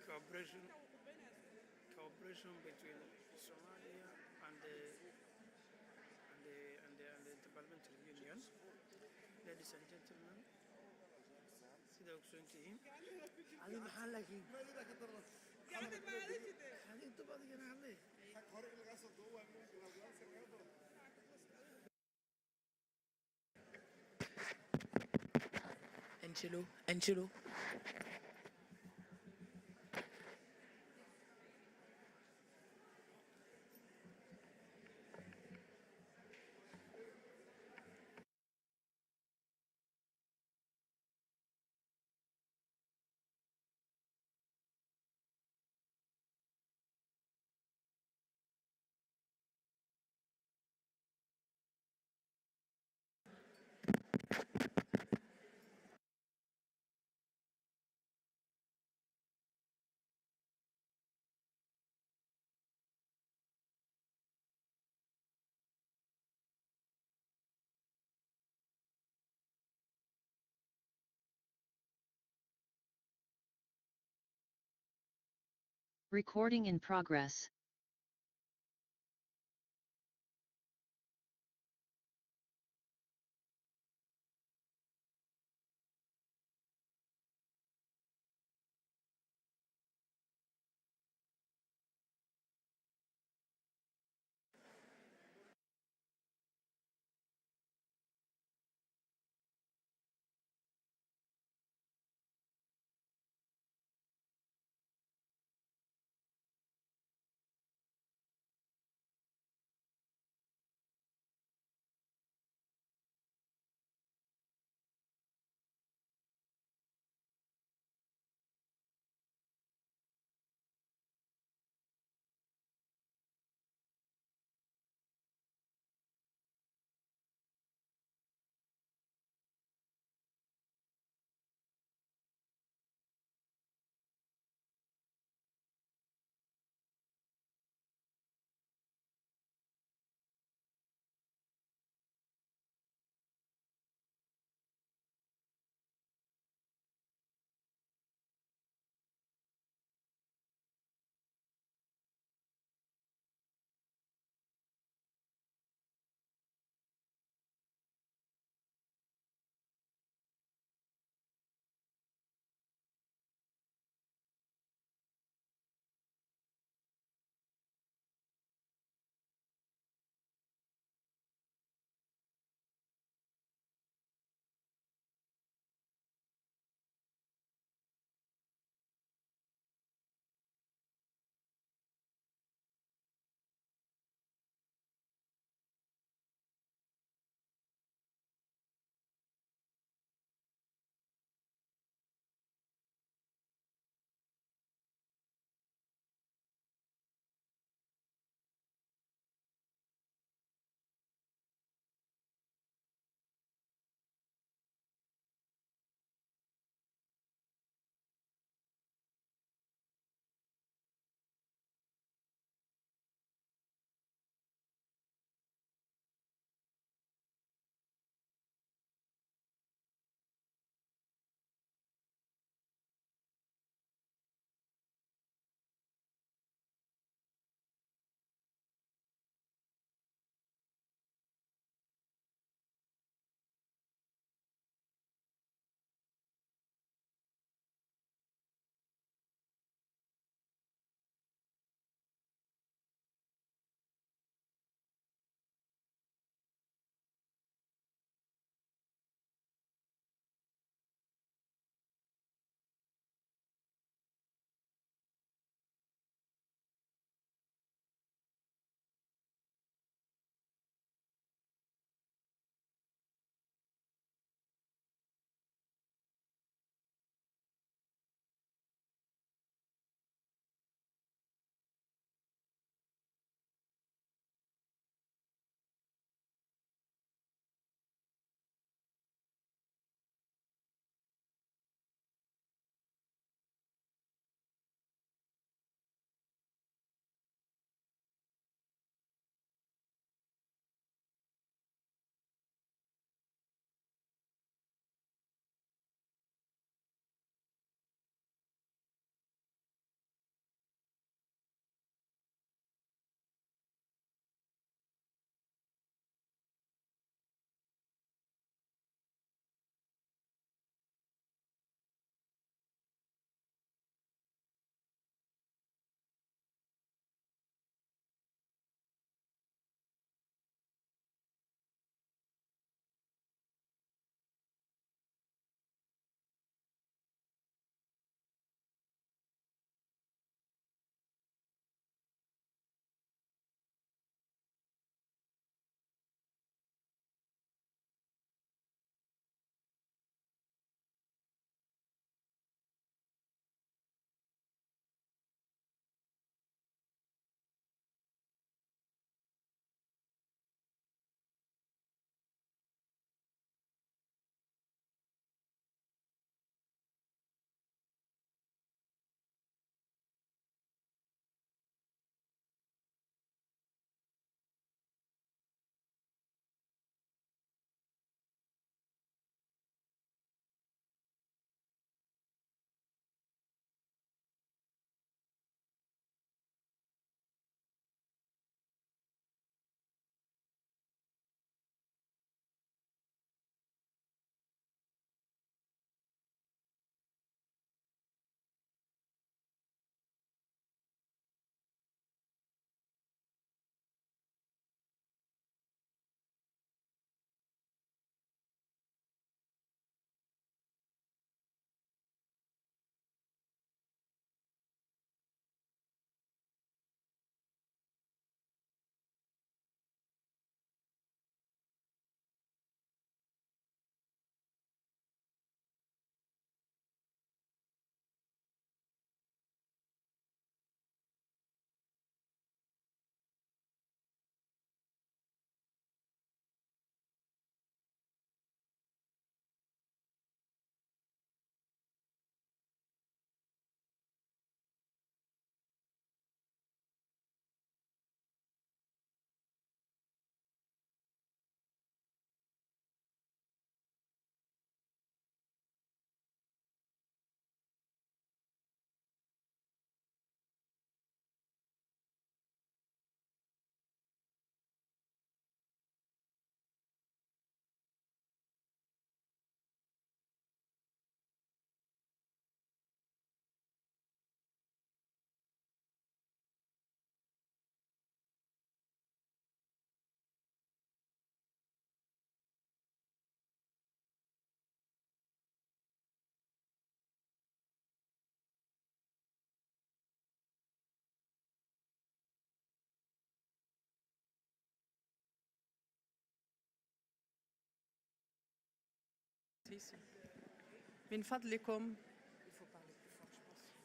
cooperation, cooperation between Somalia and the Inter-Parliamentary Union. Ladies and gentlemen, sida ogsoon tihiin adi maxaa laakiin inta badigana hadlay Angelo. Recording in progress.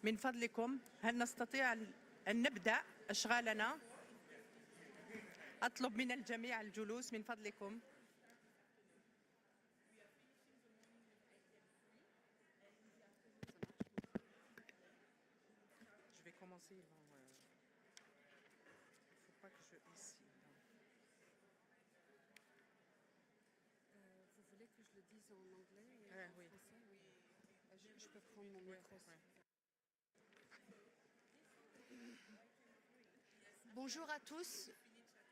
من فضلكم هل نستطيع أن نبدأ أشغالنا؟ أطلب من الجميع الجلوس من فضلكم. Je vais commencer. Il ne faut pas que je ici. Vous voulez que je le dise en anglais et en Oui. français? Oui. Je peux prendre mon micro. Bonjour à tous.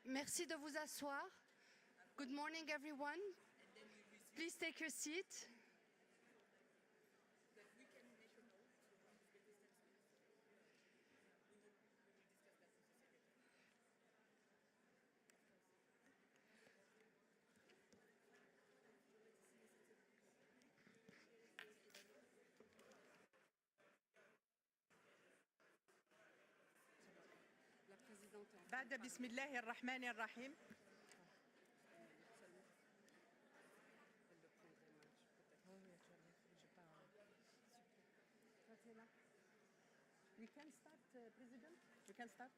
Merci de vous asseoir. Good morning, everyone. Please take your seat. بعد بسم الله الرحمن الرحيم. We can start, President. We can start.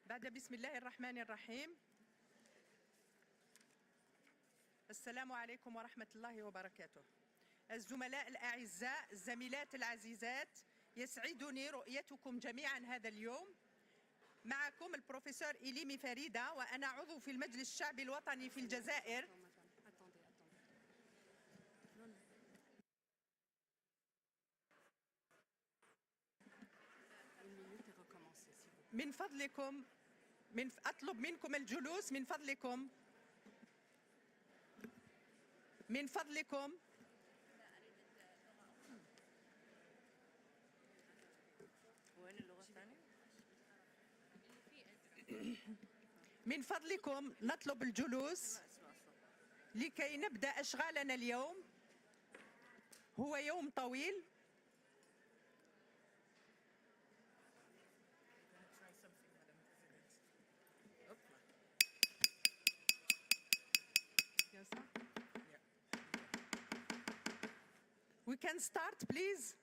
بعد بسم الله الرحمن الرحيم. السلام عليكم ورحمة الله وبركاته. الزملاء الأعزاء، الزميلات العزيزات، يسعدني رؤيتكم جميعا هذا اليوم. معكم البروفيسور إليمي فريدة، وأنا عضو في المجلس الشعبي الوطني في الجزائر. من فضلكم أطلب منكم الجلوس من فضلكم. من فضلكم. من فضلكم نطلب الجلوس لكي نبدأ أشغالنا اليوم. هو يوم طويل. We can start, please.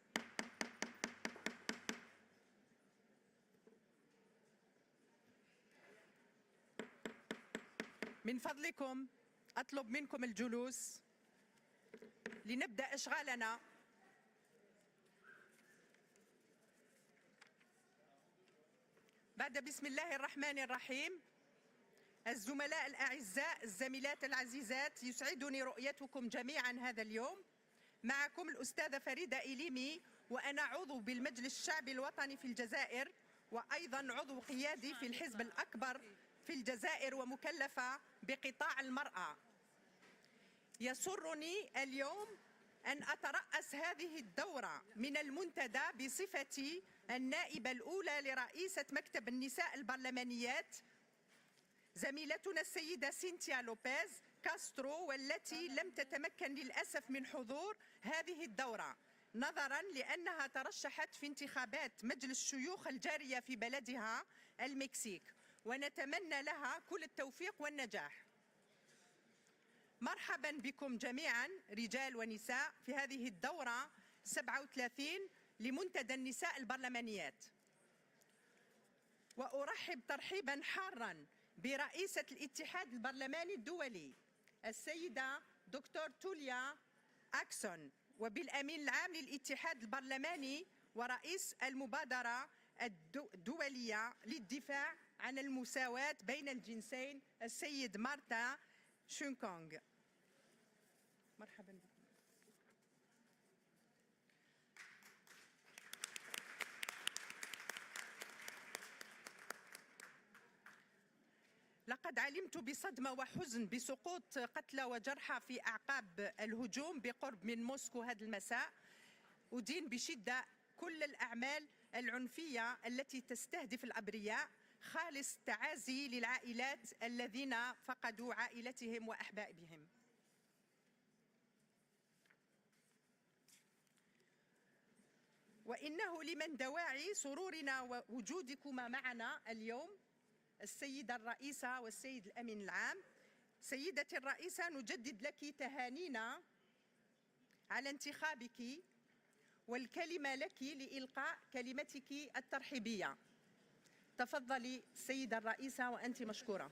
من فضلكم أطلب منكم الجلوس لنبدأ أشغالنا. بعد بسم الله الرحمن الرحيم. الزملاء الأعزاء، الزميلات العزيزات، يسعدني رؤيتكم جميعا هذا اليوم. معكم الأستاذة فريدة إليمي، وأنا عضو بالمجلس الشعبي الوطني في الجزائر، وأيضا عضو قيادي في الحزب الأكبر في الجزائر، ومكلفة بقطاع المرأة. يسرني اليوم أن أترأس هذه الدورة من المنتدى بصفتي النائبة الأولى لرئيسة مكتب النساء البرلمانيات، زميلتنا السيدة سينتيا لوبيز كاسترو، والتي لم تتمكن للأسف من حضور هذه الدورة نظرا لأنها ترشحت في انتخابات مجلس الشيوخ الجارية في بلدها المكسيك، ونتمنى لها كل التوفيق والنجاح. مرحبا بكم جميعا رجال ونساء في هذه الدورة 37 لمنتدى النساء البرلمانيات. وأرحب ترحيبا حارا برئيسة الاتحاد البرلماني الدولي السيدة دكتور توليا أكسون، وبالأمين العام للاتحاد البرلماني ورئيس المبادرة الدولية للدفاع عن المساواة بين الجنسين السيد مارتا شونكونغ. مرحبا بكم. لقد علمت بصدمة وحزن بسقوط قتلى وجرحى في أعقاب الهجوم بقرب من موسكو هذا المساء. أدين بشدة كل الأعمال العنفية التي تستهدف الأبرياء. خالص تعازي للعائلات الذين فقدوا عائلتهم وأحبابهم. وإنه لمن دواعي سرورنا ووجودكما معنا اليوم السيدة الرئيسة والسيد الأمين العام. سيدتي الرئيسة، نجدد لك تهانينا على انتخابك، والكلمة لك لإلقاء كلمتك الترحيبية. تفضلي السيدة الرئيسة وأنت مشكورة.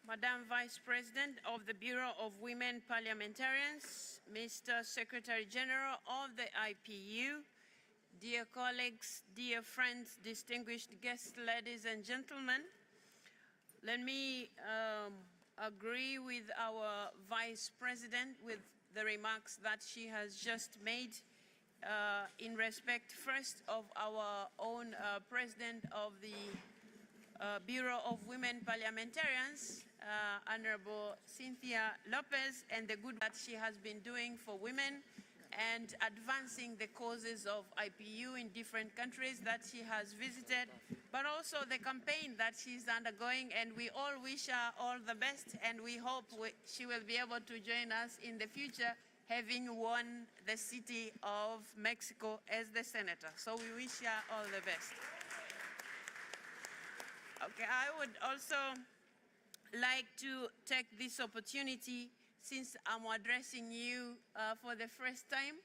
Madam Vice President of the Bureau of Women Parliamentarians, Mr. Secretary General of the IPU, dear colleagues, dear friends, distinguished guests, ladies and gentlemen, let me agree with our Vice President with the remarks that she has just made in respect first of our own President of the Bureau of Women Parliamentarians, Honorable Cynthia Lopez, and the good that she has been doing for women and advancing the causes of IPU in different countries that she has visited, but also the campaign that she's undergoing, and we all wish her all the best, and we hope she will be able to join us in the future, having won the city of Mexico as the senator. So we wish her all the best. Okay, I would also like to take this opportunity, since I'm addressing you for the first time,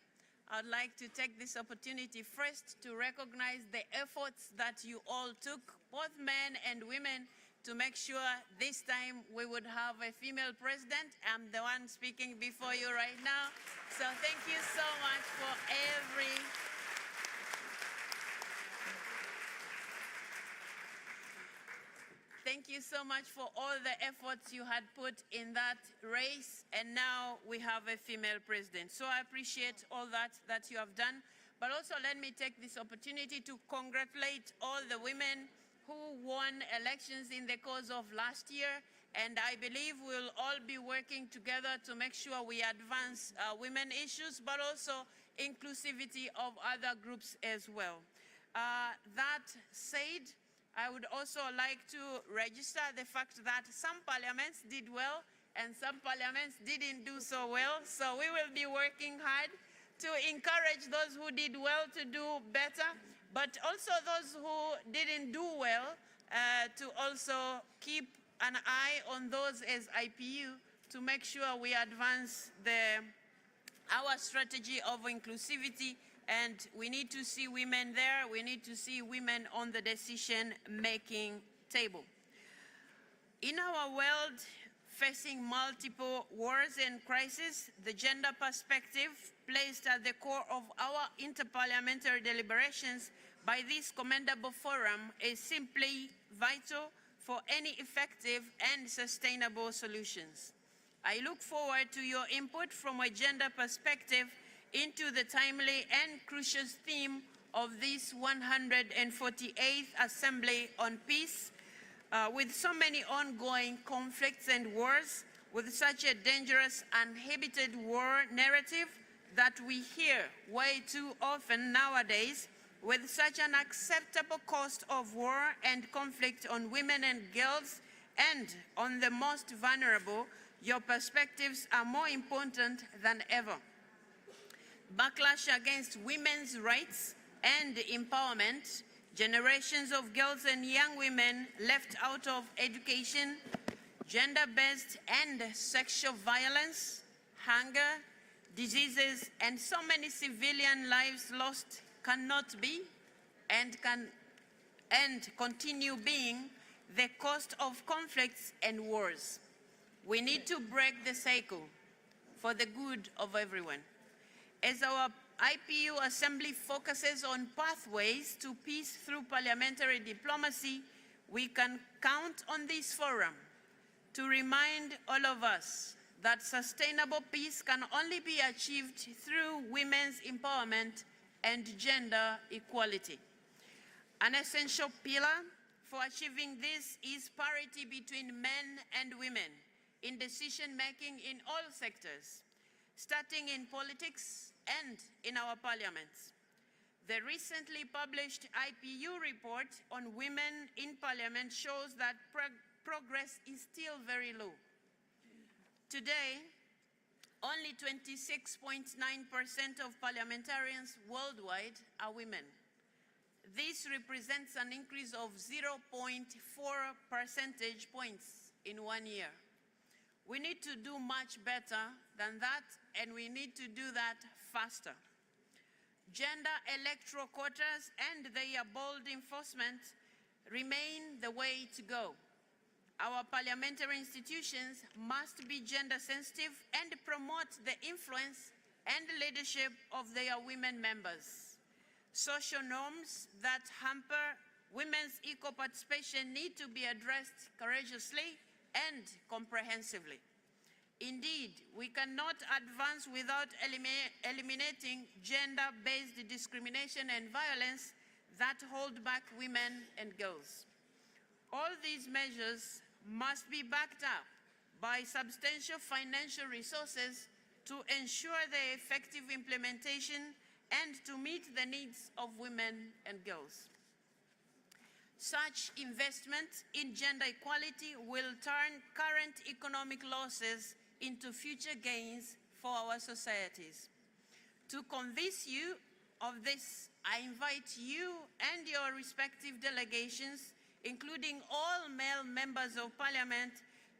I'd like to take this opportunity first to recognize the efforts that you all took, both men and women, to make sure this time we would have a female president. I'm the one speaking before you right now. So thank you so much for Thank you so much for all the efforts you had put in that race, and now we have a female president. So I appreciate all that you have done. But also let me take this opportunity to congratulate all the women who won elections in the course of last year. And I believe we'll all be working together to make sure we advance women issues, but also inclusivity of other groups as well. That said, I would also like to register the fact that some parliaments did well and some parliaments didn't do so well. So we will be working hard to encourage those who did well to do better, but also those who didn't do well to also keep an eye on those as IPU to make sure we advance our strategy of inclusivity. And we need to see women there. We need to see women on the decision-making table. In our world facing multiple wars and crises, the gender perspective placed at the core of our inter-parliamentary deliberations by this commendable forum is simply vital for any effective and sustainable solutions. I look forward to your input from a gender perspective into the timely and crucial theme of this 148th Assembly on Peace, with so many ongoing conflicts and wars, with such a dangerous uninhibited war narrative that we hear way too often nowadays, with such an acceptable cost of war and conflict on women and girls and on the most vulnerable, your perspectives are more important than ever. Backlash against women's rights and empowerment, generations of girls and young women left out of education, gender-based and sexual violence, hunger, diseases, and so many civilian lives lost cannot be and continue being the cost of conflicts and wars. We need to break the cycle for the good of everyone. As our IPU Assembly focuses on pathways to peace through parliamentary diplomacy, we can count on this forum to remind all of us that sustainable peace can only be achieved through women's empowerment and gender equality. An essential pillar for achieving this is parity between men and women in decision-making in all sectors, starting in politics and in our parliaments. The recently published IPU report on women in parliament shows that progress is still very low. Today, only 26.9% of parliamentarians worldwide are women. This represents an increase of 0.4 percentage points in 1 year. We need to do much better than that, and we need to do that faster. Gender electoral quotas and their bold enforcement remain the way to go. Our parliamentary institutions must be gender sensitive and promote the influence and leadership of their women members. Social norms that hamper women's equal participation need to be addressed courageously and comprehensively. Indeed, we cannot advance without eliminating gender-based discrimination and violence that hold back women and girls. All these measures must be backed up by substantial financial resources to ensure their effective implementation and to meet the needs of women and girls. Such investment in gender equality will turn current economic losses into future gains for our societies. To convince you of this, I invite you and your respective delegations, including all male members of parliament,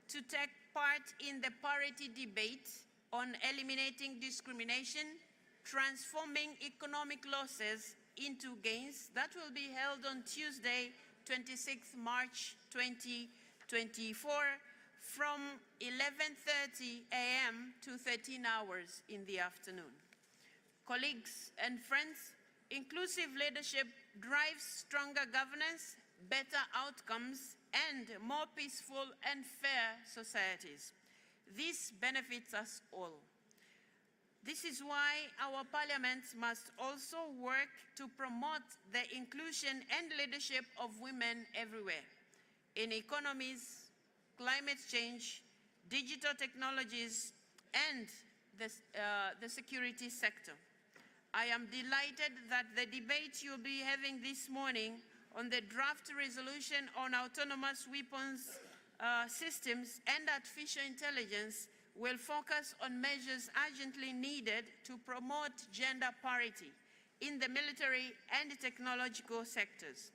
to take part in the parity debate on eliminating discrimination, transforming economic losses into gains that will be held on Tuesday, 26 March 2024 from 11:30 a.m. to 13 hours in the afternoon. Colleagues and friends, inclusive leadership drives stronger governance, better outcomes, and more peaceful and fair societies. This benefits us all. This is why our parliaments must also work to promote the inclusion and leadership of women everywhere, in economies, climate change, digital technologies, and the security sector. I am delighted that the debate you'll be having this morning on the draft resolution on autonomous weapons systems and artificial intelligence will focus on measures urgently needed to promote gender parity in the military and technological sectors.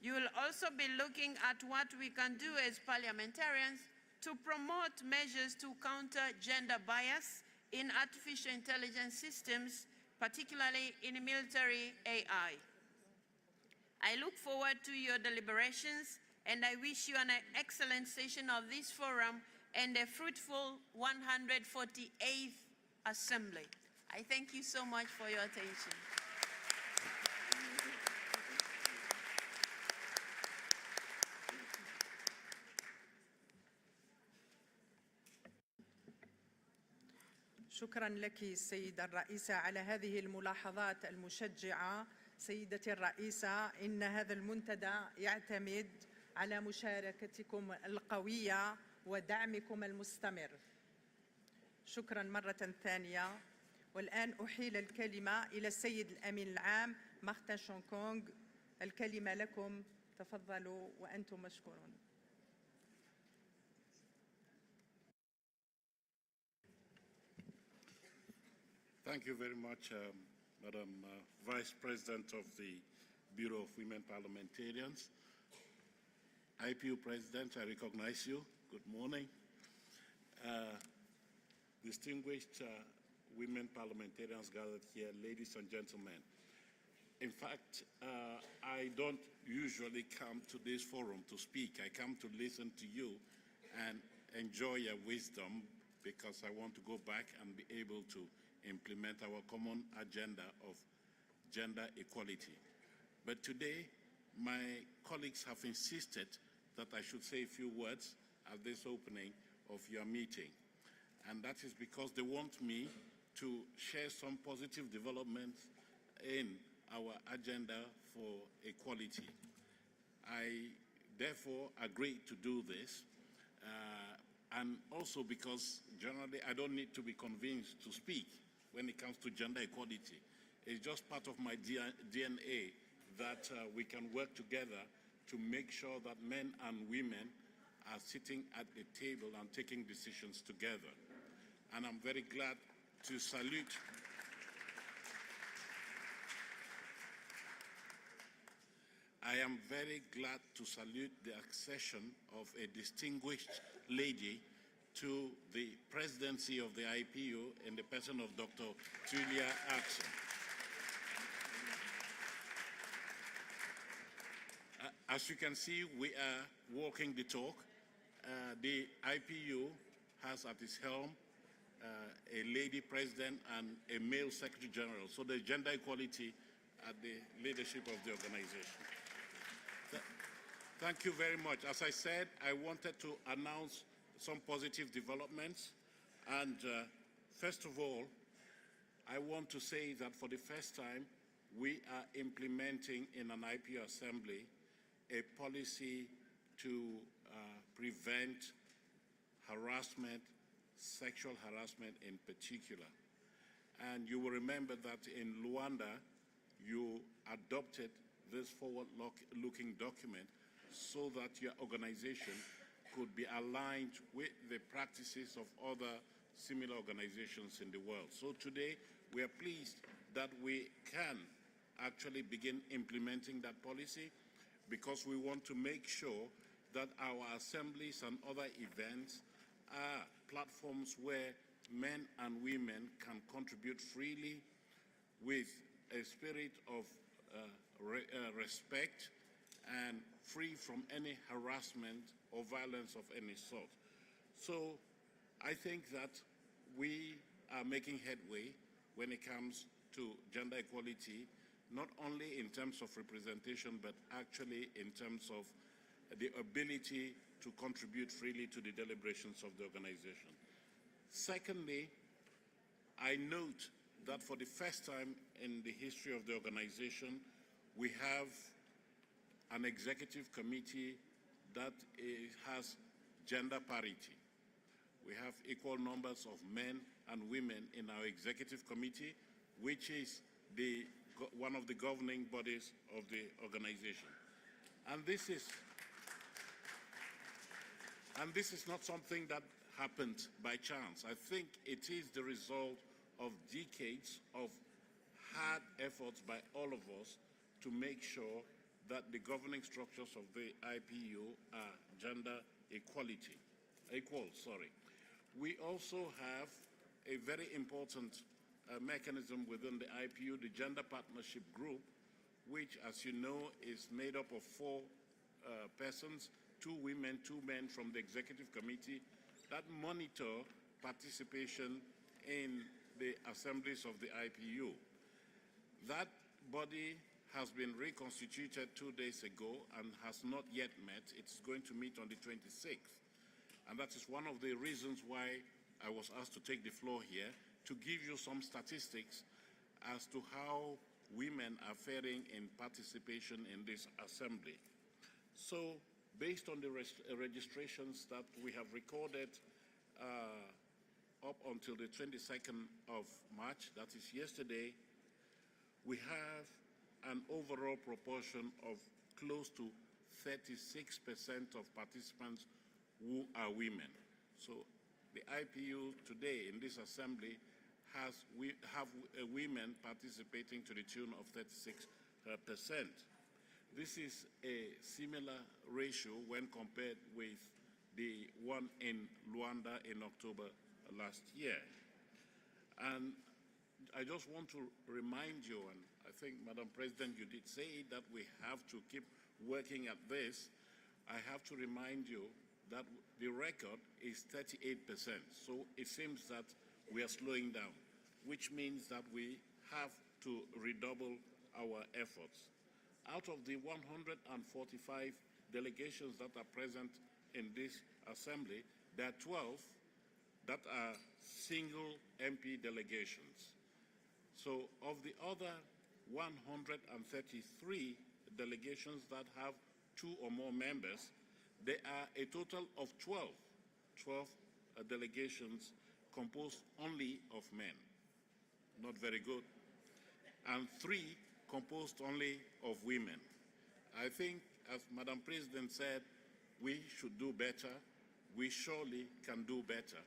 You will also be looking at what we can do as parliamentarians to promote measures to counter gender bias in artificial intelligence systems, particularly in military AI. I look forward to your deliberations, and I wish you an excellent session of this forum and a fruitful 148th Assembly. I thank you so much for your attention. شكرا لك السيدة الرئيسة على هذه الملاحظات المشجعة. سيدتي الرئيسة، إن هذا المنتدى يعتمد على مشاركتكم القوية ودعمكم المستمر. شكرا مرة ثانية. والآن أحيل الكلمة إلى السيد الأمين العام مارتن شونكونغ. الكلمة لكم، تفضلوا وأنتم مشكورون. Thank you very much, Madam Vice President of the Bureau of Women Parliamentarians. IPU President, I recognize you. Good morning. Distinguished women parliamentarians gathered here, ladies and gentlemen. In fact, I don't usually come to this forum to speak. I come to listen to you and enjoy your wisdom, because I want to go back and be able to implement our common agenda of gender equality. But today, my colleagues have insisted that I should say a few words at this opening of your meeting. And that is because they want me to share some positive developments in our agenda for equality. I therefore agreed to do this, and also because generally I don't need to be convinced to speak when it comes to gender equality. It's just part of my DNA that we can work together to make sure that men and women are sitting at the table and taking decisions together. And I'm very glad to salute I am very glad to salute the accession of a distinguished lady to the presidency of the IPU in the person of Dr. Tulia Axon. As you can see, we are walking the talk. The IPU has at its helm a lady president and a male secretary general. So there's gender equality at the leadership of the organization. Thank you very much. As I said, I wanted to announce some positive developments. And first of all, I want to say that for the first time, we are implementing in an IPU Assembly a policy to prevent harassment, sexual harassment in particular. And you will remember that in Luanda, you adopted this forward-looking document so that your organization could be aligned with the practices of other similar organizations in the world. So today, we are pleased that we can actually begin implementing that policy because we want to make sure that our assemblies and other events are platforms where men and women can contribute freely with a spirit of respect and free from any harassment or violence of any sort. So I think that we are making headway when it comes to gender equality, not only in terms of representation, but actually in terms of the ability to contribute freely to the deliberations of the organization. Secondly, I note that for the first time in the history of the organization, we have an executive committee that has gender parity. We have equal numbers of men and women in our executive committee, which is one of the governing bodies of the organization. And this is not something that happened by chance. I think it is the result of decades of hard efforts by all of us to make sure that the governing structures of the IPU are gender equal. We also have a very important mechanism within the IPU, the Gender Partnership Group, which, as you know, is made up of 4 persons, 2 women, 2 men from the Executive Committee that monitor participation in the assemblies of the IPU. That body has been reconstituted 2 days ago and has not yet met. It's going to meet on the 26th. And that is one of the reasons why I was asked to take the floor here, to give you some statistics as to how women are faring in participation in this assembly. So, based on the registrations that we have recorded up until the 22nd of March, that is yesterday, we have an overall proportion of close to 36% of participants who are women. So the IPU today in this assembly have women participating to the tune of 36%. This is a similar ratio when compared with the one in Luanda in October last year. And I just want to remind you, and I think, Madam President, you did say that we have to keep working at this. I have to remind you that the record is 38%. So it seems that we are slowing down, which means that we have to redouble our efforts. Out of the 145 delegations that are present in this assembly, there are 12 that are single MP delegations. So of the other 133 delegations that have 2 or more members, there are a total of 12 delegations composed only of men. Not very good. and 3 composed only of women. I think, as Madam President said, we should do better. We surely can do better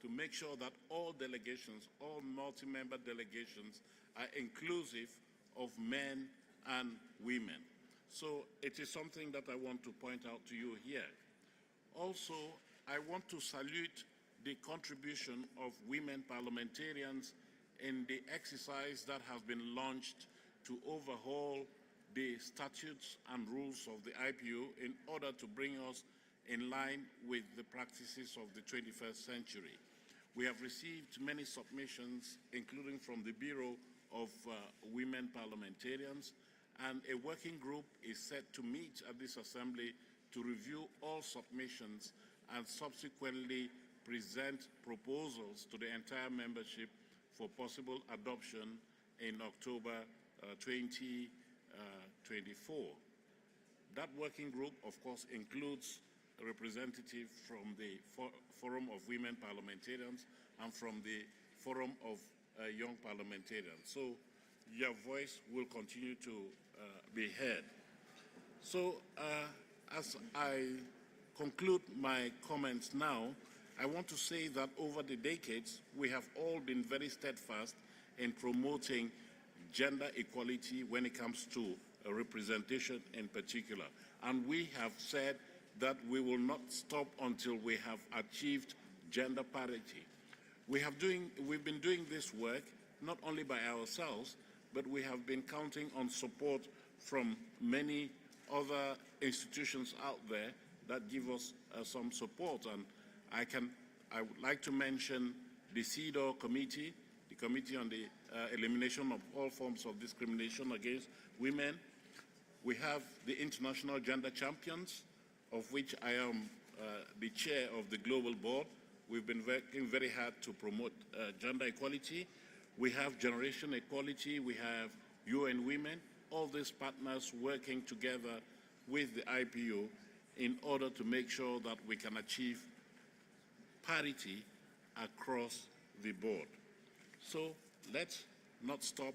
to make sure that all delegations, all multi-member delegations, are inclusive of men and women. So it is something that I want to point out to you here. Also, I want to salute the contribution of women parliamentarians in the exercise that has been launched to overhaul the statutes and rules of the IPU in order to bring us in line with the practices of the 21st century. We have received many submissions, including from the Bureau of Women Parliamentarians, and a working group is set to meet at this assembly to review all submissions and subsequently present proposals to the entire membership for possible adoption in October 2024. That working group, of course, includes a representative from the Forum of Women Parliamentarians and from the Forum of Young Parliamentarians. So your voice will continue to be heard. So as I conclude my comments now, I want to say that over the decades, we have all been very steadfast in promoting gender equality when it comes to representation in particular. And we have said that we will not stop until we have achieved gender parity. We've been doing this work not only by ourselves, but we have been counting on support from many other institutions out there that give us some support. And I would like to mention the CEDAW committee, the Committee on the Elimination of All Forms of Discrimination Against Women. We have the International Gender Champions, of which I am the chair of the global board. We've been working very hard to promote gender equality. We have generation equality. We have UN Women. All these partners working together with the IPU in order to make sure that we can achieve parity across the board. So let's not stop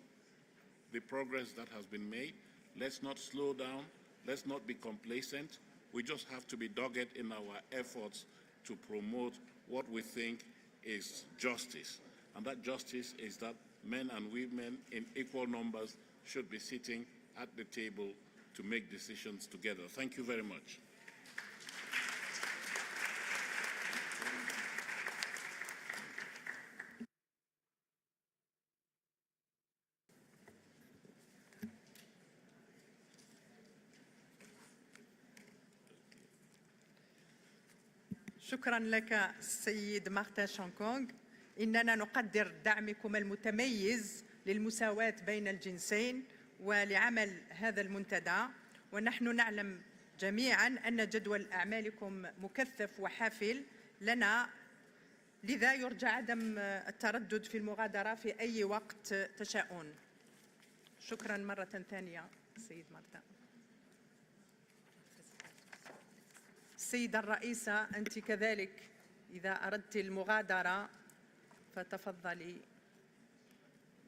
the progress that has been made. Let's not slow down. Let's not be complacent. We just have to be dogged in our efforts to promote what we think is justice. And that justice is that men and women in equal numbers should be sitting at the table to make decisions together. Thank you very much. شكرا لك السيد مارتن شانكونغ. إننا نقدر دعمكم المتميز للمساواة بين الجنسين ولعمل هذا المنتدى، ونحن نعلم جميعا أن جدول أعمالكم مكثف وحافل لنا، لذا يرجى عدم التردد في المغادرة في أي وقت تشاءون. شكرا مرة ثانية سيد مارتن. السيدة الرئيسة، أنت كذلك إذا أردت المغادرة فتفضلي.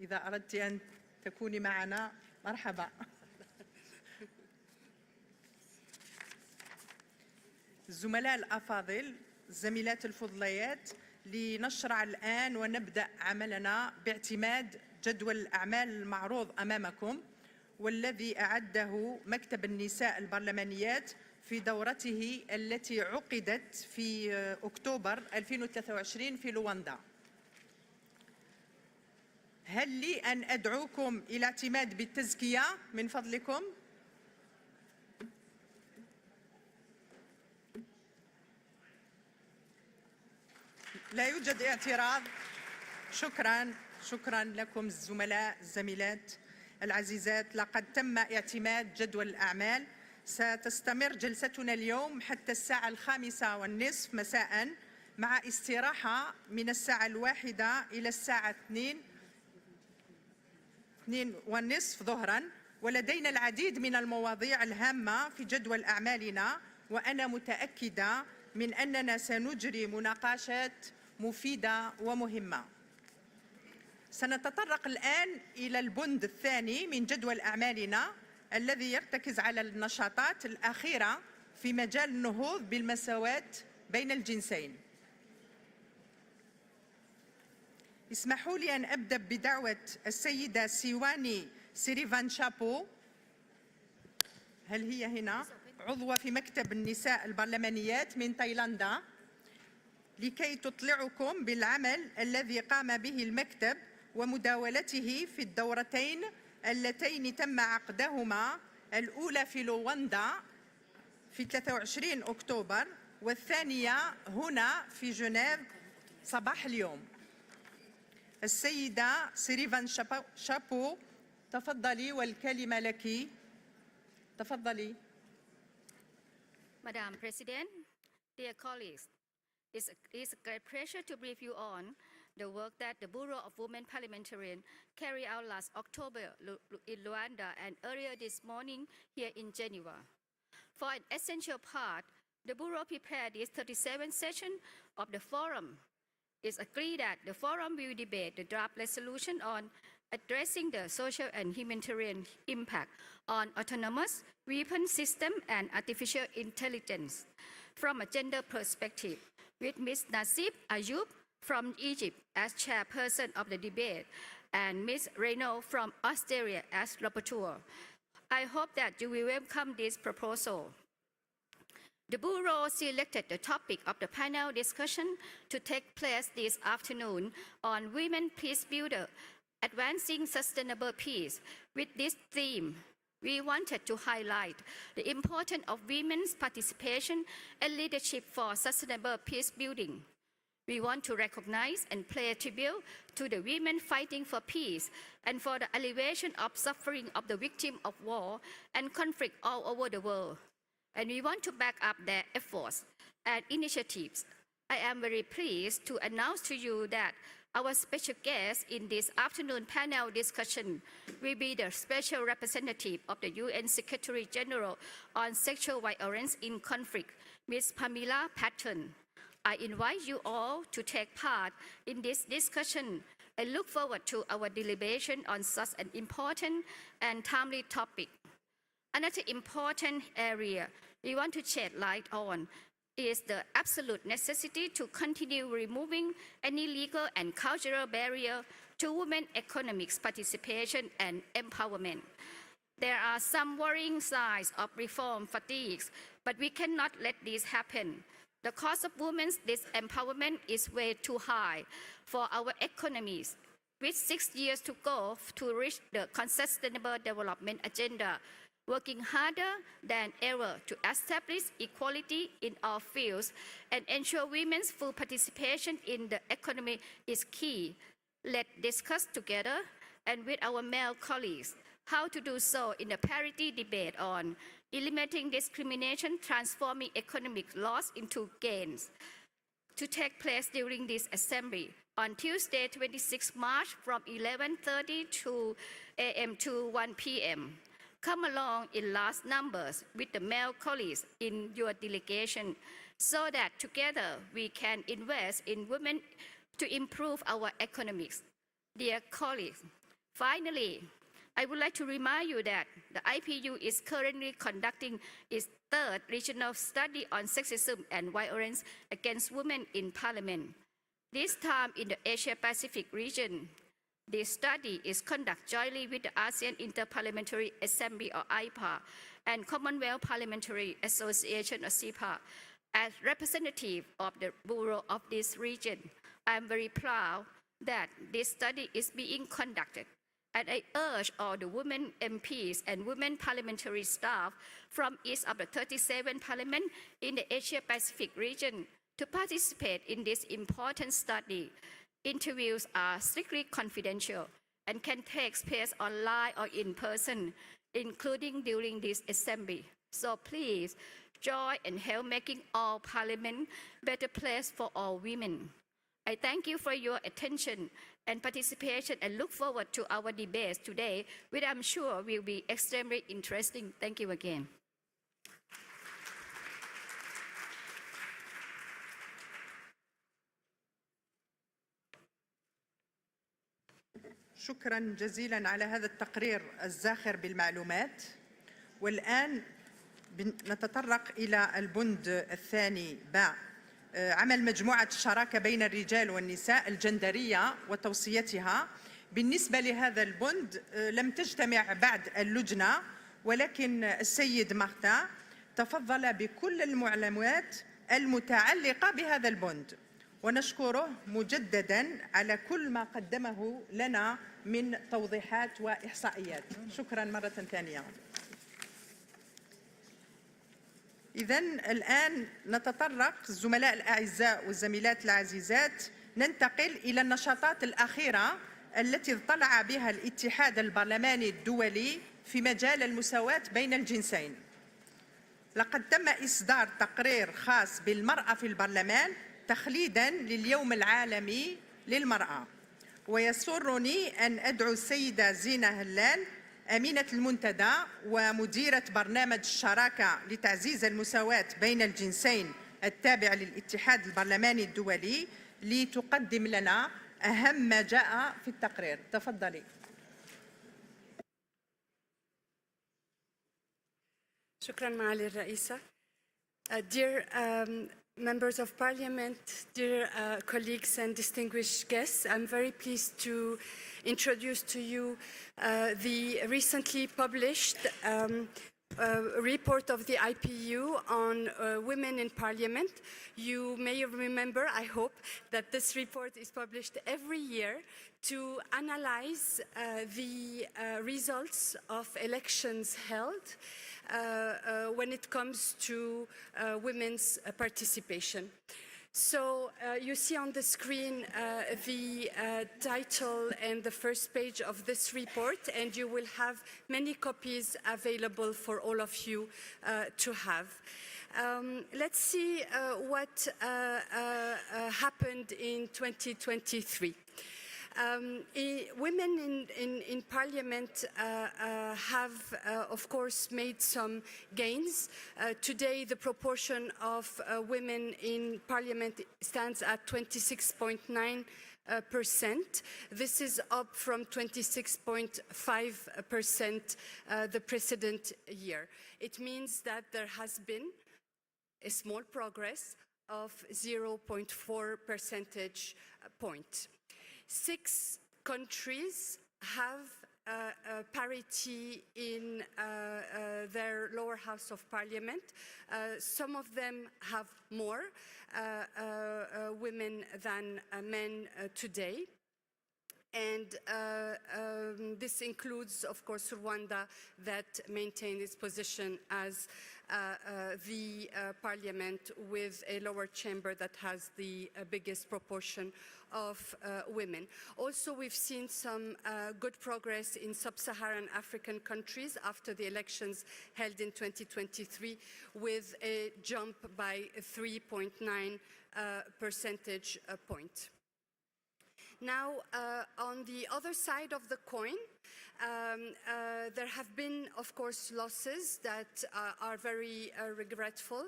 إذا أردت أن تكوني معنا مرحبا. الزملاء الأفاضل، الزميلات الفضليات، لنشرع الآن ونبدأ عملنا باعتماد جدول الأعمال المعروض أمامكم، والذي أعده مكتب النساء البرلمانيات في دورته التي عقدت في أكتوبر 2023 في لواندا. هل لي أن أدعوكم إلى اعتماد بالتزكية من فضلكم؟ لا يوجد اعتراض. شكرا لكم الزملاء الزميلات العزيزات. لقد تم اعتماد جدول الأعمال. ستستمر جلستنا اليوم حتى الساعة 5:30 مساء، مع استراحة من الساعة 1 إلى الساعة 2:30 ظهرا. ولدينا العديد من المواضيع الهامة في جدول أعمالنا، وأنا متأكدة من أننا سنجري مناقشات مفيدة ومهمة. سنتطرق الآن إلى البند الثاني من جدول أعمالنا الذي يرتكز على النشاطات الأخيرة في مجال النهوض بالمساواة بين الجنسين. اسمحوا لي أن أبدأ بدعوة السيدة سيواني سيريفان شابو، هل هي هنا؟ عضوة في مكتب النساء البرلمانيات من تايلاندا، لكي تطلعكم بالعمل الذي قام به المكتب ومداولته في الدورتين اللتين تم عقدهما، الأولى في لواندا في 23 أكتوبر والثانية هنا في جنيف صباح اليوم. السيدة سيريفان شابو، تفضلي والكلمة لك. تفضلي. Madam President, dear colleagues, it's a great pleasure to brief you on the work that the Bureau of Women Parliamentarians carried out last October in Rwanda and earlier this morning here in Geneva. For an essential part, the Bureau prepared this 37th session of the forum. It's agreed that the forum will debate the draft resolution on addressing the social and humanitarian impact on autonomous weapon system and artificial intelligence from a gender perspective, with Ms. Nasib Ayub from Egypt as chairperson of the debate and Ms. Renault from Australia as rapporteur. I hope that you will welcome this proposal. The Bureau selected the topic of the panel discussion to take place this afternoon on Women Peace Builder, Advancing Sustainable Peace. With this theme, we wanted to highlight the importance of women's participation and leadership for sustainable peace building. We want to recognize and pay tribute to the women fighting for peace and for the alleviation of suffering of the victims of war and conflict all over the world. And we want to back up their efforts and initiatives. I am very pleased to announce to you that our special guest in this afternoon panel discussion will be the Special Representative of the UN Secretary General on Sexual Violence in Conflict, Ms. Pamela Patton. I invite you all to take part in this discussion and look forward to our deliberation on such an important and timely topic. Another important area we want to shed light on is the absolute necessity to continue removing any legal and cultural barrier to women's economic participation and empowerment. There are some worrying signs of reform fatigue, but we cannot let this happen. The cost of women's disempowerment is way too high for our economies. With 6 years to go to reach the Sustainable Development Agenda, working harder than ever to establish equality in all fields and ensure women's full participation in the economy is key. Let's discuss together and with our male colleagues how to do so in a parity debate on eliminating discrimination, transforming economic loss into gains, to take place during this assembly on Tuesday, 26 March from 11:30 a.m. to 1 p.m. Come along in large numbers with the male colleagues in your delegation so that together we can invest in women to improve our economics. Dear colleagues, finally, I would like to remind you that the IPU is currently conducting its third regional study on sexism and violence against women in Parliament, this time in the Asia-Pacific region. This study is conducted jointly with the ASEAN Inter-Parliamentary Assembly or IPA and Commonwealth Parliamentary Association or CIPA. As representative of the Bureau of this region, I am very proud that this study is being conducted, and I urge all the women MPs and women parliamentary staff from each of the 37 parliaments in the Asia-Pacific region to participate in this important study. Interviews are strictly confidential and can take place online or in person, including during this assembly. So please join and help making all parliament better place for all women. I thank you for your attention and participation and look forward to our debates today, which I'm sure will be extremely interesting. Thank you again. شكرا جزيلا على هذا التقرير الزاخر بالمعلومات. والآن نتطرق إلى البند الثاني باء، عمل مجموعة الشراكة بين الرجال والنساء الجندرية وتوصيتها. بالنسبة لهذا البند لم تجتمع بعد اللجنة، ولكن السيد مارتان تفضل بكل المعلومات المتعلقة بهذا البند، ونشكره مجدداً على كل ما قدمه لنا من توضيحات وإحصائيات. شكراً مرة ثانية. إذن الآن نتطرق الزملاء الأعزاء والزميلات العزيزات، ننتقل إلى النشاطات الأخيرة التي اطلع بها الاتحاد البرلماني الدولي في مجال المساواة بين الجنسين. لقد تم إصدار تقرير خاص بالمرأة في البرلمان تخليداً لليوم العالمي للمرأة، ويسرني أن أدعو السيدة زينة هلال أمينة المنتدى ومديرة برنامج الشراكة لتعزيز المساواة بين الجنسين التابع للاتحاد البرلماني الدولي لتقدم لنا أهم ما جاء في التقرير. تفضلي. شكرا معالي الرئيسة. Dear members of parliament, dear colleagues and distinguished guests, I'm very pleased to introduce to you the recently published report of the IPU on women in parliament. You may remember, I hope, that this report is published every year to analyze the results of elections held when it comes to women's participation. So you see on the screen the title and the first page of this report, and you will have many copies available for all of you to have. Let's see what happened in 2023. Women in Parliament have, of course, made some gains. Today, the proportion of women in Parliament stands at 26.9%. This is up from 26.5% the precedent year. It means that there has been a small progress of 0.4 percentage point. 6 countries have parity in their lower house of parliament. Some of them have more women than men today. And this includes, of course, Rwanda, that maintained its position as the parliament with a lower chamber that has the biggest proportion of women. Also, we've seen some good progress in sub-Saharan African countries after the elections held in 2023, with a jump by 3.9 percentage point. Now, on the other side of the coin, there have been, of course, losses that are very regretful.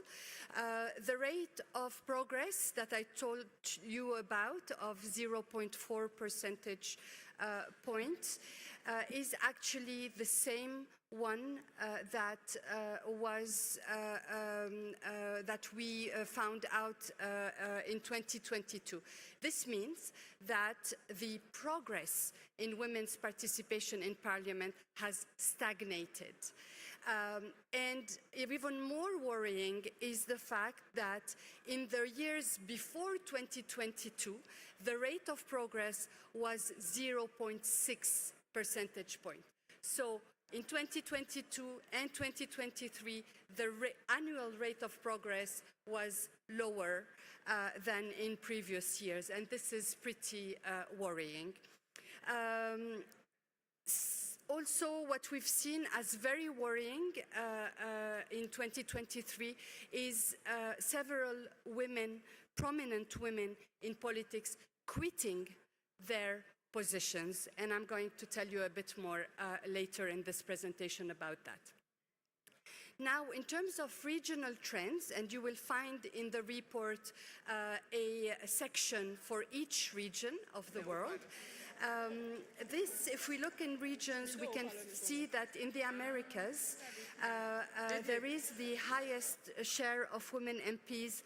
The rate of progress that I told you about, of 0.4 percentage points, is actually the same one that we found out in 2022. This means that the progress in women's participation in parliament has stagnated. And even more worrying is the fact that in the years before 2022, the rate of progress was 0.6 percentage point. So in 2022 and 2023, the annual rate of progress was lower than in previous years, and this is pretty worrying. Also, what we've seen as very worrying in 2023 is several women, prominent women in politics, quitting their positions, and I'm going to tell you a bit more later in this presentation about that. Now, in terms of regional trends, and you will find in the report a section for each region of the world. If we look in regions, we can see that in the Americas, there is the highest share of women MPs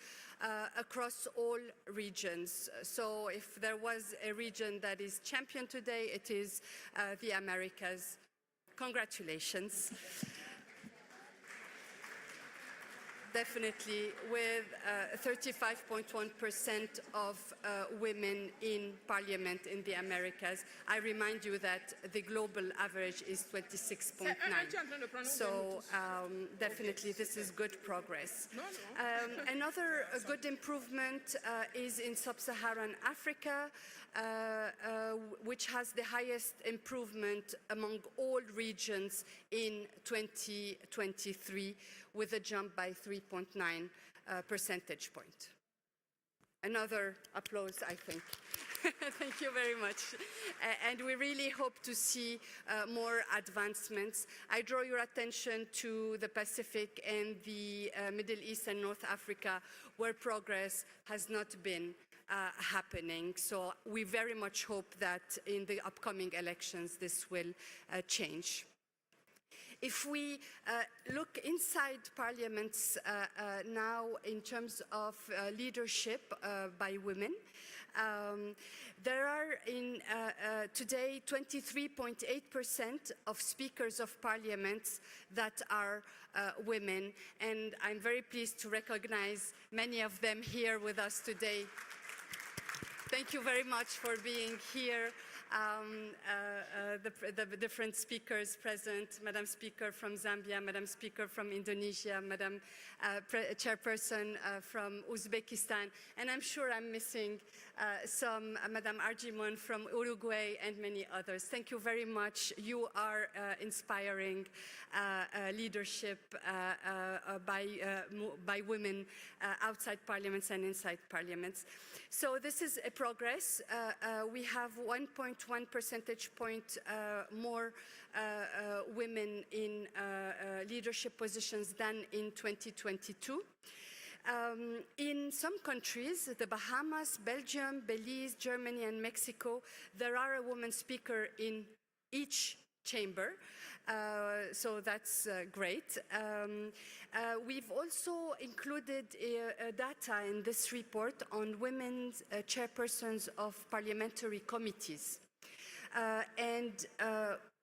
across all regions. So if there was a region that is champion today, it is the Americas. Congratulations. Definitely, with 35.1% of women in parliament in the Americas. I remind you that the global average is 26.9. So definitely this is good progress. Another good improvement is in sub-Saharan Africa, which has the highest improvement among all regions in 2023, with a jump by 3.9 percentage point. Another applause, I think. Thank you very much. And we really hope to see more advancements. I draw your attention to the Pacific and the Middle East and North Africa, where progress has not been happening. So we very much hope that in the upcoming elections, this will change. If we look inside parliaments now in terms of leadership by women, there are today 23.8% of speakers of parliaments that are women, and I'm very pleased to recognize many of them here with us today. Thank you very much for being here. The different speakers present, Madam Speaker from Zambia, Madam Speaker from Indonesia, Madam Chairperson from Uzbekistan, and I'm sure I'm missing some, Madam Arjimon from Uruguay and many others. Thank you very much. You are inspiring leadership by women outside parliaments and inside parliaments. So this is a progress. We have 1.1 percentage point more women in leadership positions than in 2022. In some countries, the Bahamas, Belgium, Belize, Germany, and Mexico, there are a woman speaker in each chamber. So that's great. We've also included data in this report on women's chairpersons of parliamentary committees. And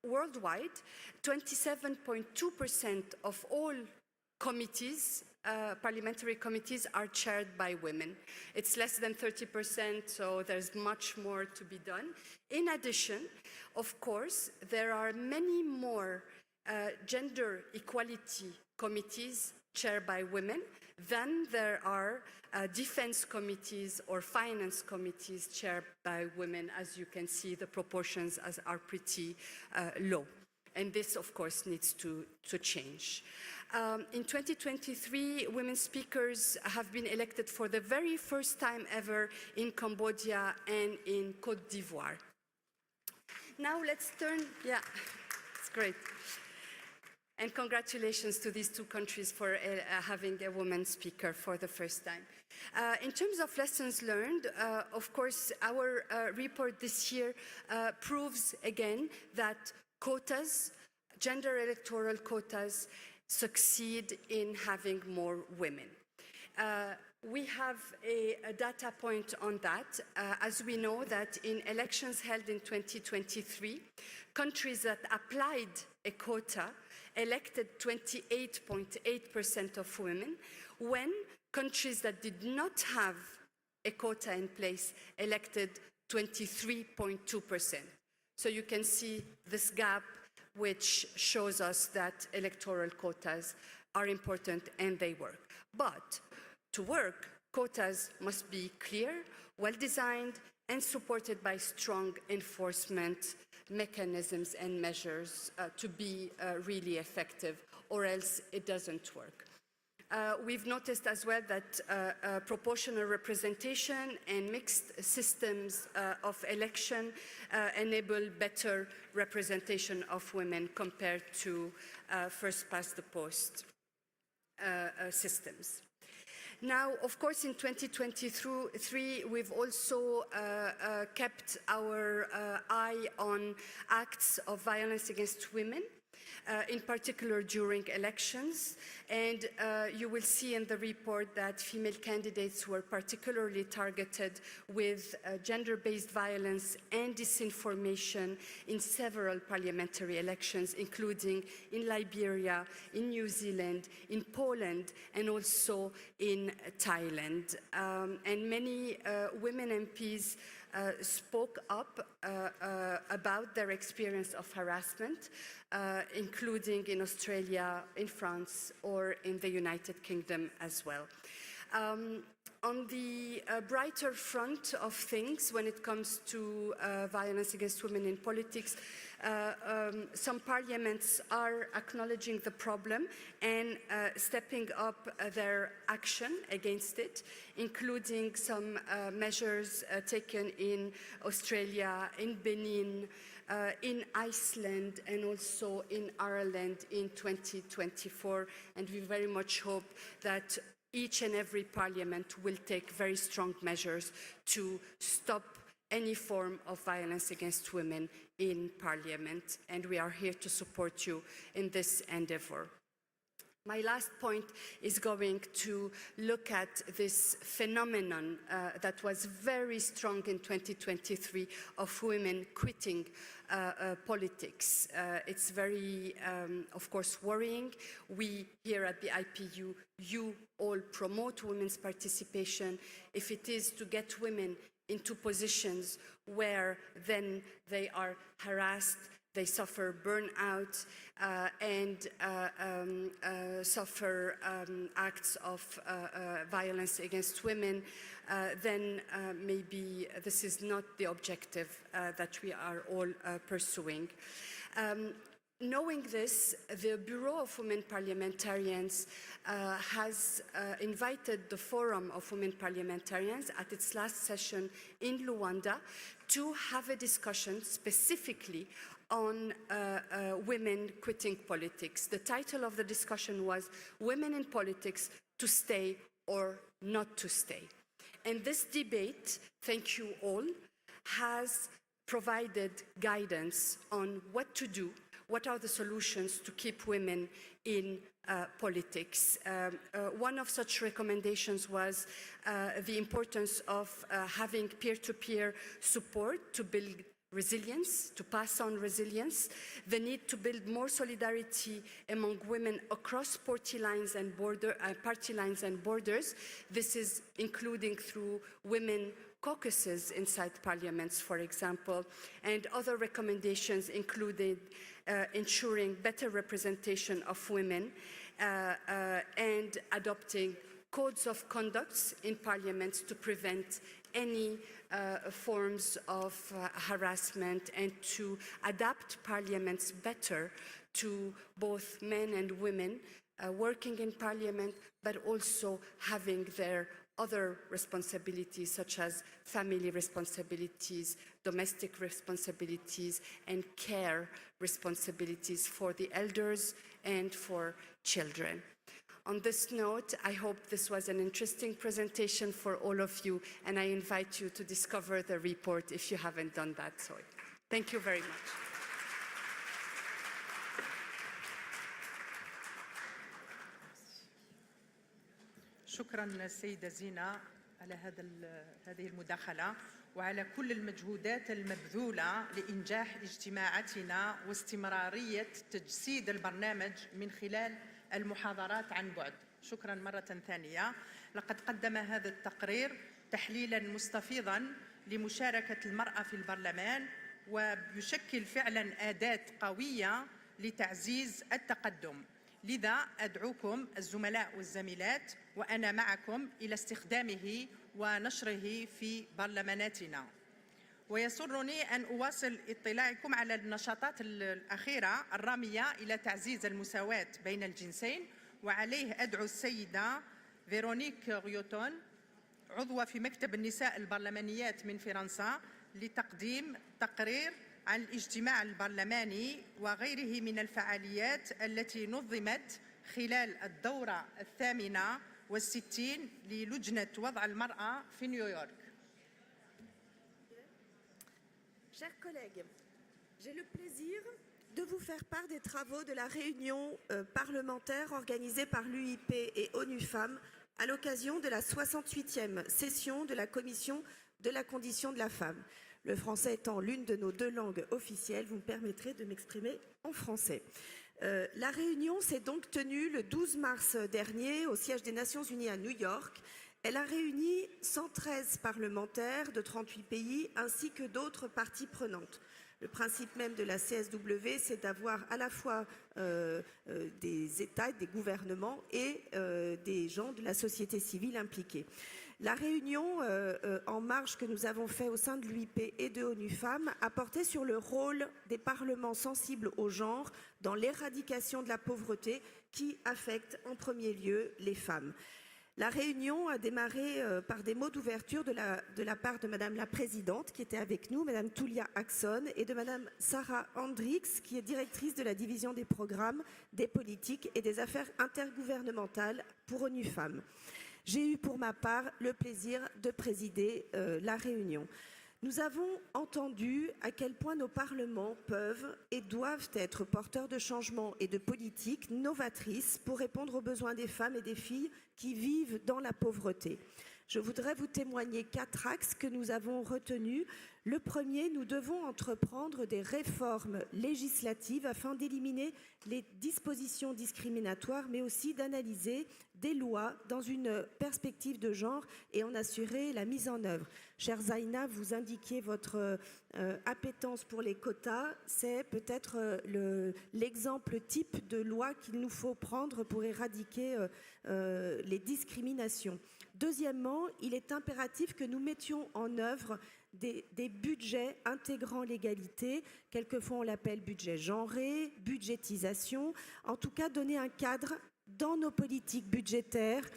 worldwide, 27.2% of all committees, parliamentary committees, are chaired by women. It's less than 30%, so there's much more to be done. In addition, of course, there are many more gender equality committees chaired by women than there are defense committees or finance committees chaired by women. As you can see, the proportions are pretty low. And this, of course, needs to change. In 2023, women speakers have been elected for the very first time ever in Cambodia and in Côte d'Ivoire. Now let's turn, yeah, it's great. And congratulations to these two countries for having a woman speaker for the first time. In terms of lessons learned, of course, our report this year proves again that quotas, gender electoral quotas, succeed in having more women. We have a data point on that, as we know that in elections held in 2023, countries that applied a quota elected 28.8% of women, when countries that did not have a quota in place elected 23.2%. So you can see this gap, which shows us that electoral quotas are important and they work. But to work, quotas must be clear, well-designed, and supported by strong enforcement mechanisms and measures to be really effective, or else it doesn't work. We've noticed as well that proportional representation and mixed systems of election enable better representation of women compared to first past the post. systems. Now, of course, in 2023, we've also kept our eye on acts of violence against women, in particular during elections. And you will see in the report that female candidates were particularly targeted with gender-based violence and disinformation in several parliamentary elections, including in Liberia, in New Zealand, in Poland, and also in Thailand. And many women MPs spoke up about their experience of harassment, including in Australia, in France, or in the United Kingdom as well. On the brighter front of things, when it comes to violence against women in politics, some parliaments are acknowledging the problem and stepping up their action against it, including some measures taken in Australia, in Benin, in Iceland, and also in Ireland in 2024. And we very much hope that each and every parliament will take very strong measures to stop any form of violence against women in parliament. And we are here to support you in this endeavor. My last point is going to look at this phenomenon that was very strong in 2023 of women quitting politics. It's very, of course, worrying. We here at the IPU, you all promote women's participation. If it is to get women into positions where then they are harassed, they suffer burnout and suffer acts of violence against women, then maybe this is not the objective that we are all pursuing. Knowing this, the Bureau of Women Parliamentarians has invited the Forum of Women Parliamentarians at its last session in Luanda to have a discussion specifically on women quitting politics. The title of the discussion was Women in Politics, to Stay or Not to Stay. And this debate, thank you all, has provided guidance on what to do, what are the solutions to keep women in politics. One of such recommendations was the importance of having peer-to-peer support to build resilience, to pass on resilience, the need to build more solidarity among women across party lines and borders. This is including through women caucuses inside parliaments, for example, and other recommendations included ensuring better representation of women and adopting codes of conduct in parliaments to prevent any forms of harassment and to adapt parliaments better to both men and women working in parliament, but also having their other responsibilities such as family responsibilities, domestic responsibilities, and care responsibilities for the elders and for children. On this note, I hope this was an interesting presentation for all of you, and I invite you to discover the report if you haven't done that. So, thank you very much. شكرا السيدة زينة على هذه المداخلة وعلى كل المجهودات المبذولة لإنجاح اجتماعاتنا واستمرارية تجسيد البرنامج من خلال المحاضرات عن بعد. شكرا مرة ثانية. لقد قدم هذا التقرير تحليلا مستفيضا لمشاركة المرأة في البرلمان ويشكل فعلا أداة قوية لتعزيز التقدم. لذا أدعوكم الزملاء والزميلات وأنا معكم إلى استخدامه ونشره في برلماناتنا. ويسرني أن أواصل اطلاعكم على النشاطات الأخيرة الرامية إلى تعزيز المساواة بين الجنسين، وعليه أدعو السيدة فيرونيك غيوتون عضوة في مكتب النساء البرلمانيات من فرنسا لتقديم تقرير عن الاجتماع البرلماني وغيره من الفعاليات التي نظمت خلال الدورة 68 للجنة وضع المرأة في نيويورك. Chers collègues, j'ai le plaisir de vous faire part des travaux de la réunion parlementaire organisée par l'UIP et ONU Femmes à l'occasion de la 68e session de la Commission de la condition de la femme. Le français étant l'une de nos deux langues officielles, vous me permettrez de m'exprimer en français. La réunion s'est donc tenue le 12 mars dernier au siège des Nations Unies à New York. Elle a réuni 113 parlementaires de 38 pays ainsi que d'autres parties prenantes. Le principe même de la CSW, c'est d'avoir à la fois des États, des gouvernements et des gens de la société civile impliqués. La réunion en marche que nous avons faite au sein de l'UIP et de ONU Femmes a porté sur le rôle des parlements sensibles au genre dans l'éradication de la pauvreté qui affecte en premier lieu les femmes. La réunion a démarré par des mots d'ouverture de la part de Madame la Présidente qui était avec nous, Madame Tulia Axon, et de Madame Sarah Hendricks qui est directrice de la division des programmes, des politiques et des affaires intergouvernementales pour ONU Femmes. J'ai eu pour ma part le plaisir de présider la réunion. Nous avons entendu à quel point nos parlements peuvent et doivent être porteurs de changements et de politiques novatrices pour répondre aux besoins des femmes et des filles qui vivent dans la pauvreté. Je voudrais vous témoigner 4 axes que nous avons retenus. Le premier, nous devons entreprendre des réformes législatives afin d'éliminer les dispositions discriminatoires, mais aussi d'analyser des lois dans une perspective de genre et en assurer la mise en œuvre. Chère Zaina, vous indiquiez votre appétence pour les quotas. C'est peut-être l'exemple type de loi qu'il nous faut prendre pour éradiquer les discriminations. Deuxièmement, il est impératif que nous mettions en œuvre des budgets intégrant l'égalité. Quelquefois, on l'appelle budget genré, budgétisation. En tout cas, donner un cadre dans nos politiques budgétaires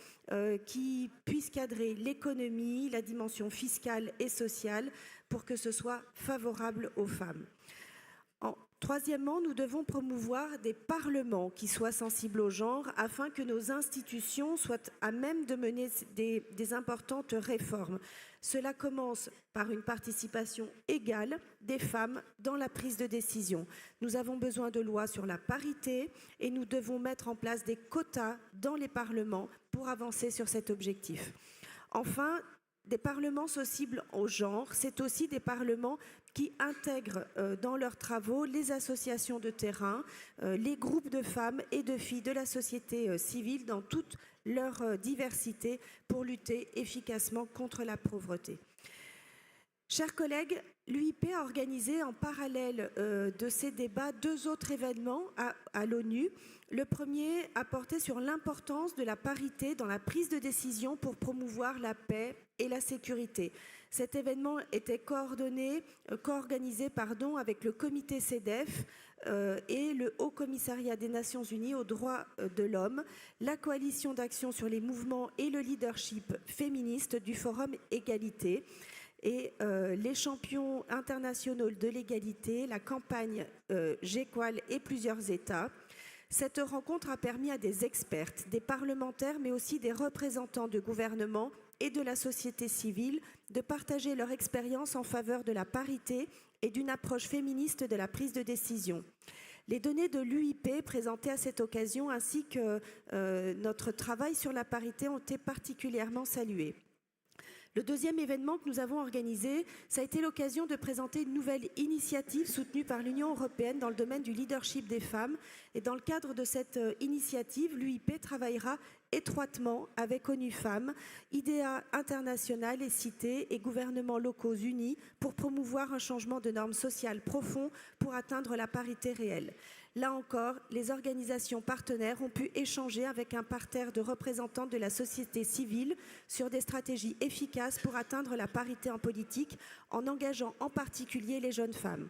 qui puisse cadrer l'économie, la dimension fiscale et sociale pour que ce soit favorable aux femmes. Troisièmement, nous devons promouvoir des parlements qui soient sensibles au genre afin que nos institutions soient à même de mener des importantes réformes. Cela commence par une participation égale des femmes dans la prise de décision. Nous avons besoin de lois sur la parité et nous devons mettre en place des quotas dans les parlements pour avancer sur cet objectif. Enfin, des parlements sensibles au genre, c'est aussi des parlements qui intègrent dans leurs travaux les associations de terrain, les groupes de femmes et de filles de la société civile dans toute leur diversité pour lutter efficacement contre la pauvreté. Chers collègues, l'UIP a organisé en parallèle de ces débats 2 autres événements à l'ONU. Le premier a porté sur l'importance de la parité dans la prise de décision pour promouvoir la paix et la sécurité. Cet événement était co-organisé avec le comité CEDEF et le Haut Commissariat des Nations Unies aux droits de l'homme, la coalition d'action sur les mouvements et le leadership féministe du Forum Égalité et les champions internationaux de l'égalité, la campagne GEQUAL et plusieurs États. Cette rencontre a permis à des expertes, des parlementaires, mais aussi des représentants de gouvernements et de la société civile de partager leur expérience en faveur de la parité et d'une approche féministe de la prise de décision. Les données de l'UIP présentées à cette occasion ainsi que notre travail sur la parité ont été particulièrement salués. Le deuxième événement que nous avons organisé, ça a été l'occasion de présenter une nouvelle initiative soutenue par l'Union européenne dans le domaine du leadership des femmes. Et dans le cadre de cette initiative, l'UIP travaillera étroitement avec ONU Femmes, IDEA international et Cité et gouvernements locaux unis pour promouvoir un changement de normes sociales profond pour atteindre la parité réelle. Là encore, les organisations partenaires ont pu échanger avec un parterre de représentants de la société civile sur des stratégies efficaces pour atteindre la parité en politique, en engageant en particulier les jeunes femmes.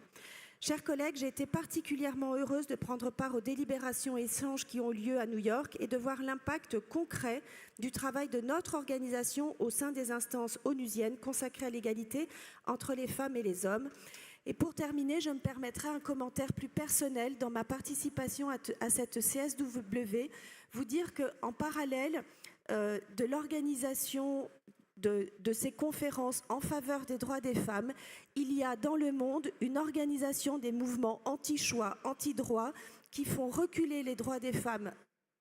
Chers collègues, j'ai été particulièrement heureuse de prendre part aux délibérations et échanges qui ont lieu à New York et de voir l'impact concret du travail de notre organisation au sein des instances onusiennes consacrées à l'égalité entre les femmes et les hommes. Et pour terminer, je me permettrai un commentaire plus personnel dans ma participation à cette CSW, vous dire qu'en parallèle de l'organisation de ces conférences en faveur des droits des femmes, il y a dans le monde une organisation des mouvements anti-choix, anti-droits, qui font reculer les droits des femmes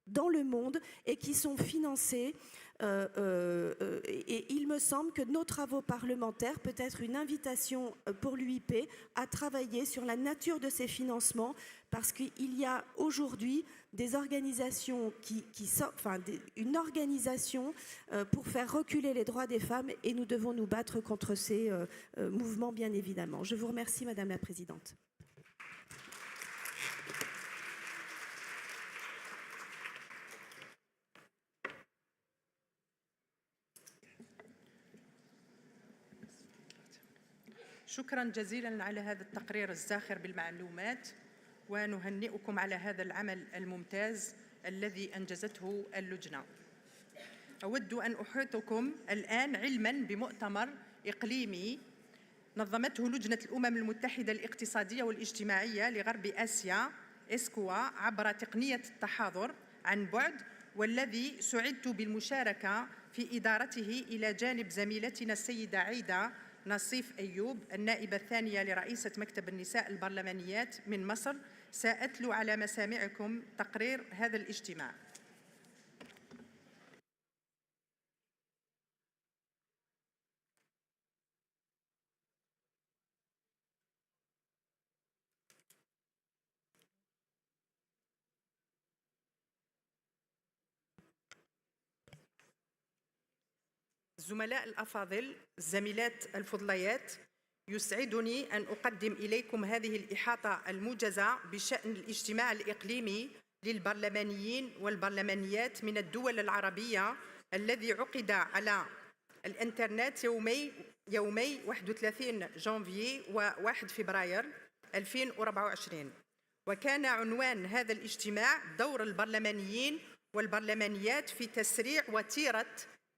dans le monde et qui sont financés. Et il me semble que nos travaux parlementaires peut être une invitation pour l'UIP à travailler sur la nature de ces financements, parce qu'il y a aujourd'hui des organisations une organisation pour faire reculer les droits des femmes, et nous devons nous battre contre ces mouvements, bien évidemment. Je vous remercie, Madame la Présidente. شكرا جزيلا على هذا التقرير الزاخر بالمعلومات، ونهنئكم على هذا العمل الممتاز الذي أنجزته اللجنة. أود أن أحيطكم الآن علما بمؤتمر إقليمي نظمته لجنة الأمم المتحدة الاقتصادية والاجتماعية لغرب آسيا إسكوا عبر تقنية التحاضر عن بعد، والذي سعدت بالمشاركة في إدارته إلى جانب زميلتنا السيدة عيدة نصيف أيوب النائبة الثانية لرئيسة مكتب النساء البرلمانيات من مصر. سأتلو على مسامعكم تقرير هذا الاجتماع. الزملاء الأفاضل، الزميلات الفضليات، يسعدني أن أقدم إليكم هذه الإحاطة الموجزة بشأن الاجتماع الإقليمي للبرلمانيين والبرلمانيات من الدول العربية الذي عقد على الإنترنت يومي 31 جانفي و1 فبراير 2024. وكان عنوان هذا الاجتماع دور البرلمانيين والبرلمانيات في تسريع وتيرة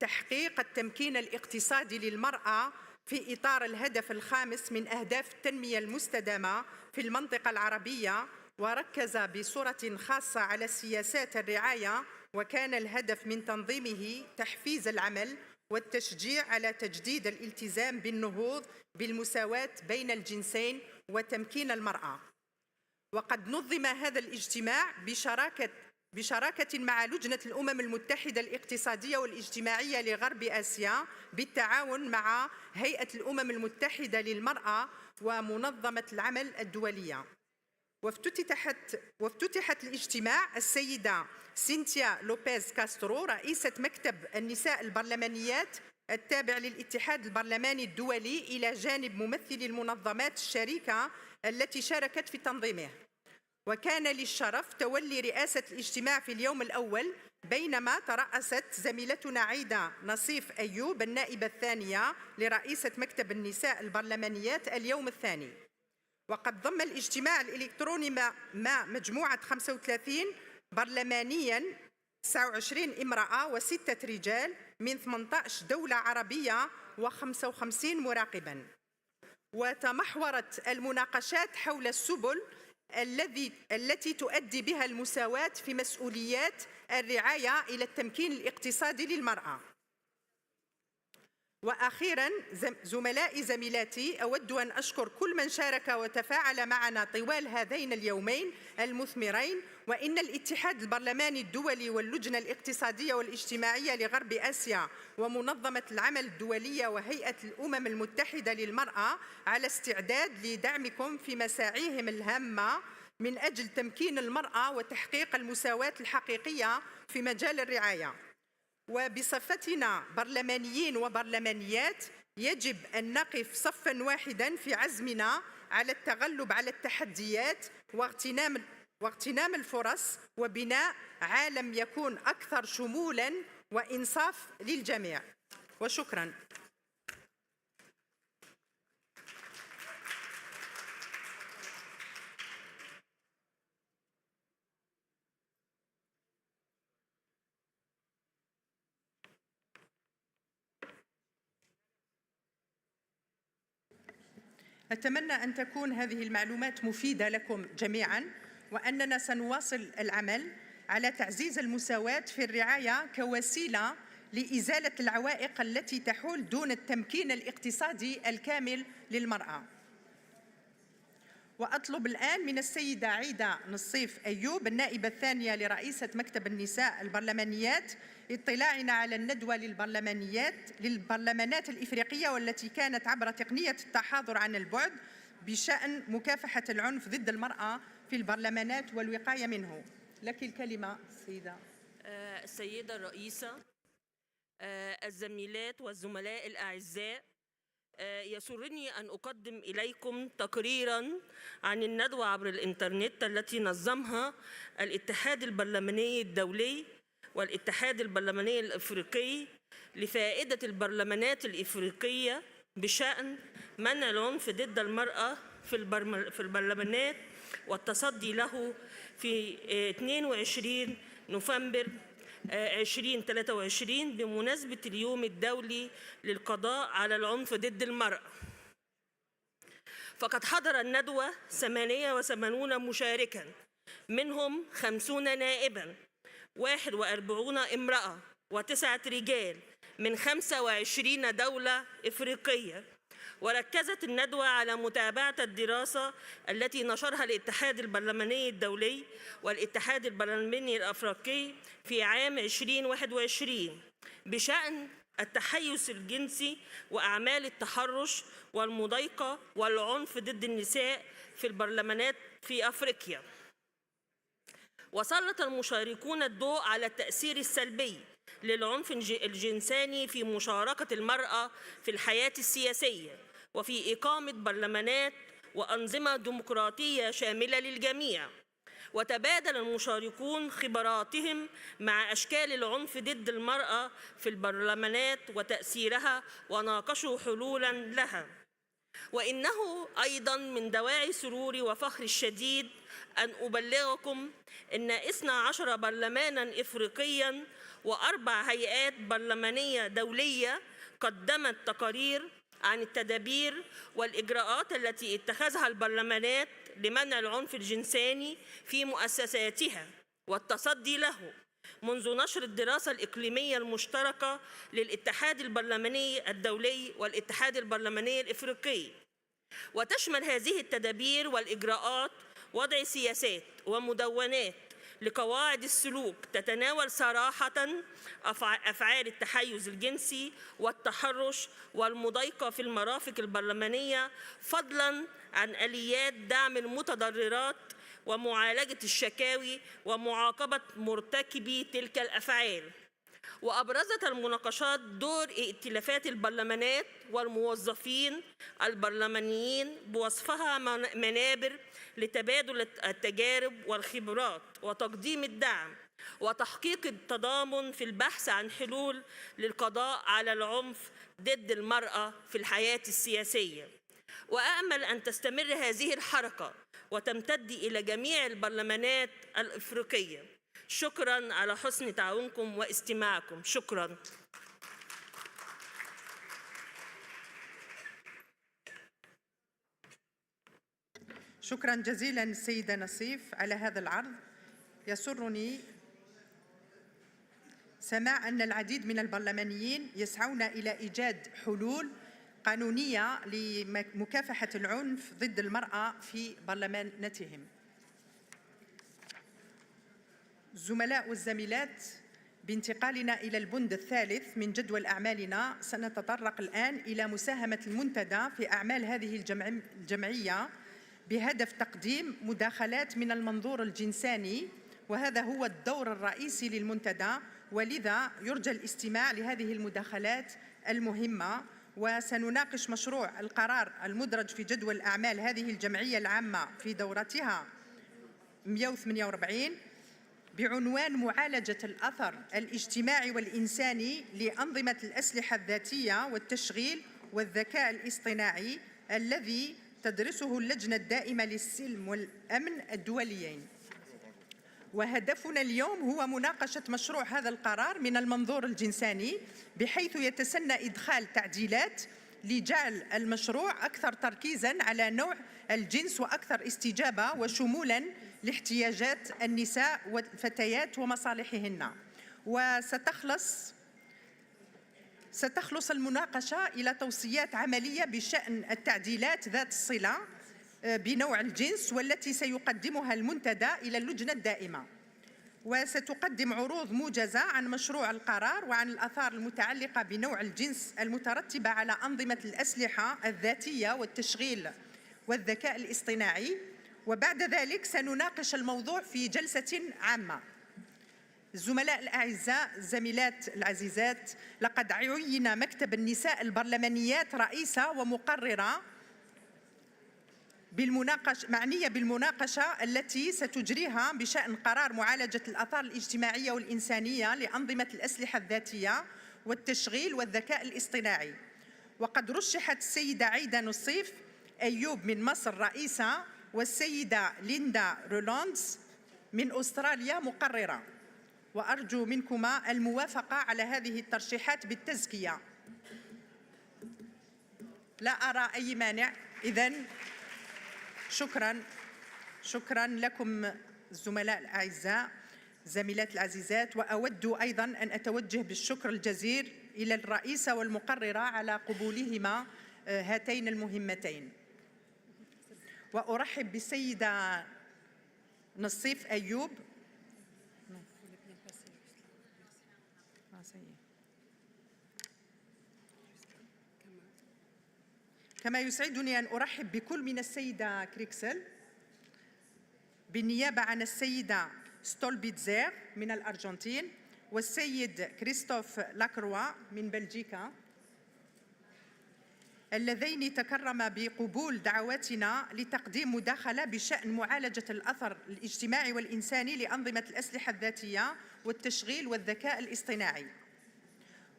تحقيق التمكين الاقتصادي للمرأة في إطار الهدف الخامس من أهداف التنمية المستدامة في المنطقة العربية، وركز بصورة خاصة على سياسات الرعاية، وكان الهدف من تنظيمه تحفيز العمل والتشجيع على تجديد الالتزام بالنهوض بالمساواة بين الجنسين وتمكين المرأة. وقد نظم هذا الاجتماع بشراكة مع لجنة الأمم المتحدة الاقتصادية والاجتماعية لغرب آسيا بالتعاون مع هيئة الأمم المتحدة للمرأة ومنظمة العمل الدولية. وافتتحت الاجتماع السيدة سينتيا لوبيز كاسترو رئيسة مكتب النساء البرلمانيات التابع للاتحاد البرلماني الدولي إلى جانب ممثلي المنظمات الشريكة التي شاركت في تنظيمه. وكان للشرف تولي رئاسة الاجتماع في اليوم الأول، بينما ترأست زميلتنا عيدة نصيف أيوب النائبة الثانية لرئيسة مكتب النساء البرلمانيات اليوم الثاني. وقد ضم الاجتماع الإلكتروني مع مجموعة 35 برلمانيا 29 امرأة و6 رجال من 18 دولة عربية و55 مراقبا. وتمحورت المناقشات حول السبل التي تؤدي بها المساواة في مسؤوليات الرعاية إلى التمكين الاقتصادي للمرأة. وأخيراً زميلاتي، أود أن أشكر كل من شارك وتفاعل معنا طوال هذين اليومين المثمرين. وإن الاتحاد البرلماني الدولي واللجنة الاقتصادية والاجتماعية لغرب آسيا ومنظمة العمل الدولية وهيئة الأمم المتحدة للمرأة على استعداد لدعمكم في مساعيهم الهامة من أجل تمكين المرأة وتحقيق المساواة الحقيقية في مجال الرعاية. وبصفتنا برلمانيين وبرلمانيات يجب أن نقف صفاً واحداً في عزمنا على التغلب على التحديات واغتنام الفرص وبناء عالم يكون أكثر شمولاً وإنصاف للجميع. وشكراً. أتمنى أن تكون هذه المعلومات مفيدة لكم جميعاً، وأننا سنواصل العمل على تعزيز المساواة في الرعاية كوسيلة لإزالة العوائق التي تحول دون التمكين الاقتصادي الكامل للمرأة. وأطلب الآن من السيدة عيدة نصيف أيوب النائبة الثانية لرئيسة مكتب النساء البرلمانيات اطلاعنا على الندوة للبرلمانات الإفريقية والتي كانت عبر تقنية التحاضر عن البعد بشأن مكافحة العنف ضد المرأة في البرلمانات والوقاية منه. لك الكلمة سيدة. السيدة الرئيسة، الزميلات والزملاء الأعزاء، يسرني أن أقدم إليكم تقريراً عن الندوة عبر الإنترنت التي نظمها الاتحاد البرلماني الدولي والاتحاد البرلماني الإفريقي لفائدة البرلمانات الإفريقية بشأن منع العنف ضد المرأة في البرلمانات والتصدي له في 22 نوفمبر 2023 بمناسبة اليوم الدولي للقضاء على العنف ضد المرأة. فقد حضر الندوة 88 مشاركاً، منهم 50 نائباً، 41 امرأة و9 رجال من 25 دولة إفريقية. وركزت الندوة على متابعة الدراسة التي نشرها الاتحاد البرلماني الدولي والاتحاد البرلماني الأفريقي في عام 2021 بشأن التحيز الجنسي وأعمال التحرش والمضايقة والعنف ضد النساء في البرلمانات في أفريقيا. وسلط المشاركون الضوء على التأثير السلبي للعنف الجنساني في مشاركة المرأة في الحياة السياسية وفي إقامة برلمانات وأنظمة ديمقراطية شاملة للجميع. وتبادل المشاركون خبراتهم مع أشكال العنف ضد المرأة في البرلمانات وتأثيرها وناقشوا حلولاً لها. وإنه أيضاً من دواعي سروري وفخر الشديد أن أبلغكم أن 12 برلماناً إفريقياً و4 هيئات برلمانية دولية قدمت تقارير عن التدابير والإجراءات التي اتخذها البرلمانات لمنع العنف الجنساني في مؤسساتها والتصدي له منذ نشر الدراسة الإقليمية المشتركة للاتحاد البرلماني الدولي والاتحاد البرلماني الإفريقي. وتشمل هذه التدابير والإجراءات وضع سياسات ومدونات لقواعد السلوك تتناول صراحة أفعال التحيز الجنسي والتحرش والمضايقة في المرافق البرلمانية، فضلاً عن آليات دعم المتضررات ومعالجة الشكاوي ومعاقبة مرتكبي تلك الأفعال. وأبرزت المناقشات دور ائتلافات البرلمانات والموظفين البرلمانيين بوصفها منابر لتبادل التجارب والخبرات وتقديم الدعم وتحقيق التضامن في البحث عن حلول للقضاء على العنف ضد المرأة في الحياة السياسية. وأأمل أن تستمر هذه الحركة وتمتد إلى جميع البرلمانات الإفريقية. شكراً على حسن تعاونكم واستماعكم. شكراً. شكراً جزيلاً السيدة نصيف على هذا العرض. يسرني سماع أن العديد من البرلمانيين يسعون إلى إيجاد حلول قانونية لمكافحة العنف ضد المرأة في برلماناتهم. الزملاء والزميلات، بانتقالنا إلى البند الثالث من جدول أعمالنا سنتطرق الآن إلى مساهمة المنتدى في أعمال هذه الجمعية بهدف تقديم مداخلات من المنظور الجنساني، وهذا هو الدور الرئيسي للمنتدى، ولذا يرجى الاستماع لهذه المداخلات المهمة. وسنناقش مشروع القرار المدرج في جدول أعمال هذه الجمعية العامة في دورتها 148 بعنوان معالجة الأثر الاجتماعي والإنساني لأنظمة الأسلحة الذاتية والتشغيل والذكاء الاصطناعي الذي تدرسه اللجنة الدائمة للسلم والأمن الدوليين. وهدفنا اليوم هو مناقشة مشروع هذا القرار من المنظور الجنساني، بحيث يتسنى إدخال تعديلات لجعل المشروع أكثر تركيزاً على نوع الجنس وأكثر استجابة وشمولاً لاحتياجات النساء والفتيات ومصالحهن. ستخلص المناقشة إلى توصيات عملية بشأن التعديلات ذات الصلة بنوع الجنس والتي سيقدمها المنتدى إلى اللجنة الدائمة، وستقدم عروض موجزة عن مشروع القرار وعن الآثار المتعلقة بنوع الجنس المترتبة على أنظمة الأسلحة الذاتية والتشغيل والذكاء الاصطناعي. وبعد ذلك سنناقش الموضوع في جلسة عامة. الزملاء الأعزاء، الزميلات العزيزات، لقد عين مكتب النساء البرلمانيات رئيسة ومقررة معنية بالمناقشة التي ستجريها بشأن قرار معالجة الآثار الاجتماعية والإنسانية لأنظمة الأسلحة الذاتية والتشغيل والذكاء الاصطناعي. وقد رشحت السيدة عايدة نصيف أيوب من مصر رئيسة، والسيدة ليندا رولاندز من أستراليا مقررة، وأرجو منكما الموافقة على هذه الترشيحات بالتزكية. لا أرى أي مانع. إذن شكراً لكم الزملاء الأعزاء، الزميلات العزيزات. وأود أيضاً أن أتوجه بالشكر الجزيل إلى الرئيسة والمقررة على قبولهما هاتين المهمتين. وأرحب بالسيدة نصيف أيوب. كما يسعدني أن أرحب بكل من السيدة كريكسل بالنيابة عن السيدة ستولبيتزير من الأرجنتين، والسيد كريستوف لاكروا من بلجيكا، اللذين تكرما بقبول دعواتنا لتقديم مداخلة بشأن معالجة الأثر الاجتماعي والإنساني لأنظمة الأسلحة الذاتية والتشغيل والذكاء الاصطناعي.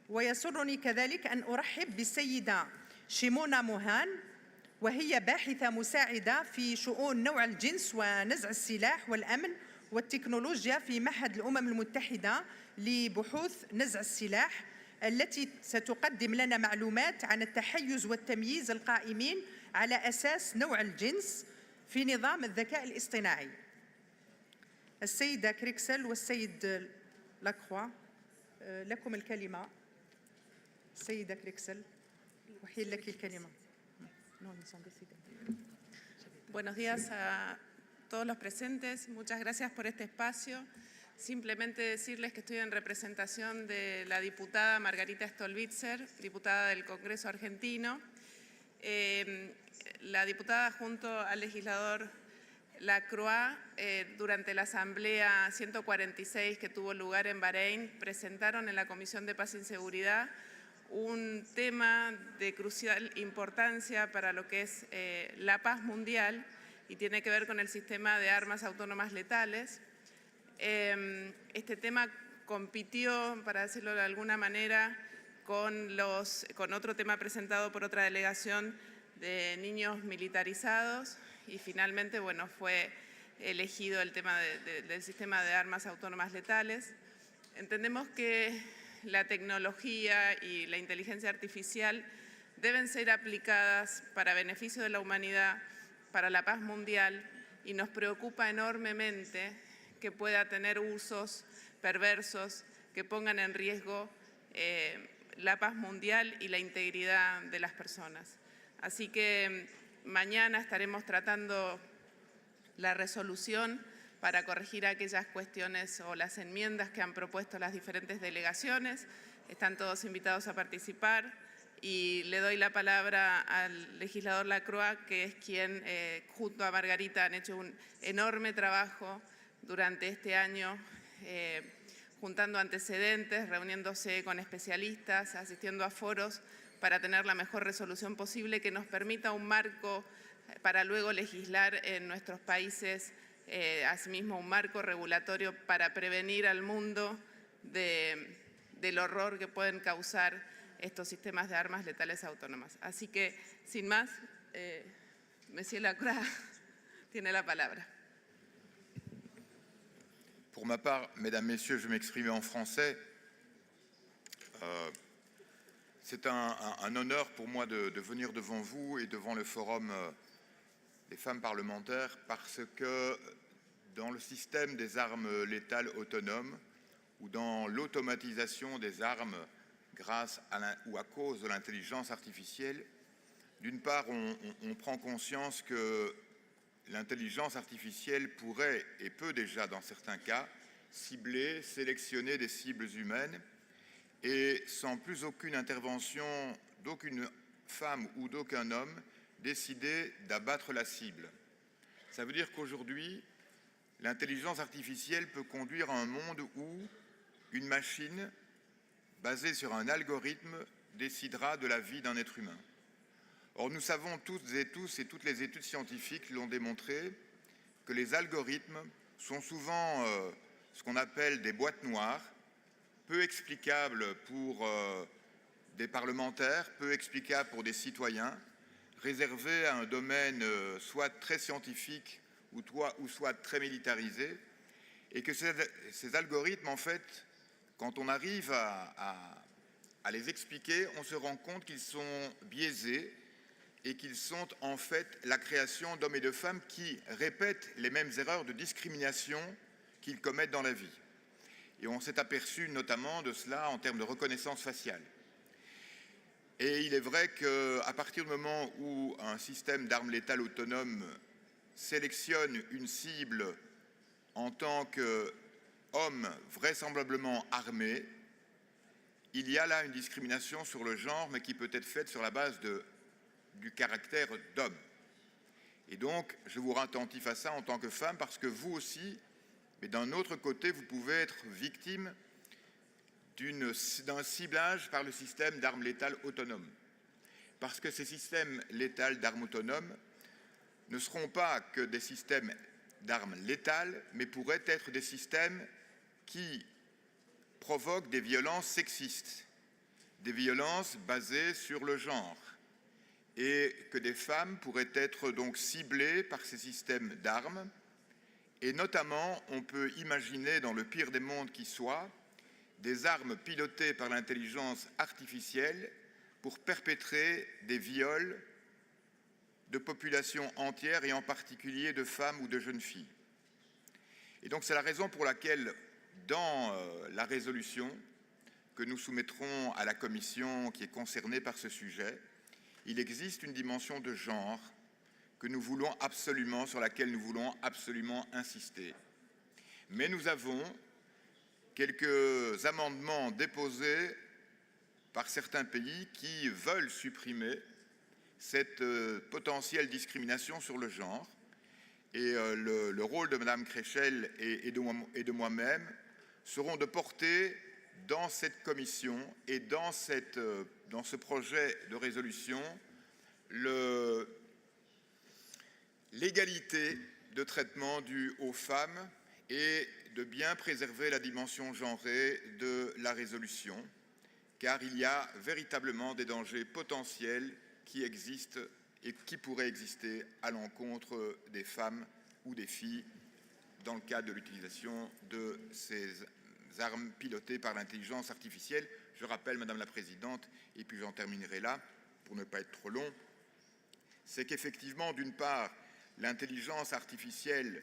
ويسرني كذلك أن أرحب بالسيدة شيمونا موهان، وهي باحثة مساعدة في شؤون نوع الجنس ونزع السلاح والأمن والتكنولوجيا في معهد الأمم المتحدة لبحوث نزع السلاح، التي ستقدم لنا معلومات عن التحيز والتمييز القائمين على أساس نوع الجنس في نظام الذكاء الاصطناعي. السيدة كريكسل والسيد لاكروا، لكم الكلمة. السيدة كريكسل، أحيل لك الكلمة. Buenos días a todos los presentes. Muchas gracias por este espacio. Simplemente decirles que estoy en representación de la diputada Margarita Stolbizer, diputada del Congreso argentino. La diputada junto al legislador Lacroix, durante la Asamblea 146 que tuvo lugar en Bahrein, presentaron en la Comisión de Paz y Seguridad un tema de crucial importancia para lo que es la paz mundial y tiene que ver con el sistema de armas autónomas letales. Este tema compitió, para decirlo de alguna manera, con otro tema presentado por otra delegación de niños militarizados y finalmente, bueno, fue elegido el tema del sistema de armas autónomas letales. Entendemos que la tecnología y la inteligencia artificial deben ser aplicadas para beneficio de la humanidad, para la paz mundial, y nos preocupa enormemente que pueda tener usos perversos que pongan en riesgo la paz mundial y la integridad de las personas. Así que mañana estaremos tratando la resolución para corregir aquellas cuestiones o las enmiendas que han propuesto las diferentes delegaciones. Están todos invitados a participar y le doy la palabra al legislador Lacroix, que es quien, junto a Margarita, han hecho un enorme trabajo durante este año, juntando antecedentes, reuniéndose con especialistas, asistiendo a foros para tener la mejor resolución posible que nos permita un marco para luego legislar en nuestros países, asimismo un marco regulatorio para prevenir al mundo del horror que pueden causar estos sistemas de armas letales autónomas. Así que, sin más, Monsieur Lacroix tiene la palabra. Pour ma part, mesdames, messieurs, je vais m'exprimer en français. C'est un honneur pour moi de venir devant vous et devant le forum des femmes parlementaires parce que dans le système des armes létales autonomes ou dans l'automatisation des armes grâce ou à cause de l'intelligence artificielle, d'une part, on prend conscience que l'intelligence artificielle pourrait et peut déjà, dans certains cas, cibler, sélectionner des cibles humaines et sans plus aucune intervention d'aucune femme ou d'aucun homme, décider d'abattre la cible. Ça veut dire qu'aujourd'hui, l'intelligence artificielle peut conduire à un monde où une machine basée sur un algorithme décidera de la vie d'un être humain. Or, nous savons toutes et tous, et toutes les études scientifiques l'ont démontré, que les algorithmes sont souvent ce qu'on appelle des boîtes noires, peu explicables pour des parlementaires, peu explicables pour des citoyens, réservés à un domaine soit très scientifique ou soit très militarisé, et que ces algorithmes, en fait, quand on arrive à les expliquer, on se rend compte qu'ils sont biaisés et qu'ils sont en fait la création d'hommes et de femmes qui répètent les mêmes erreurs de discrimination qu'ils commettent dans la vie. Et on s'est aperçu notamment de cela en termes de reconnaissance faciale. Et il est vrai qu'à partir du moment où un système d'armes létales autonomes sélectionne une cible en tant qu'homme vraisemblablement armé, il y a là une discrimination sur le genre, mais qui peut être faite sur la base du caractère d'homme. Et donc, je vous rends attentif à ça en tant que femme, parce que vous aussi, mais d'un autre côté, vous pouvez être victime d'un ciblage par le système d'armes létales autonomes. Parce que ces systèmes létals d'armes autonomes ne seront pas que des systèmes d'armes létales, mais pourraient être des systèmes qui provoquent des violences sexistes, des violences basées sur le genre, et que des femmes pourraient être donc ciblées par ces systèmes d'armes. Et notamment, on peut imaginer, dans le pire des mondes qui soit, des armes pilotées par l'intelligence artificielle pour perpétrer des viols de populations entières et en particulier de femmes ou de jeunes filles. Et donc c'est la raison pour laquelle, dans la résolution que nous soumettrons à la commission qui est concernée par ce sujet, il existe une dimension de genre sur laquelle nous voulons absolument insister. Mais nous avons quelques amendements déposés par certains pays qui veulent supprimer cette potentielle discrimination sur le genre. Et le rôle de Mme Krechel et de moi-même seront de porter dans cette commission et dans ce projet de résolution l'égalité de traitement due aux femmes et de bien préserver la dimension genrée de la résolution, car il y a véritablement des dangers potentiels qui existent et qui pourraient exister à l'encontre des femmes ou des filles dans le cadre de l'utilisation de ces armes pilotées par l'intelligence artificielle. Je rappelle, Madame la Présidente, et puis j'en terminerai là, pour ne pas être trop long, c'est qu'effectivement, d'une part, l'intelligence artificielle,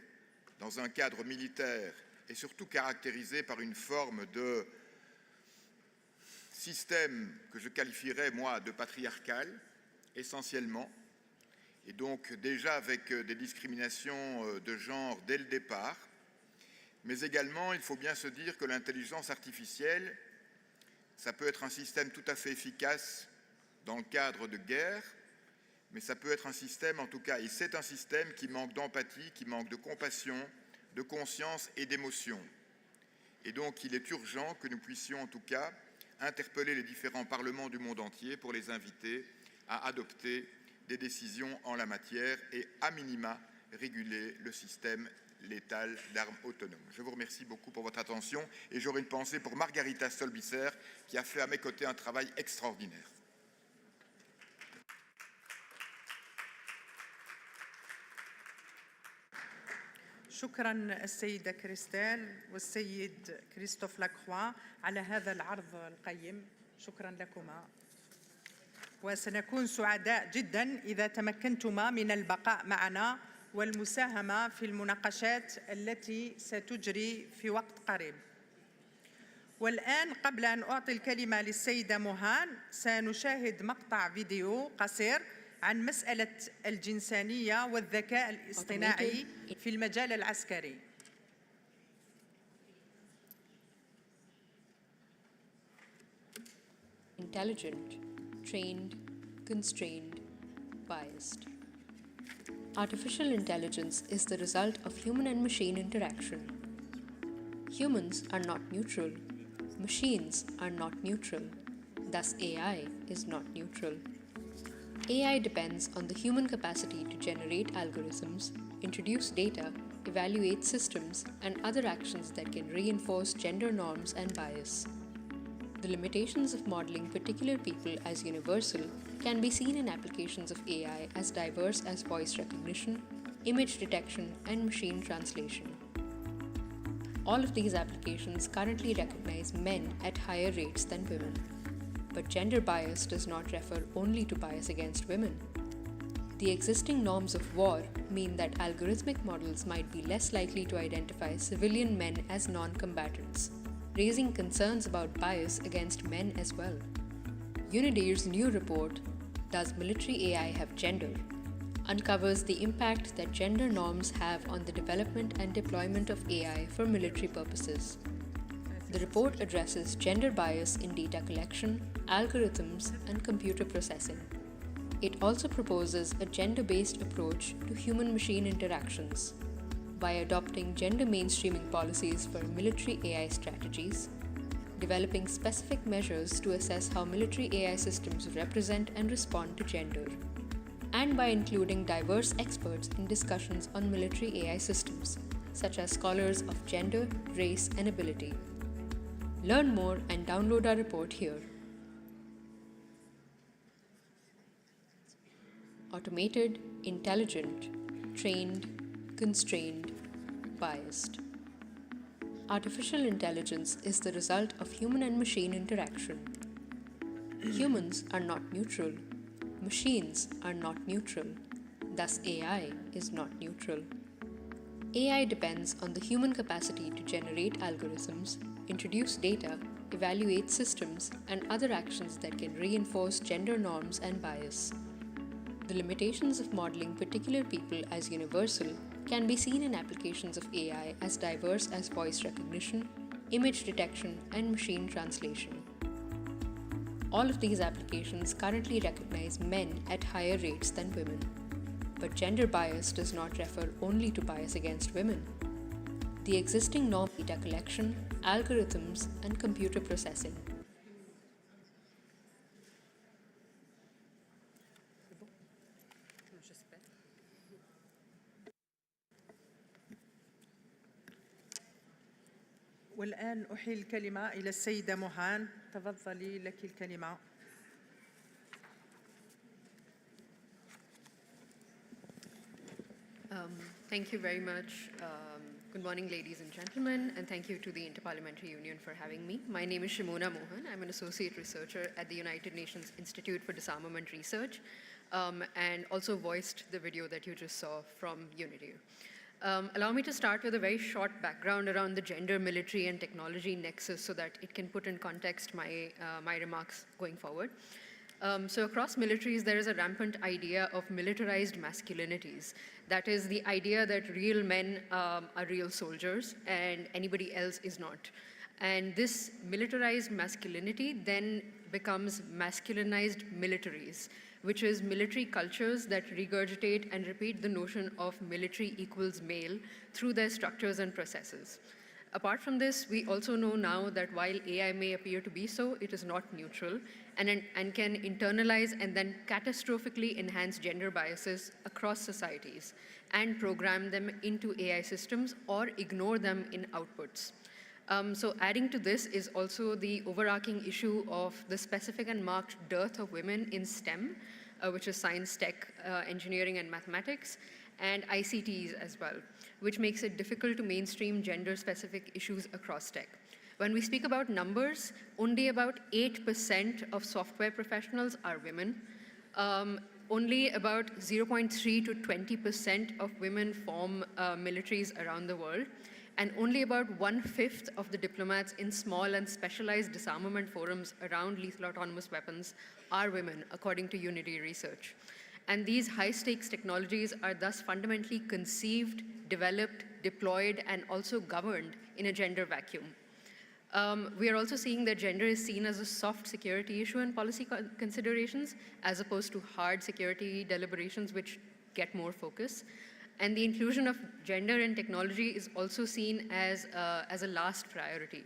dans un cadre militaire, est surtout caractérisée par une forme de système que je qualifierais, moi, de patriarcal, essentiellement, et donc déjà avec des discriminations de genre dès le départ. Mais également, il faut bien se dire que l'intelligence artificielle, ça peut être un système tout à fait efficace dans le cadre de guerre, mais ça peut être un système, en tout cas, et c'est un système qui manque d'empathie, qui manque de compassion, de conscience et d'émotion. Et donc, il est urgent que nous puissions, en tout cas, interpeller les différents parlements du monde entier pour les inviter à adopter des décisions en la matière et, à minima, réguler le système létal d'armes autonomes. Je vous remercie beaucoup pour votre attention et j'aurai une pensée pour Margarita Stolbizer qui a fait à mes côtés un travail extraordinaire. شكرا السيدة كريستال والسيد كريستوف لاكخوا على هذا العرض القيم. شكرا لكما. وسنكون سعداء جدا إذا تمكنتما من البقاء معنا والمساهمة في المناقشات التي ستجري في وقت قريب. والآن قبل أن أعطي الكلمة للسيدة موهان سنشاهد مقطع فيديو قصير عن مسألة الجنسانية والذكاء الاصطناعي في المجال العسكري. Intelligent, trained, constrained, biased. Artificial intelligence is the result of human and machine interaction. Humans are not neutral. Machines are not neutral. Thus, AI is not neutral. AI depends on the human capacity to generate algorithms, introduce data, evaluate systems, and other actions that can reinforce gender norms and bias. The limitations of modeling particular people as universal can be seen in applications of AI as diverse as voice recognition, image detection, and machine translation. All of these applications currently recognize men at higher rates than women. But gender bias does not refer only to bias against women. The existing norms of war mean that algorithmic models might be less likely to identify civilian men as non-combatants, raising concerns about bias against men as well. UNIDIR's new report, Does Military AI Have Gender?, uncovers the impact that gender norms have on the development and deployment of AI for military purposes. The report addresses gender bias in data collection, algorithms, and computer processing. It also proposes a gender-based approach to human-machine interactions by adopting gender mainstreaming policies for military AI strategies, developing specific measures to assess how military AI systems represent and respond to gender, and by including diverse experts in discussions on military AI systems, such as scholars of gender, race, and ability. Learn more and download our report here. Automated, intelligent, trained, constrained, biased. Artificial intelligence is the result of human and machine interaction. Humans are not neutral. Machines are not neutral. Thus, AI is not neutral. AI depends on the human capacity to generate algorithms, introduce data, evaluate systems, and other actions that can reinforce gender norms and bias. The limitations of modeling particular people as universal can be seen in applications of AI as diverse as voice recognition, image detection, and machine translation. All of these applications currently recognize men at higher rates than women. But gender bias does not refer only to bias against women. The existing norm data collection, algorithms, and computer processing. والآن أحيل الكلمة إلى السيدة موهان. تفضلي لك الكلمة. Thank you very much. Good morning, ladies and gentlemen, and thank you to the Inter-Parliamentary Union for having me. My name is Shimona Mohan. I'm an associate researcher at the United Nations Institute for Disarmament Research, and also voiced the video that you just saw from UNIDIR. Allow me to start with a very short background around the gender, military, and technology nexus so that it can put in context my remarks going forward. So across militaries, there is a rampant idea of militarized masculinities. That is the idea that real men are real soldiers and anybody else is not. And this militarized masculinity then becomes masculinized militaries, which is military cultures that regurgitate and repeat the notion of military equals male through their structures and processes. Apart from this, we also know now that while AI may appear to be so, it is not neutral and can internalize and then catastrophically enhance gender biases across societies and program them into AI systems or ignore them in outputs. So adding to this is also the overarching issue of the specific and marked dearth of women in STEM, which is science, tech, engineering, and mathematics, and ICTs as well, which makes it difficult to mainstream gender-specific issues across tech. When we speak about numbers, only about 8% of software professionals are women. Only about 0.3 to 20% of women form militaries around the world. And only about 1/5 of the diplomats in small and specialized disarmament forums around lethal autonomous weapons are women, according to Unity research. And these high-stakes technologies are thus fundamentally conceived, developed, deployed, and also governed in a gender vacuum. We are also seeing that gender is seen as a soft security issue in policy considerations, as opposed to hard security deliberations, which get more focus. And the inclusion of gender in technology is also seen as a last priority,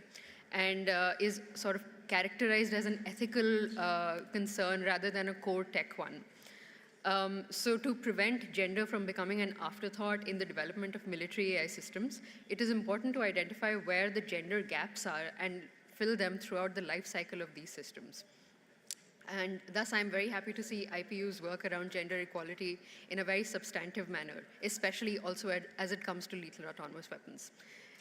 and is sort of characterized as an ethical concern rather than a core tech one. So to prevent gender from becoming an afterthought in the development of military AI systems, it is important to identify where the gender gaps are and fill them throughout the life cycle of these systems. And thus, I'm very happy to see IPU's work around gender equality in a very substantive manner, especially also as it comes to lethal autonomous weapons.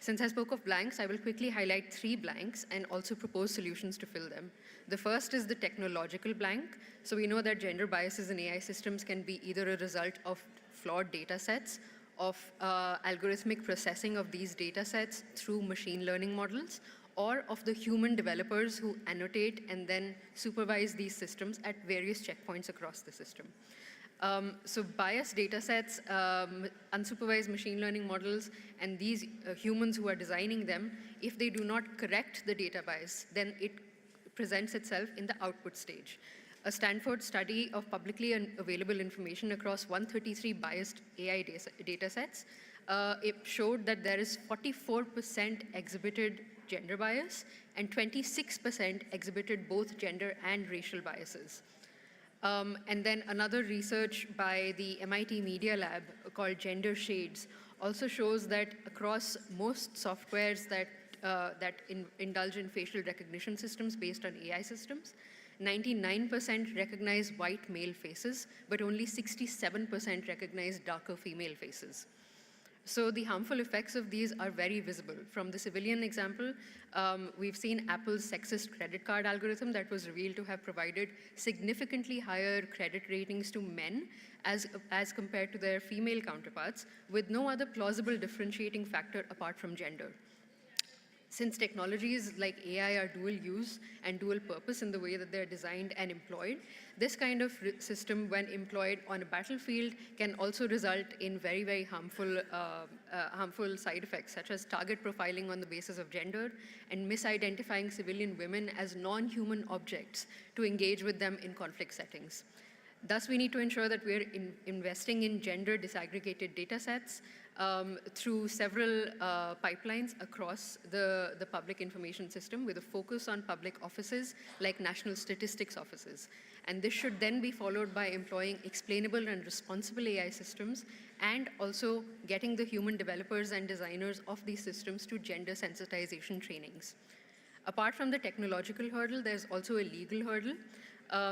Since I spoke of blanks, I will quickly highlight 3 blanks and also propose solutions to fill them. The first is the technological blank. So we know that gender biases in AI systems can be either a result of flawed data sets, of algorithmic processing of these data sets through machine learning models, or of the human developers who annotate and then supervise these systems at various checkpoints across the system. So biased data sets, unsupervised machine learning models, and these humans who are designing them, if they do not correct the data bias, then it presents itself in the output stage. A Stanford study of publicly available information across 133 biased AI data sets, it showed that there is 44% exhibited gender bias and 26% exhibited both gender and racial biases. And then another research by the MIT Media Lab called Gender Shades also shows that across most softwares that indulge in facial recognition systems based on AI systems, 99% recognize white male faces, but only 67% recognize darker female faces. So the harmful effects of these are very visible. From the civilian example, we've seen Apple's sexist credit card algorithm that was revealed to have provided significantly higher credit ratings to men as compared to their female counterparts, with no other plausible differentiating factor apart from gender. Since technologies like AI are dual use and dual purpose in the way that they're designed and employed, this kind of system, when employed on a battlefield, can also result in very, very harmful side effects, such as target profiling on the basis of gender and misidentifying civilian women as non-human objects to engage with them in conflict settings. Thus, we need to ensure that we're investing in gender disaggregated data sets through several pipelines across the public information system with a focus on public offices like national statistics offices. And this should then be followed by employing explainable and responsible AI systems and also getting the human developers and designers of these systems to gender sensitization trainings. Apart from the technological hurdle, there's also a legal hurdle.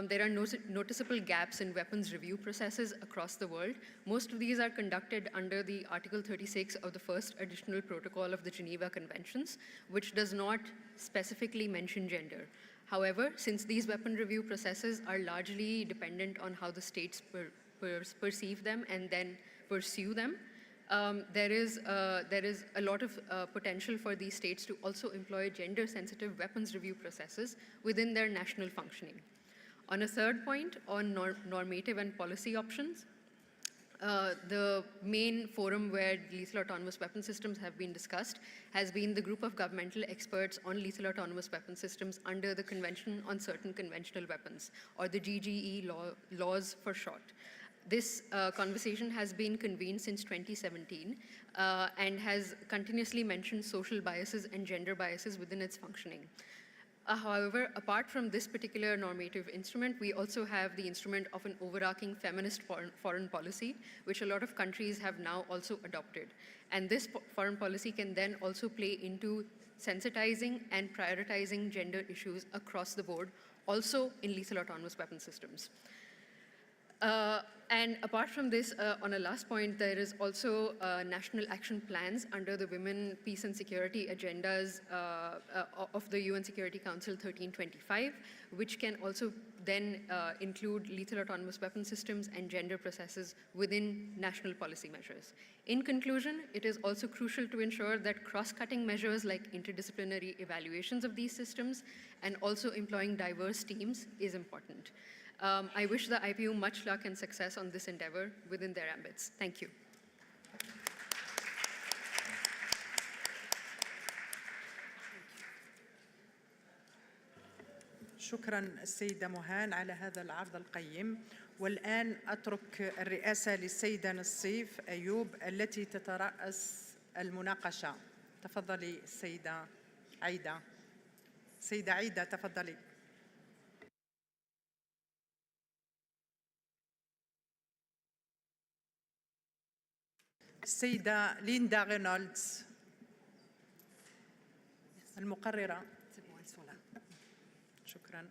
There are noticeable gaps in weapons review processes across the world. Most of these are conducted under the Article 36 of the first additional protocol of the Geneva Conventions, which does not specifically mention gender. However, since these weapon review processes are largely dependent on how the states perceive them and then pursue them, there is a lot of potential for these states to also employ gender-sensitive weapons review processes within their national functioning. On a third point, on normative and policy options, the main forum where lethal autonomous weapon systems have been discussed has been the group of governmental experts on lethal autonomous weapon systems under the Convention on Certain Conventional Weapons, or the GGE laws for short. This conversation has been convened since 2017 and has continuously mentioned social biases and gender biases within its functioning. However, apart from this particular normative instrument, we also have the instrument of an overarching feminist foreign policy, which a lot of countries have now also adopted. And this foreign policy can then also play into sensitizing and prioritizing gender issues across the board, also in lethal autonomous weapon systems. And apart from this, on a last point, there is also national action plans under the Women, Peace and Security agendas of the UN Security Council 1325, which can also then include lethal autonomous weapon systems and gender processes within national policy measures. In conclusion, it is also crucial to ensure that cross-cutting measures like interdisciplinary evaluations of these systems and also employing diverse teams is important. I wish the IPU much luck and success on this endeavor within their ambits. Thank you. شكرا السيدة مهان على هذا العرض القيم. والآن أترك الرئاسة للسيدة نصيف أيوب التي تترأس المناقشة. تفضلي السيدة عيدة. سيدة عيدة تفضلي. السيدة ليندا رينولدز المقررة. شكرا.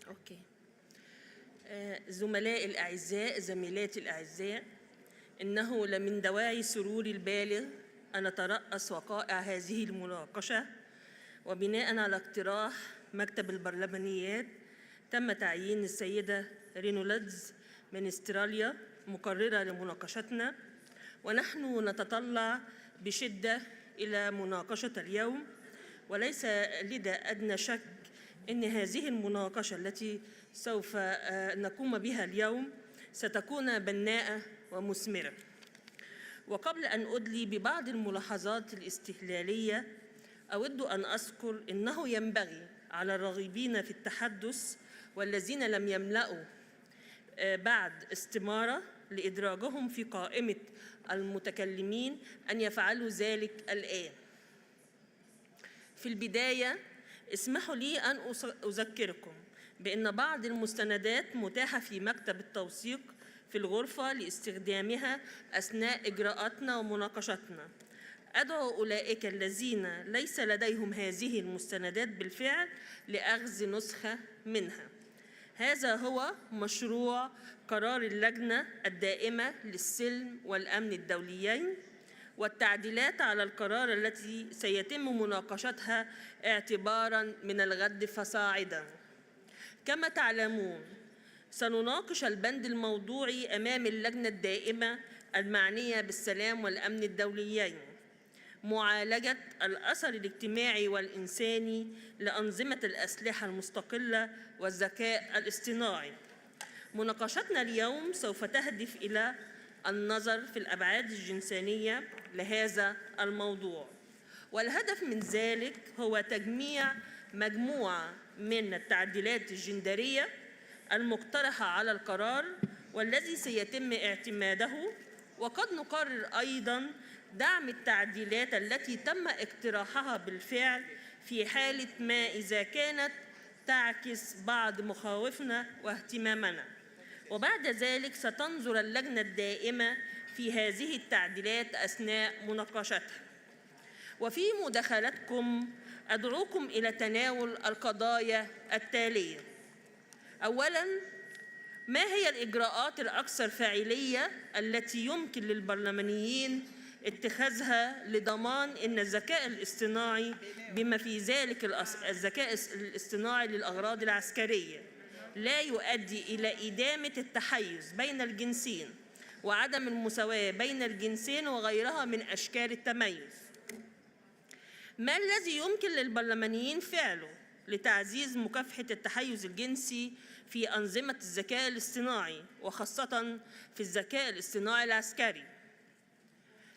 أوكي. زملائي الأعزاء، زميلاتي الأعزاء، إنه لمن دواعي سروري البالغ أن أترأس وقائع هذه المناقشة، وبناء على اقتراح مكتب البرلمانيات تم تعيين السيدة رينولدز من استراليا مقررة لمناقشتنا، ونحن نتطلع بشدة إلى مناقشة اليوم، وليس لدى أدنى شك أن هذه المناقشة التي سوف نقوم بها اليوم ستكون بناءة ومثمرة. وقبل أن أدلي ببعض الملاحظات الاستهلالية، أود أن أذكر أنه ينبغي على الراغبين في التحدث والذين لم يملأوا بعد استمارة لإدراجهم في قائمة المتكلمين أن يفعلوا ذلك الآن. في البداية اسمحوا لي أن أذكركم بأن بعض المستندات متاحة في مكتب التوثيق في الغرفة لاستخدامها أثناء إجراءاتنا ومناقشتنا. أدعو أولئك الذين ليس لديهم هذه المستندات بالفعل لأخذ نسخة منها. هذا هو مشروع قرار اللجنة الدائمة للسلم والأمن الدوليين والتعديلات على القرار التي سيتم مناقشتها اعتباراً من الغد فصاعداً. كما تعلمون، سنناقش البند الموضوعي أمام اللجنة الدائمة المعنية بالسلام والأمن الدوليين، معالجة الأثر الاجتماعي والإنساني لأنظمة الأسلحة المستقلة والذكاء الاصطناعي. مناقشتنا اليوم سوف تهدف إلى النظر في الأبعاد الجنسانية لهذا الموضوع، والهدف من ذلك هو تجميع مجموعة من التعديلات الجندرية المقترحة على القرار والذي سيتم اعتماده، وقد نقرر أيضاً دعم التعديلات التي تم اقتراحها بالفعل في حالة ما إذا كانت تعكس بعض مخاوفنا واهتمامنا. وبعد ذلك ستنظر اللجنة الدائمة في هذه التعديلات أثناء مناقشتها. وفي مداخلتكم أدعوكم إلى تناول القضايا التالية. أولاً، ما هي الإجراءات الأكثر فاعلية التي يمكن للبرلمانيين اتخاذها لضمان أن الذكاء الاصطناعي بما في ذلك الذكاء الاصطناعي للأغراض العسكرية لا يؤدي إلى إدامة التحيز بين الجنسين وعدم المساواة بين الجنسين وغيرها من أشكال التميز؟ ما الذي يمكن للبرلمانيين فعله لتعزيز مكافحة التحيز الجنسي في أنظمة الذكاء الاصطناعي وخاصة في الذكاء الاصطناعي العسكري؟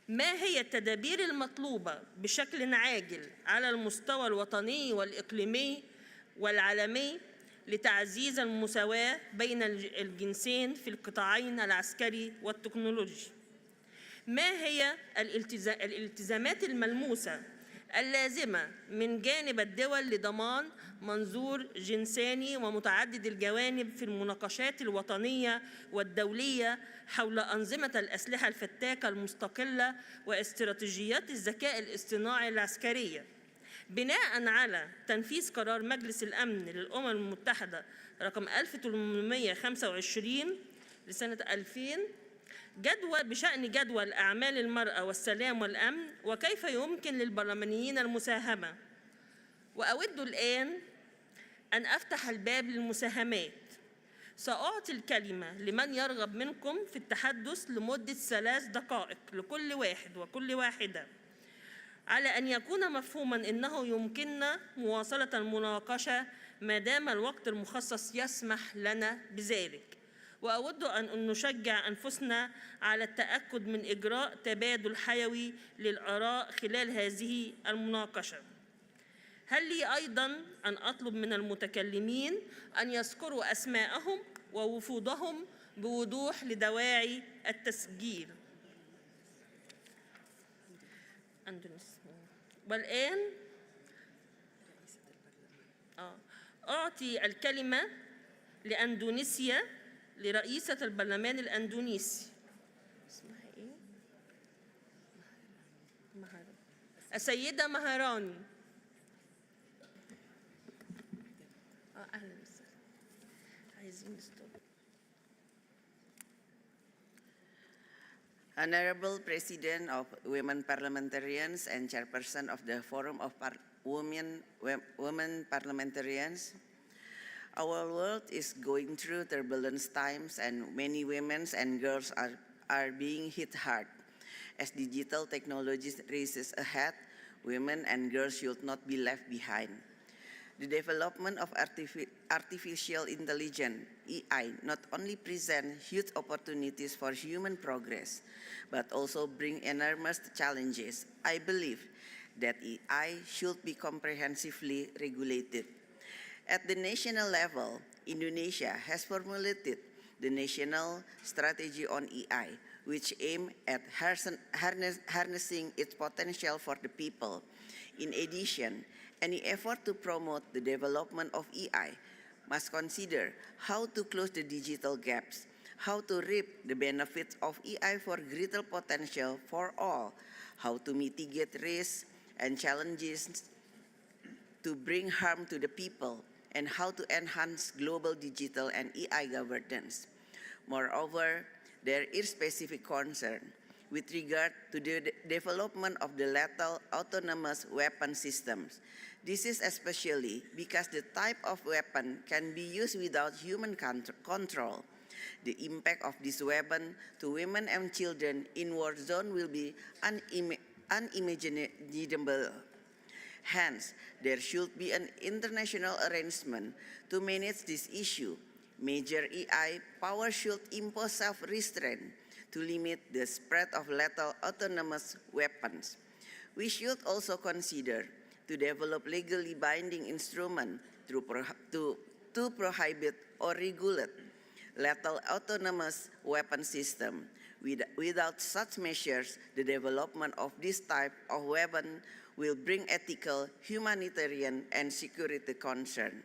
ما هي التدابير المطلوبة بشكل عاجل على المستوى الوطني والإقليمي والعالمي لتعزيز المساواة بين الجنسين في القطاعين العسكري والتكنولوجي؟ ما هي الالتزامات الملموسة اللازمة من جانب الدول لضمان منظور جنساني ومتعدد الجوانب في المناقشات الوطنية والدولية حول أنظمة الأسلحة الفتاكة المستقلة واستراتيجيات الذكاء الاصطناعي العسكرية بناء على تنفيذ قرار مجلس الأمن للأمم المتحدة رقم 1825 لسنة 2000 بشأن جدول أعمال المرأة والسلام والأمن وكيف يمكن للبرلمانيين المساهمة؟ وأود الآن أن أفتح الباب للمساهمات. سأعطي الكلمة لمن يرغب منكم في التحدث لمدة 3 دقائق لكل واحد وكل واحدة، على أن يكون مفهوما أنه يمكننا مواصلة المناقشة ما دام الوقت المخصص يسمح لنا بذلك. وأود أن نشجع أنفسنا على التأكد من إجراء تبادل حيوي للآراء خلال هذه المناقشة. هل لي أيضاً أن أطلب من المتكلمين أن يذكروا أسماءهم ووفودهم بوضوح لدواعي التسجيل. والآن أعطي الكلمة لأندونيسيا لرئيسة البرلمان الأندونيسي. اسمها إيه؟ السيدة مهراني. أهلا وسهلا. عايزين نستوب. Honorable President of Women Parliamentarians and Chairperson of the Forum of Women Parliamentarians, our world is going through turbulent times and many women and girls are being hit hard. As digital technology races ahead, women and girls should not be left behind. The development of artificial intelligence, AI, not only presents huge opportunities for human progress, but also bring enormous challenges. I believe that AI should be comprehensively regulated. At the national level, Indonesia has formulated the National Strategy on AI, which aims at harnessing its potential for the people. In addition, any effort to promote the development of AI must consider how to close the digital gaps, how to reap the benefits of AI for greater potential for all, how to mitigate risks and challenges to bring harm to the people, and how to enhance global digital and AI governance. Moreover, there is specific concern with regard to the development of the lethal autonomous weapon systems. This is especially because the type of weapon can be used without human control. The impact of this weapon to women and children in war zone will be unimaginable. Hence, there should be an international arrangement to manage this issue. Major AI power should impose self-restraint to limit the spread of lethal autonomous weapons. We should also consider to develop legally binding instruments to prohibit or regulate lethal autonomous weapon system. Without such measures, the development of this type of weapon will bring ethical, humanitarian, and security concern.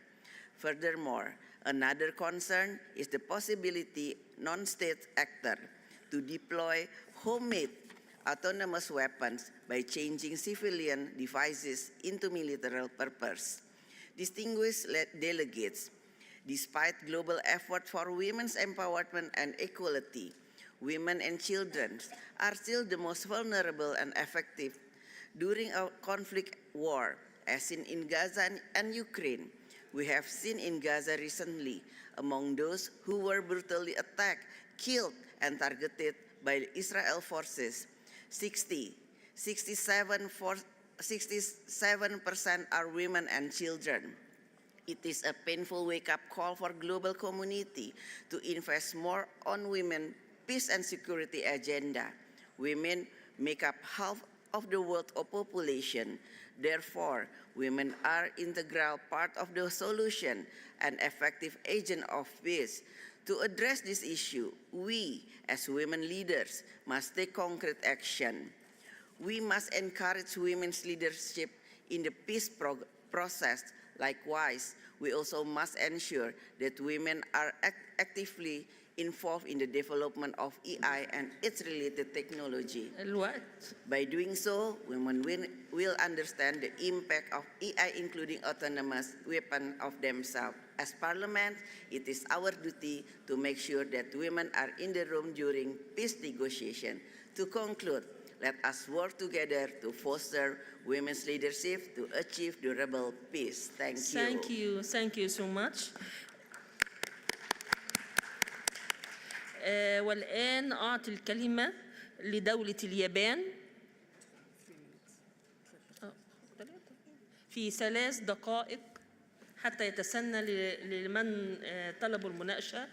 Furthermore, another concern is the possibility non-state actors to deploy homemade autonomous weapons by changing civilian devices into military purpose. Distinguished delegates, despite global effort for women's empowerment and equality, women and children are still the most vulnerable and affected during a conflict war, as seen in Gaza and Ukraine. We have seen in Gaza recently, among those who were brutally attacked, killed, and targeted by Israel forces, 67 67% are women and children. It is a painful wake-up call for global community to invest more on women, peace and security agenda. Women make up half of the world's population. Therefore, women are integral part of the solution and effective agent of peace. To address this issue, we, as women leaders, must take concrete action. We must encourage women's leadership in the peace process. Likewise, we also must ensure that women are actively involved in the development of AI and its related technology. By doing so, women will understand the impact of AI, including autonomous weapons of themselves. As Parliament, it is our duty to make sure that women are in the room during peace negotiation. To conclude, let us work together to foster women's leadership to achieve durable peace. Thank you. Thank you so much. والآن أعطي الكلمة لدولة اليابان في 3 دقائق حتى يتسنى لمن طلبوا المناقشة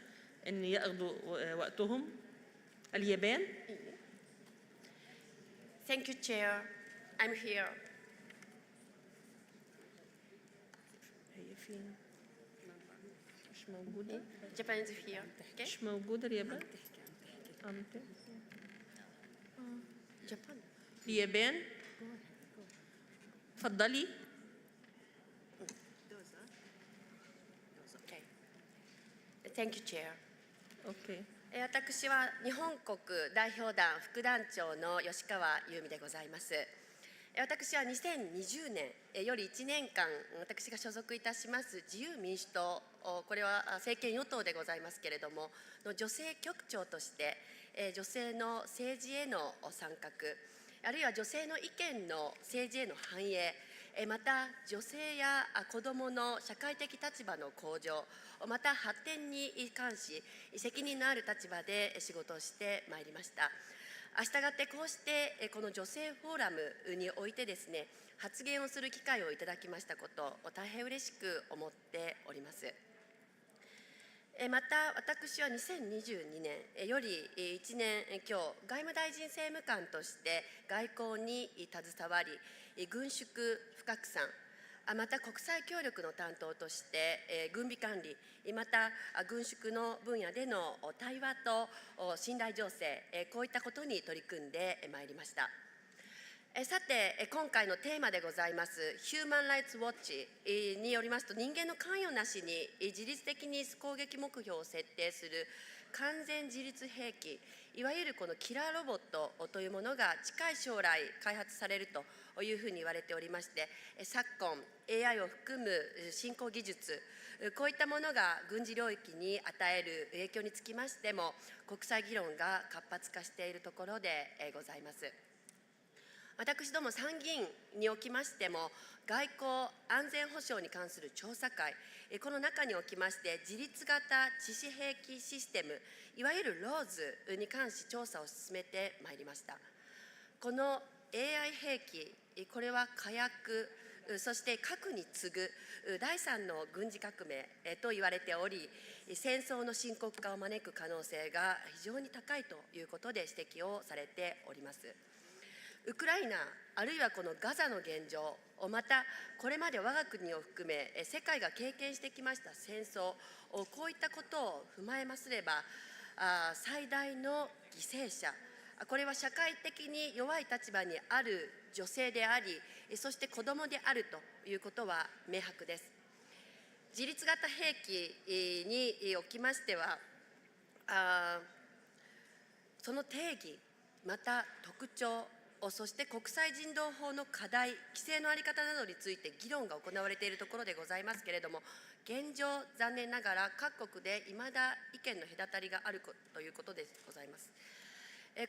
أن يأخذوا وقتهم. اليابان. Thank you, Chair. I'm here. هي فين؟ مش موجودة. Japan is here. Okay. مش موجودة اليابان. Japan. اليابان. تفضلي. Okay. Thank you, Chair. Okay. 私は日本国代表団副団長の吉川由美でございます。私は2020年より1年間、私が所属いたします自由民主党、これは政権与党でございますけれども、女性局長として、女性の政治への参画、あるいは女性の意見の政治への反映、また女性や子どもの社会的立場の向上、また発展に関し責任のある立場で仕事をしてまいりました。したがってこうしてこの女性フォーラムにおいてですね、発言をする機会をいただきましたことを大変嬉しく思っております。また私は2022年より1年今日外務大臣政務官として外交に携わり、軍縮不拡散、また国際協力の担当として軍備管理、また軍縮の分野での対話と信頼醸成、こういったことに取り組んでまいりました。さて、今回のテーマでございますヒューマン・ライツ・ウォッチによりますと、人間の関与なしに自律的に攻撃目標を設定する完全自律兵器、いわゆるこのキラーロボットというものが近い将来開発されるというふうに言われておりまして、昨今 AI を含む新興技術、こういったものが軍事領域に与える影響につきましても国際議論が活発化しているところでございます。私ども参議院におきましても、外交安全保障に関する調査会、この中におきまして自律型致死兵器システム、いわゆるローズに関し調査を進めてまいりました。この AI 兵器、これは火薬、そして核に次ぐ第3の軍事革命と言われており、戦争の深刻化を招く可能性が非常に高いということで指摘をされております。ウクライナ、あるいはこのガザの現状、またこれまで我が国を含め世界が経験してきました戦争、こういったことを踏まえますれば、最大の犠牲者、これは社会的に弱い立場にある女性であり、そして子どもであるということは明白です。自律型兵器におきましては、その定義、また特徴、そして国際人道法の課題、規制の在り方などについて議論が行われているところでございますけれども、現状、残念ながら各国でいまだ意見の隔たりがあるということでございます。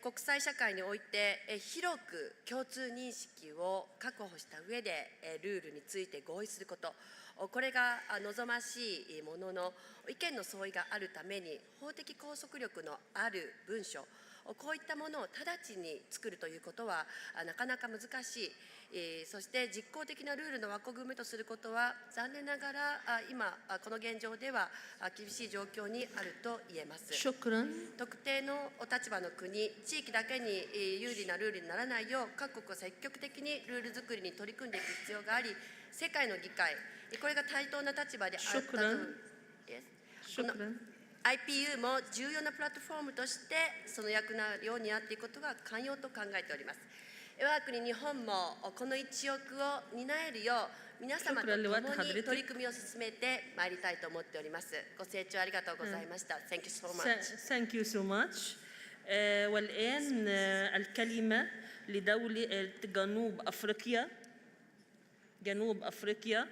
国際社会において広く共通認識を確保した上でルールについて合意すること、これが望ましいものの、意見の相違があるために法的拘束力のある文書、こういったものを直ちに作るということはなかなか難しい。そして実効的なルールの枠組みとすることは残念ながら今この現状では厳しい状況にあると言えます。特定のお立場の国、地域だけに有利なルールにならないよう各国は積極的にルール作りに取り組んでいく必要があり、世界の議会、これが対等な立場であったと。IPU も重要なプラットフォームとしてその役割を担っていくことが寛容と考えております。我が国日本もこの一翼を担えるよう皆様と共に取り組みを進めてまいりたいと思っております。ご清聴ありがとうございました。Thank you so much. Thank you so much. والآن الكلمة لدولة جنوب أفريقيا. جنوب أفريقيا.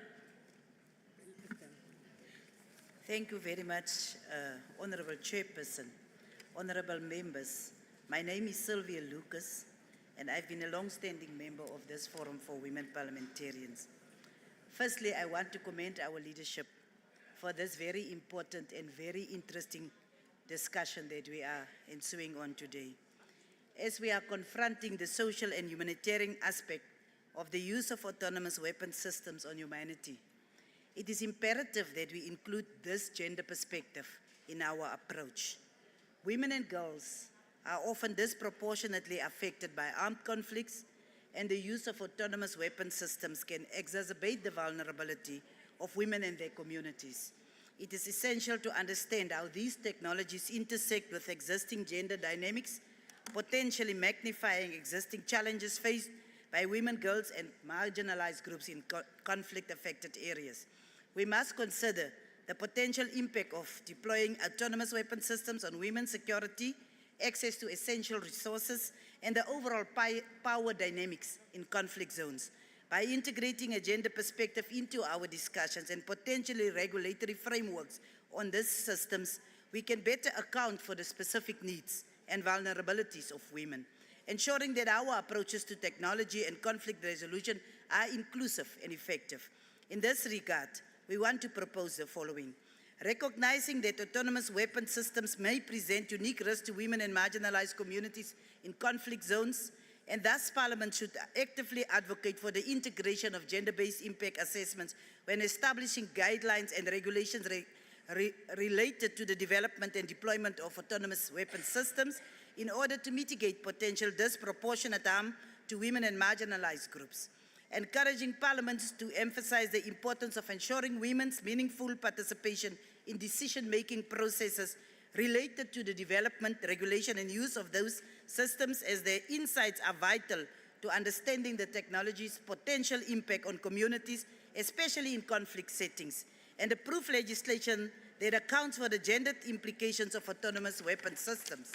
Thank you very much, Honorable Chairperson, Honorable Members. My name is Sylvia Lucas, and I've been a long-standing member of this Forum for Women Parliamentarians. Firstly, I want to commend our leadership for this very important and very interesting discussion that we are ensuing on today. As we are confronting the social and humanitarian aspect of the use of autonomous weapon systems on humanity, it is imperative that we include this gender perspective in our approach. Women and girls are often disproportionately affected by armed conflicts, and the use of autonomous weapon systems can exacerbate the vulnerability of women and their communities. It is essential to understand how these technologies intersect with existing gender dynamics, potentially magnifying existing challenges faced by women, girls, and marginalized groups in conflict-affected areas. We must consider the potential impact of deploying autonomous weapon systems on women's security, access to essential resources, and the overall power dynamics in conflict zones. By integrating a gender perspective into our discussions and potentially regulatory frameworks on these systems, we can better account for the specific needs and vulnerabilities of women, ensuring that our approaches to technology and conflict resolution are inclusive and effective. In this regard, we want to propose the following. Recognizing that autonomous weapon systems may present unique risks to women and marginalized communities in conflict zones, and thus Parliament should actively advocate for the integration of gender-based impact assessments when establishing guidelines and regulations related to the development and deployment of autonomous weapon systems in order to mitigate potential disproportionate harm to women and marginalized groups. Encouraging parliaments to emphasize the importance of ensuring women's meaningful participation in decision-making processes related to the development, regulation, and use of those systems, as their insights are vital to understanding the technology's potential impact on communities, especially in conflict settings, and approve legislation that accounts for the gendered implications of autonomous weapon systems.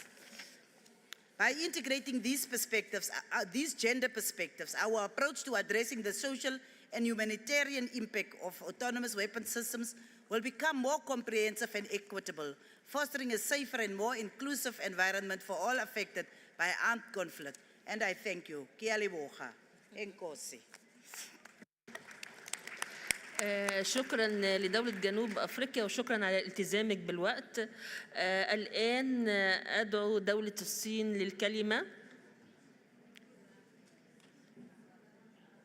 By integrating these perspectives, these gender perspectives, our approach to addressing the social and humanitarian impact of autonomous weapon systems will become more comprehensive and equitable, fostering a safer and more inclusive environment for all affected by armed conflict. And I thank you. Kia leboga. Enkosi. شكرا لدولة جنوب أفريقيا وشكرا على التزامك بالوقت. الآن أدعو دولة الصين للكلمة.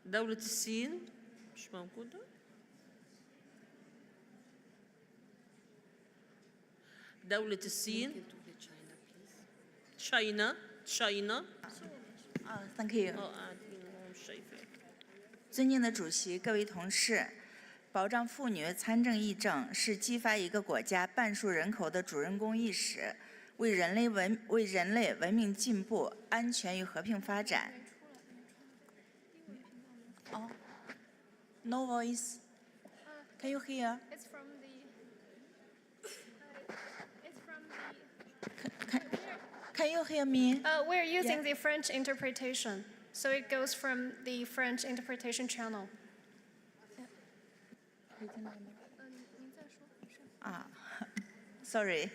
دولة الصين مش موجودة. دولة الصين. China. Thank you. 尊敬的主席、各位同事。保障妇女参政议政是激发一个国家半数人口的主人公意识，为人类文明进步、安全与和平发展。Oh, no voice. Can you hear? It's from Can you hear me? We're using the French interpretation, so it goes from the French interpretation channel. Sorry.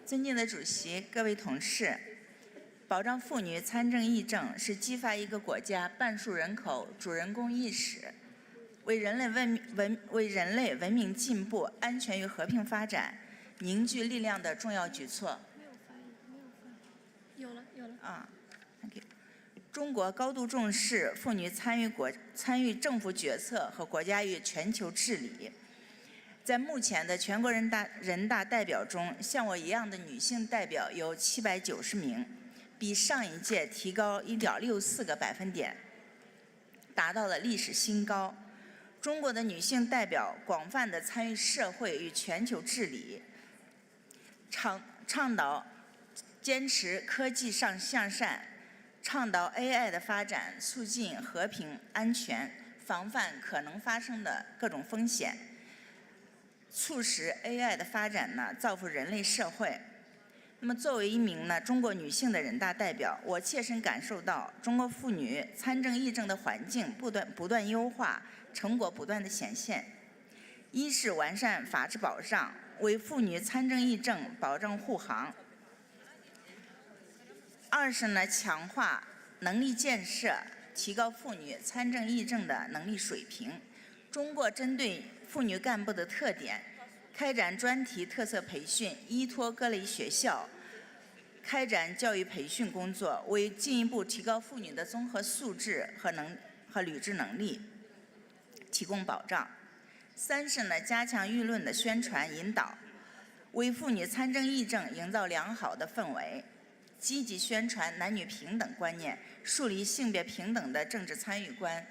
尊敬的主席、各位同事，保障妇女参政议政是激发一个国家半数人口主人公意识，为人类文明进步、安全与和平发展凝聚力量的重要举措。中国高度重视妇女参与政府决策和国家与全球治理。在目前的全国人大代表中，像我一样的女性代表有790名，比上一届提高1.64个百分点，达到了历史新高。中国的女性代表广泛地参与社会与全球治理，倡导坚持科技向善，倡导 AI 的发展，促进和平安全，防范可能发生的各种风险，促使 AI 的发展造福人类社会。那么作为一名中国女性的人大代表，我切身感受到中国妇女参政议政的环境不断优化，成果不断的显现。一是完善法治保障，为妇女参政议政保障护航；二是强化能力建设，提高妇女参政议政的能力水平。通过针对妇女干部的特点，开展专题特色培训，依托各类学校开展教育培训工作，为进一步提高妇女的综合素质和履职能力提供保障。三是加强舆论的宣传引导，为妇女参政议政营造良好的氛围，积极宣传男女平等观念，树立性别平等的政治参与观，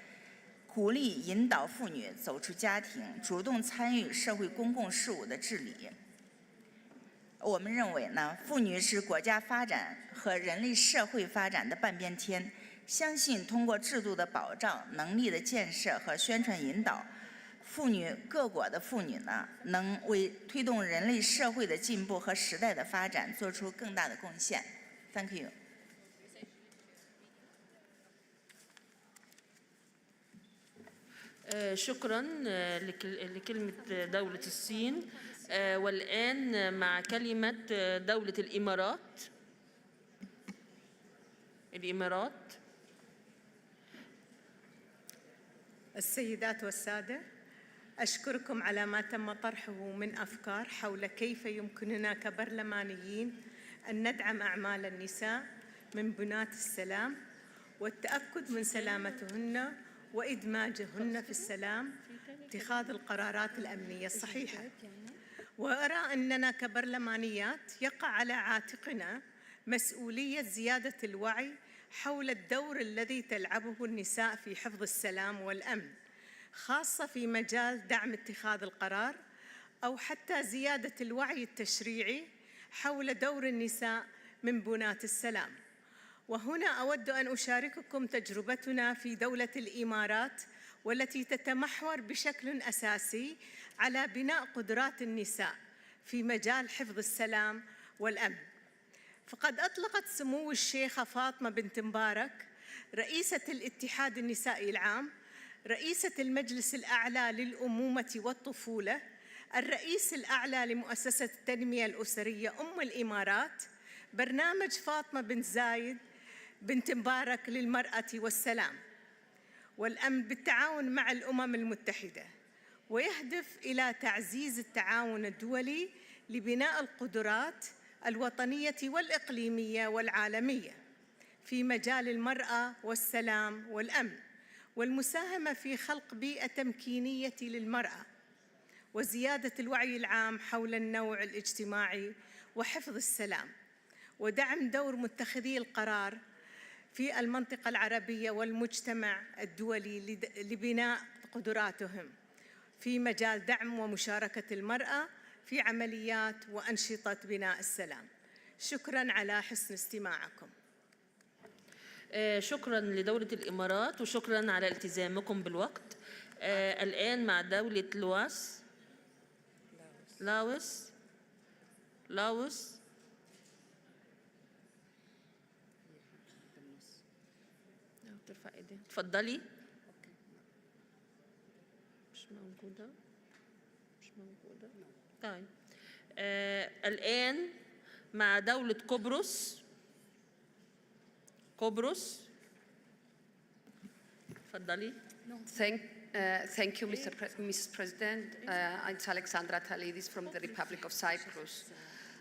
鼓励引导妇女走出家庭，主动参与社会公共事务的治理。我们认为妇女是国家发展和人类社会发展的半边天，相信通过制度的保障、能力的建设和宣传引导，各国的妇女能为推动人类社会的进步和时代的发展做出更大的贡献。Thank you. شكرا لكلمة دولة الصين. والآن مع كلمة دولة الإمارات. السيدات والسادة، أشكركم على ما تم طرحه من أفكار حول كيف يمكننا كبرلمانيين أن ندعم أعمال النساء من بناة السلام والتأكد من سلامتهن وإدماجهن في السلام، اتخاذ القرارات الأمنية الصحيحة. وأرى أننا كبرلمانيات يقع على عاتقنا مسؤولية زيادة الوعي حول الدور الذي تلعبه النساء في حفظ السلام والأمن، خاصة في مجال دعم اتخاذ القرار، أو حتى زيادة الوعي التشريعي حول دور النساء من بناة السلام. وهنا أود أن أشارككم تجربتنا في دولة الإمارات، والتي تتمحور بشكل أساسي على بناء قدرات النساء في مجال حفظ السلام والأمن. فقد أطلقت سمو الشيخة فاطمة بنت مبارك رئيسة الاتحاد النسائي العام، رئيسة المجلس الأعلى للأمومة والطفولة، الرئيس الأعلى لمؤسسة التنمية الأسرية الإمارات، برنامج فاطمة بنت زايد بنت مبارك للمرأة والسلام والأمن بالتعاون مع الأمم المتحدة، ويهدف إلى تعزيز التعاون الدولي لبناء القدرات الوطنية والإقليمية والعالمية في مجال المرأة والسلام والأمن، والمساهمة في خلق بيئة تمكينية للمرأة، وزيادة الوعي العام حول النوع الاجتماعي وحفظ السلام، ودعم دور متخذي القرار في المنطقة العربية والمجتمع الدولي لبناء قدراتهم في مجال دعم ومشاركة المرأة في عمليات وأنشطة بناء السلام. شكراً على حسن استماعكم. شكراً لدولة الإمارات وشكراً على التزامكم بالوقت. الآن مع دولة لاوس. تفضلي. مش موجودة. طيب. الآن مع دولة قبرص. تفضلي. Thank you, Mrs. President. It's Alexandra Talidis from the Republic of Cyprus.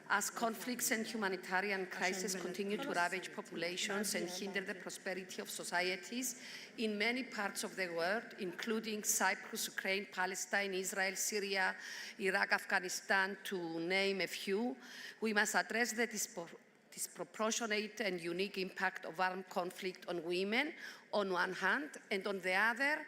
as conflicts and humanitarian crises continue to ravage populations and hinder the prosperity of societies in many parts of the world, including Cyprus, Ukraine, Palestine, Israel, Syria, Iraq, Afghanistan, to name a few, we must address the disproportionate and unique impact of armed conflict on women on one hand, and on the other,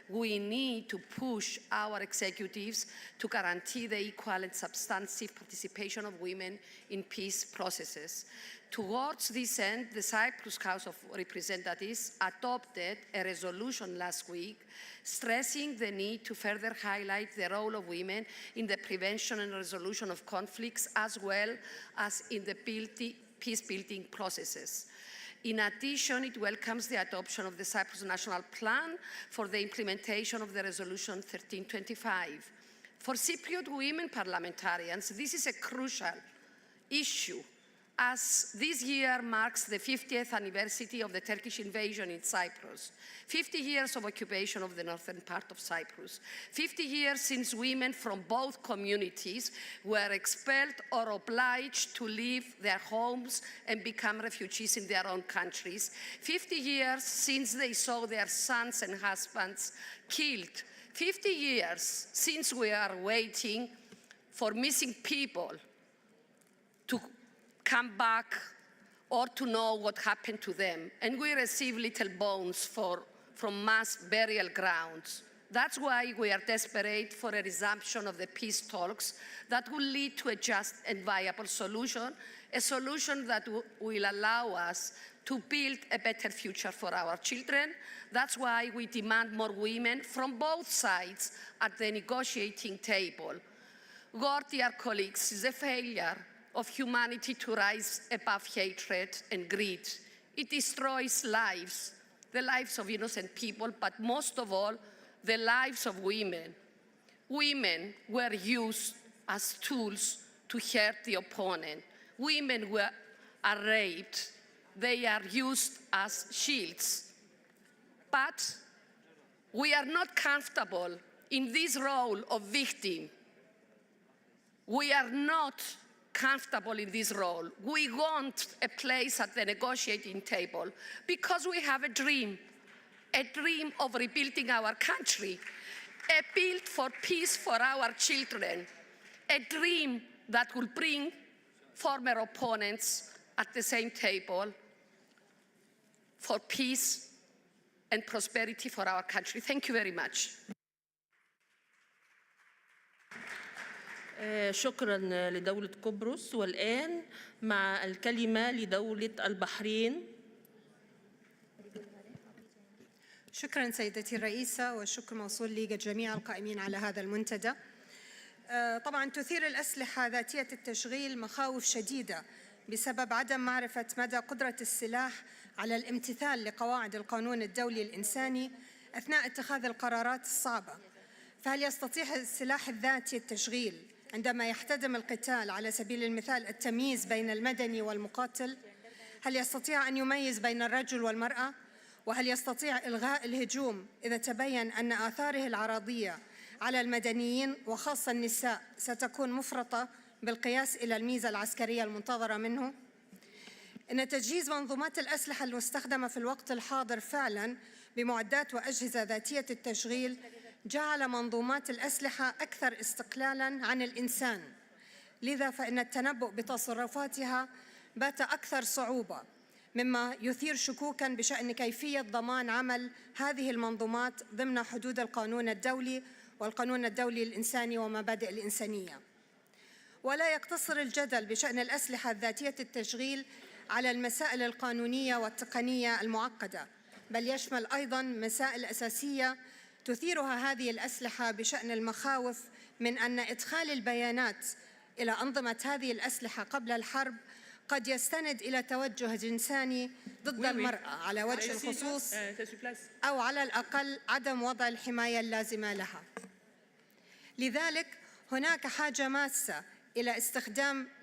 we need to push our executives to guarantee the equal and substantive participation of women in peace processes. Towards this end, the Cyprus House of Representatives adopted a resolution last week stressing the need to further highlight the role of women in the prevention and resolution of conflicts as well as in the peace-building processes. In addition, it welcomes the adoption of the Cyprus National Plan for the implementation of the Resolution 1325. For Cypriot women parliamentarians, this is a crucial issue, as this year marks the 50th anniversary of the Turkish invasion in Cyprus, 50 years of occupation of the northern part of Cyprus, 50 years since women from both communities were expelled or obliged to leave their homes and become refugees in their own countries, 50 years since they saw their sons and husbands killed, 50 years since we are waiting for missing people to come back or to know what happened to them. And we receive little bones from mass burial grounds. That's why we are desperate for a resumption of the peace talks that will lead to a just and viable solution, a solution that will allow us to build a better future for our children. That's why we demand more women from both sides at the negotiating table. God, dear colleagues, is a failure of humanity to rise above hatred and greed. It destroys lives, the lives of innocent people, but most of all, the lives of women. Women were used as tools to hurt the opponent. Women are raped. They are used as shields. But we are not comfortable in this role of victim. We are not comfortable in this role. We want a place at the negotiating table because we have a dream of rebuilding our country, a build for peace for our children, a dream that will bring former opponents at the same table for peace and prosperity for our country. Thank you very much. شكرا لدولة قبرص، والآن مع الكلمة لدولة البحرين. شكرا سيدتي الرئيسة، والشكر موصول لجميع القائمين على هذا المنتدى. طبعا تثير الأسلحة ذاتية التشغيل مخاوف شديدة بسبب عدم معرفة مدى قدرة السلاح على الامتثال لقواعد القانون الدولي الإنساني أثناء اتخاذ القرارات الصعبة. فهل يستطيع السلاح الذاتي التشغيل عندما يحتدم القتال على سبيل المثال التمييز بين المدني والمقاتل؟ هل يستطيع أن يميز بين الرجل والمرأة؟ وهل يستطيع إلغاء الهجوم إذا تبين أن آثاره العرضية على المدنيين وخاصة النساء ستكون مفرطة بالقياس إلى الميزة العسكرية المنتظرة منه؟ إن تجهيز منظومات الأسلحة المستخدمة في الوقت الحاضر فعلاً بمعدات وأجهزة ذاتية التشغيل جعل منظومات الأسلحة أكثر استقلالاً عن الإنسان، لذا فإن التنبؤ بتصرفاتها بات أكثر صعوبة، مما يثير شكوكاً بشأن كيفية ضمان عمل هذه المنظومات ضمن حدود القانون الدولي والقانون الدولي الإنساني ومبادئ الإنسانية. ولا يقتصر الجدل بشأن الأسلحة الذاتية التشغيل على المسائل القانونية والتقنية المعقدة، بل يشمل أيضاً مسائل أساسية تثيرها هذه الأسلحة بشأن المخاوف من أن إدخال البيانات إلى أنظمة هذه الأسلحة قبل الحرب قد يستند إلى توجه جنساني ضد المرأة على وجه الخصوص أو على الأقل عدم وضع الحماية اللازمة لها. لذلك هناك حاجة ماسة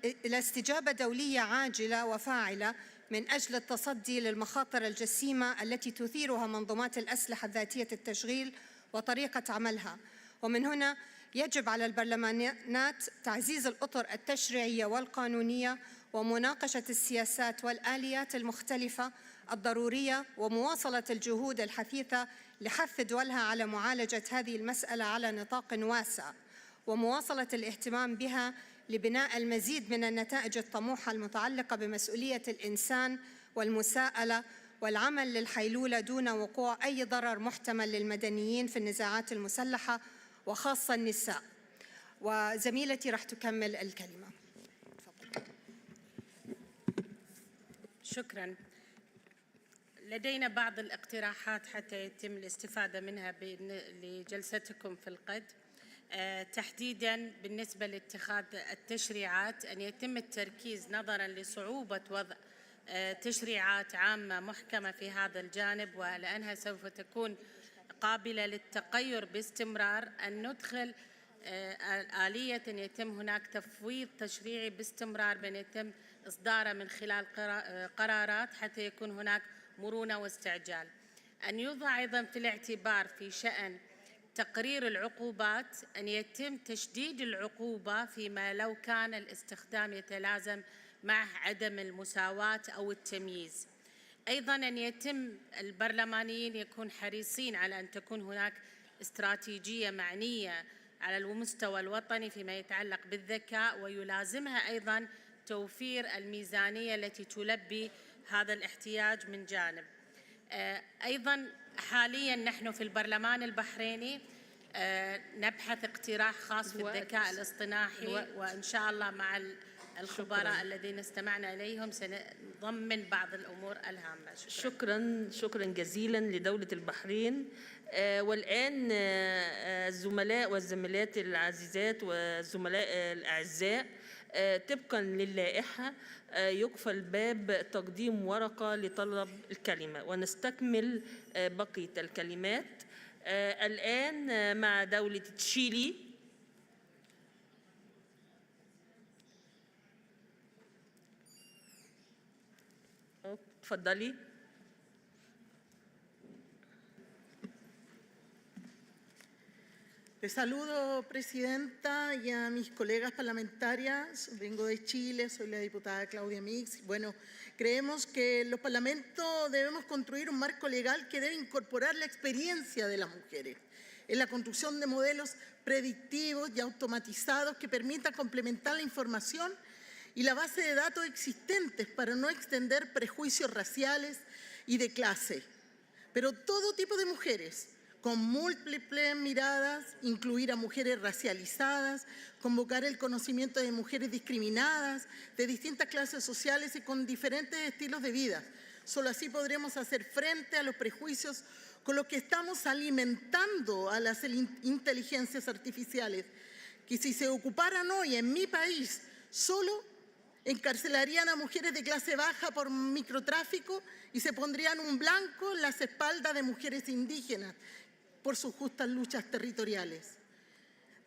إلى استجابة دولية عاجلة وفاعلة من أجل التصدي للمخاطر الجسيمة التي تثيرها منظومات الأسلحة الذاتية التشغيل وطريقة عملها. ومن هنا يجب على البرلمانات تعزيز الأطر التشريعية والقانونية ومناقشة السياسات والآليات المختلفة الضرورية ومواصلة الجهود الحثيثة لحث دولها على معالجة هذه المسألة على نطاق واسع ومواصلة الاهتمام بها لبناء المزيد من النتائج الطموحة المتعلقة بمسؤولية الإنسان والمساءلة والعمل للحيلولة دون وقوع أي ضرر محتمل للمدنيين في النزاعات المسلحة وخاصة النساء. وزميلتي رح تكمل الكلمة. شكراً. لدينا بعض الاقتراحات حتى يتم الاستفادة منها لجلستكم في الغد. تحديداً بالنسبة لاتخاذ التشريعات أن يتم التركيز نظراً لصعوبة وضع تشريعات عامة محكمة في هذا الجانب ولأنها سوف تكون قابلة للتغير باستمرار، أن ندخل آلية أن يتم هناك تفويض تشريعي باستمرار بأن يتم إصداره من خلال قرارات حتى يكون هناك مرونة واستعجال. أن يوضع أيضاً في الاعتبار في شأن تقرير العقوبات أن يتم تشديد العقوبة فيما لو كان الاستخدام يتلازم مع عدم المساواة أو التمييز. أيضاً أن يتم البرلمانيين يكون حريصين على أن تكون هناك استراتيجية معنية على المستوى الوطني فيما يتعلق بالذكاء ويلازمها أيضاً توفير الميزانية التي تلبي هذا الاحتياج من جانب. أيضاً حالياً نحن في البرلمان البحريني نبحث اقتراح خاص في الذكاء الاصطناعي وإن شاء الله مع الخبراء الذين استمعنا إليهم سنضمن بعض الأمور الهامة. شكراً جزيلاً لدولة البحرين. والآن الزملاء والزميلات العزيزات والزملاء الأعزاء، طبقاً للائحة يقفل باب تقديم ورقة لطلب الكلمة ونستكمل بقية الكلمات. الآن مع دولة تشيلي. تفضلي. Les saludo, Presidenta, y a mis colegas parlamentarias. Vengo de Chile, soy la diputada Claudia Mix. Bueno, creemos que los parlamentos debemos construir un marco legal que debe incorporar la experiencia de las mujeres en la construcción de modelos predictivos y automatizados que permitan complementar la información y la base de datos existentes para no extender prejuicios raciales y de clase. Pero todo tipo de mujeres, con múltiples miradas, incluir a mujeres racializadas, convocar el conocimiento de mujeres discriminadas, de distintas clases sociales y con diferentes estilos de vida. Solo así podremos hacer frente a los prejuicios con los que estamos alimentando a las inteligencias artificiales, que si se ocuparan hoy en mi país, solo encarcelarían a mujeres de clase baja por microtráfico y se pondrían un blanco en las espaldas de mujeres indígenas por sus justas luchas territoriales.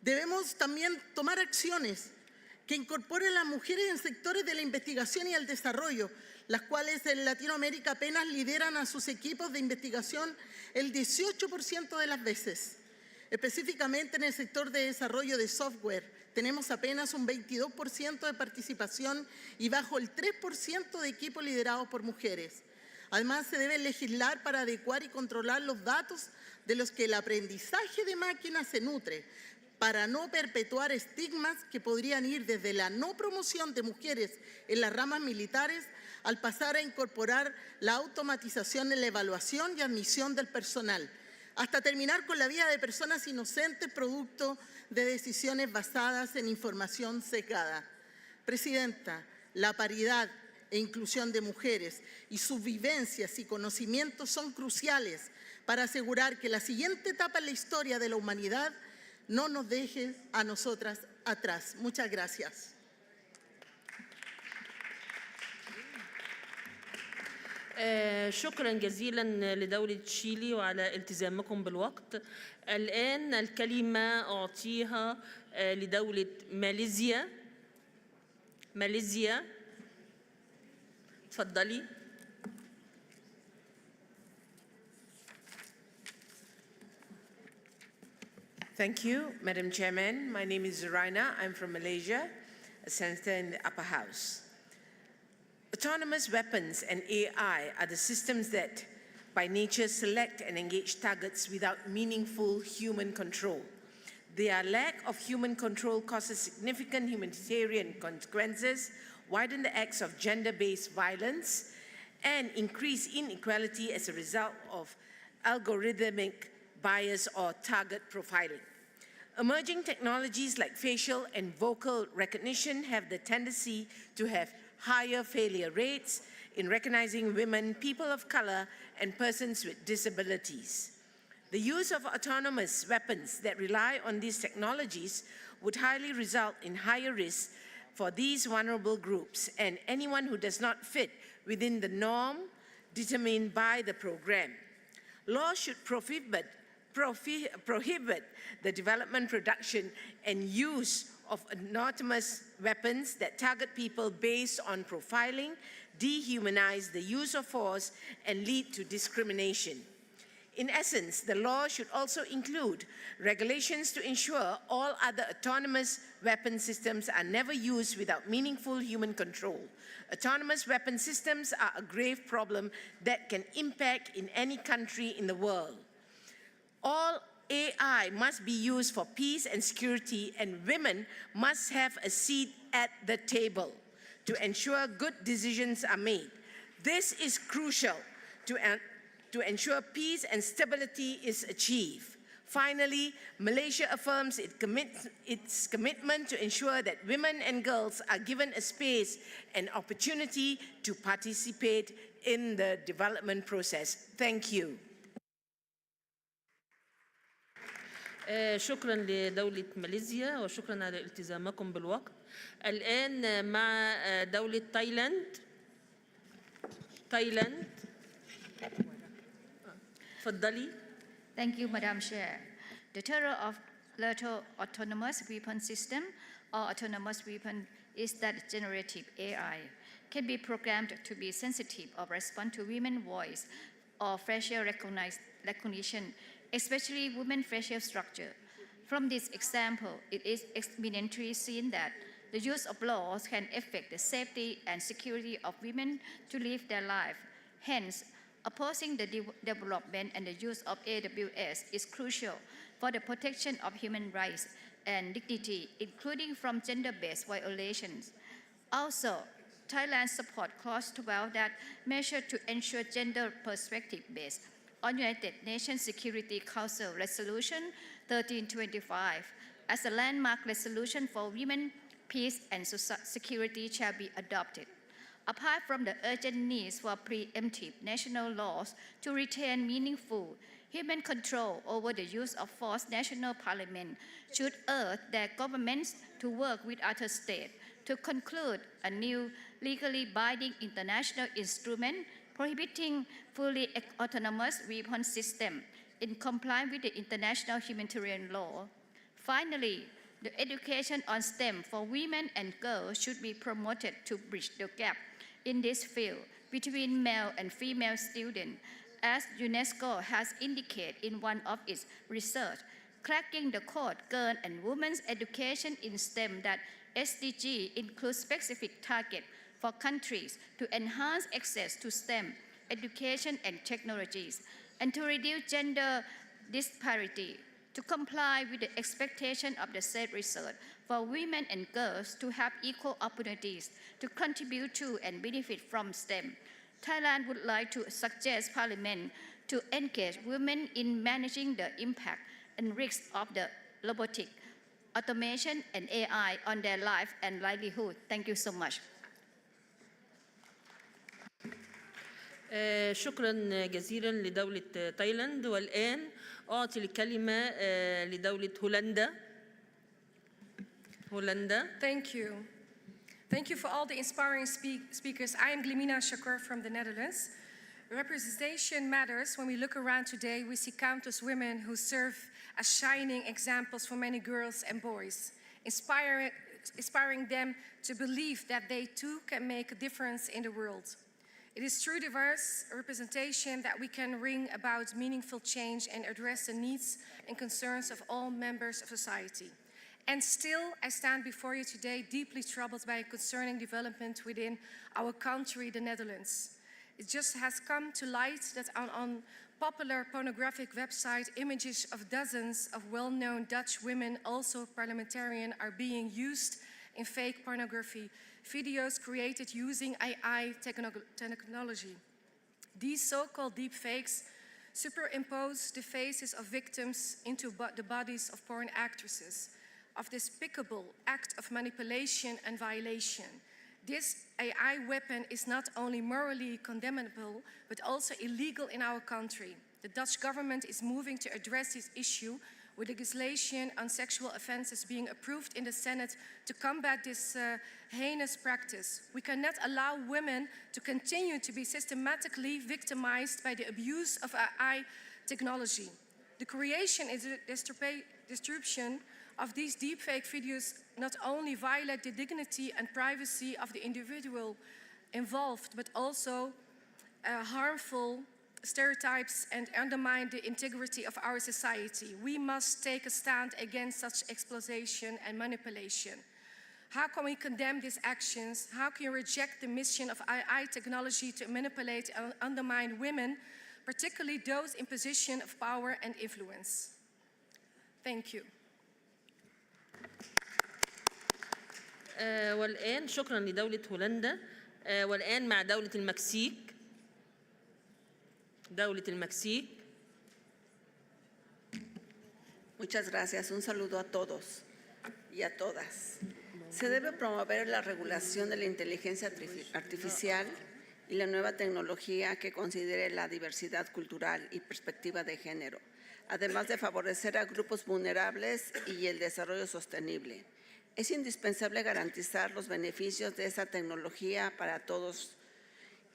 Debemos también tomar acciones que incorporen a las mujeres en sectores de la investigación y el desarrollo, las cuales en Latinoamérica apenas lideran a sus equipos de investigación el 18% de las veces. Específicamente en el sector de desarrollo de software, tenemos apenas un 22% de participación y bajo el 3% de equipos liderados por mujeres. Además, se debe legislar para adecuar y controlar los datos de los que el aprendizaje de máquinas se nutre, para no perpetuar estigmas que podrían ir desde la no promoción de mujeres en las ramas militares al pasar a incorporar la automatización en la evaluación y admisión del personal, hasta terminar con la vida de personas inocentes producto de decisiones basadas en información sesgada. Presidenta, la paridad e inclusión de mujeres y sus vivencias y conocimientos son cruciales para asegurar que la siguiente etapa en la historia de la humanidad no nos deje a nosotras atrás. Muchas gracias. شكرا جزيلا لدولة تشيلي وعلى التزامكم بالوقت. الآن الكلمة أعطيها لدولة ماليزيا. تفضلي. Thank you, Madam Chairman. My name is Zuraina. I'm from Malaysia, a senator in the upper house. Autonomous weapons and AI are the systems that, by nature, select and engage targets without meaningful human control. Their lack of human control causes significant humanitarian consequences, widen the acts of gender-based violence, and increase inequality as a result of algorithmic bias or target profiling. Emerging technologies like facial and vocal recognition have the tendency to have higher failure rates in recognizing women, people of color, and persons with disabilities. The use of autonomous weapons that rely on these technologies would highly result in higher risk for these vulnerable groups and anyone who does not fit within the norm determined by the program. Law should prohibit the development, production, and use of autonomous weapons that target people based on profiling, dehumanize the use of force, and lead to discrimination. In essence, the law should also include regulations to ensure all other autonomous weapon systems are never used without meaningful human control. Autonomous weapon systems are a grave problem that can impact in any country in the world. All AI must be used for peace and security, and women must have a seat at the table to ensure good decisions are made. This is crucial to ensure peace and stability is achieved. Finally, Malaysia affirms its commitment to ensure that women and girls are given a space and opportunity to participate in the development process. Thank you. شكرا لدولة ماليزيا وشكرا على التزامكم بالوقت. الآن مع دولة تايلاند. تفضلي. Thank you, Madam Chair. The terror of bilateral autonomous weapon system or autonomous weapon is that generative AI can be programmed to be sensitive or respond to women's voice or facial recognition, especially women's facial structure. From this example, it is eminently seen that the use of laws can affect the safety and security of women to live their life. Hence, opposing the development and the use of AWS is crucial for the protection of human rights and dignity, including from gender-based violations. Also, Thailand supports Clause 12 that measure to ensure gender perspective based on United Nations Security Council Resolution 1325 as a landmark resolution for women, peace and security shall be adopted. Apart from the urgent needs for preemptive national laws to retain meaningful human control over the use of force, national parliament should urge their governments to work with other states to conclude a new legally binding international instrument prohibiting fully autonomous weapon system in compliance with the international humanitarian law. Finally, the education on STEM for women and girls should be promoted to bridge the gap in this field between male and female students, as UNESCO has indicated in one of its research, cracking the code girl and women's education in STEM that SDG includes specific targets for countries to enhance access to STEM education and technologies, and to reduce gender disparity, to comply with the expectation of the said research for women and girls to have equal opportunities to contribute to and benefit from STEM. Thailand would like to suggest Parliament to engage women in managing the impact and risks of the robotic, automation and AI on their life and livelihood. Thank you so much. شكرا جزيلا لدولة تايلاند. والآن أعطي الكلمة لدولة هولندا. Thank you. Thank you for all the inspiring speakers. I am Glimina Shakur from the Netherlands. Representation matters. When we look around today, we see countless women who serve as shining examples for many girls and boys, inspiring them to believe that they too can make a difference in the world. It is through diverse representation that we can bring about meaningful change and address the needs and concerns of all members of society. And still, I stand before you today deeply troubled by a concerning development within our country, the Netherlands. It just has come to light that on popular pornographic website, images of dozens of well-known Dutch women, also parliamentarian, are being used in fake pornography videos created using AI technology. These so-called deepfakes superimpose the faces of victims into the bodies of porn actresses, of despicable act of manipulation and violation. This AI weapon is not only morally condemnable, but also illegal in our country. The Dutch government is moving to address this issue with legislation on sexual offenses being approved in the Senate to combat this heinous practice. We cannot allow women to continue to be systematically victimized by the abuse of AI technology. The creation and distribution of these deepfake videos not only violate the dignity and privacy of the individual involved, but also harmful stereotypes and undermine the integrity of our society. We must take a stand against such exploitation and manipulation. How can we condemn these actions? How can we reject the mission of AI technology to manipulate and undermine women, particularly those in position of power and influence? Thank you. والآن شكرا لدولة هولندا. والآن مع دولة المكسيك. Muchas gracias. Un saludo a todos y a todas. Se debe promover la regulación de la inteligencia artificial y la nueva tecnología que considere la diversidad cultural y perspectiva de género, además de favorecer a grupos vulnerables y el desarrollo sostenible. Es indispensable garantizar los beneficios de esa tecnología para todos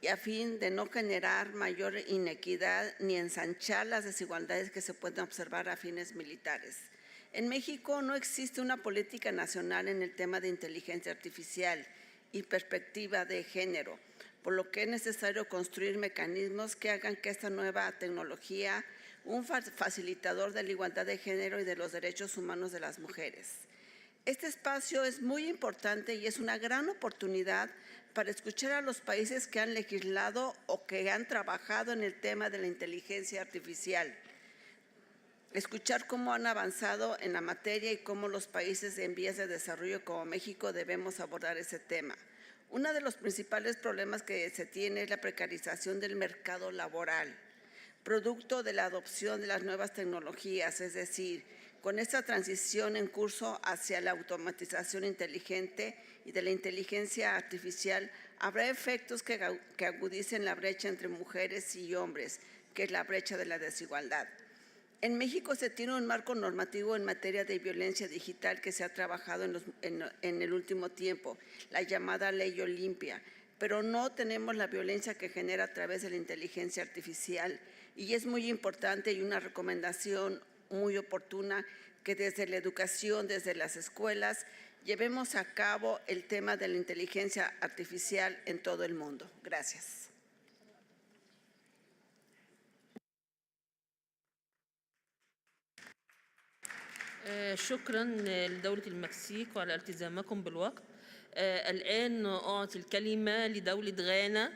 y a fin de no generar mayor inequidad ni ensanchar las desigualdades que se pueden observar a fines militares. En México no existe una política nacional en el tema de inteligencia artificial y perspectiva de género, por lo que es necesario construir mecanismos que hagan que esta nueva tecnología un facilitador de la igualdad de género y de los derechos humanos de las mujeres. Este espacio es muy importante y es una gran oportunidad para escuchar a los países que han legislado o que han trabajado en el tema de la inteligencia artificial. Escuchar cómo han avanzado en la materia y cómo los países en vías de desarrollo como México debemos abordar ese tema. Uno de los principales problemas que se tiene es la precarización del mercado laboral, producto de la adopción de las nuevas tecnologías, es decir, con esta transición en curso hacia la automatización inteligente y de la inteligencia artificial, habrá efectos que agudicen la brecha entre mujeres y hombres, que es la brecha de la desigualdad. En México se tiene un marco normativo en materia de violencia digital que se ha trabajado en el último tiempo, la llamada Ley Olimpia, pero no tenemos la violencia que genera a través de la inteligencia artificial. Y es muy importante y una recomendación muy oportuna que desde la educación, desde las escuelas, llevemos a cabo el tema de la inteligencia artificial en todo el mundo. Gracias. شكرا لدولة المكسيك وعلى التزامكم بالوقت. الآن أعطي الكلمة لدولة غانا.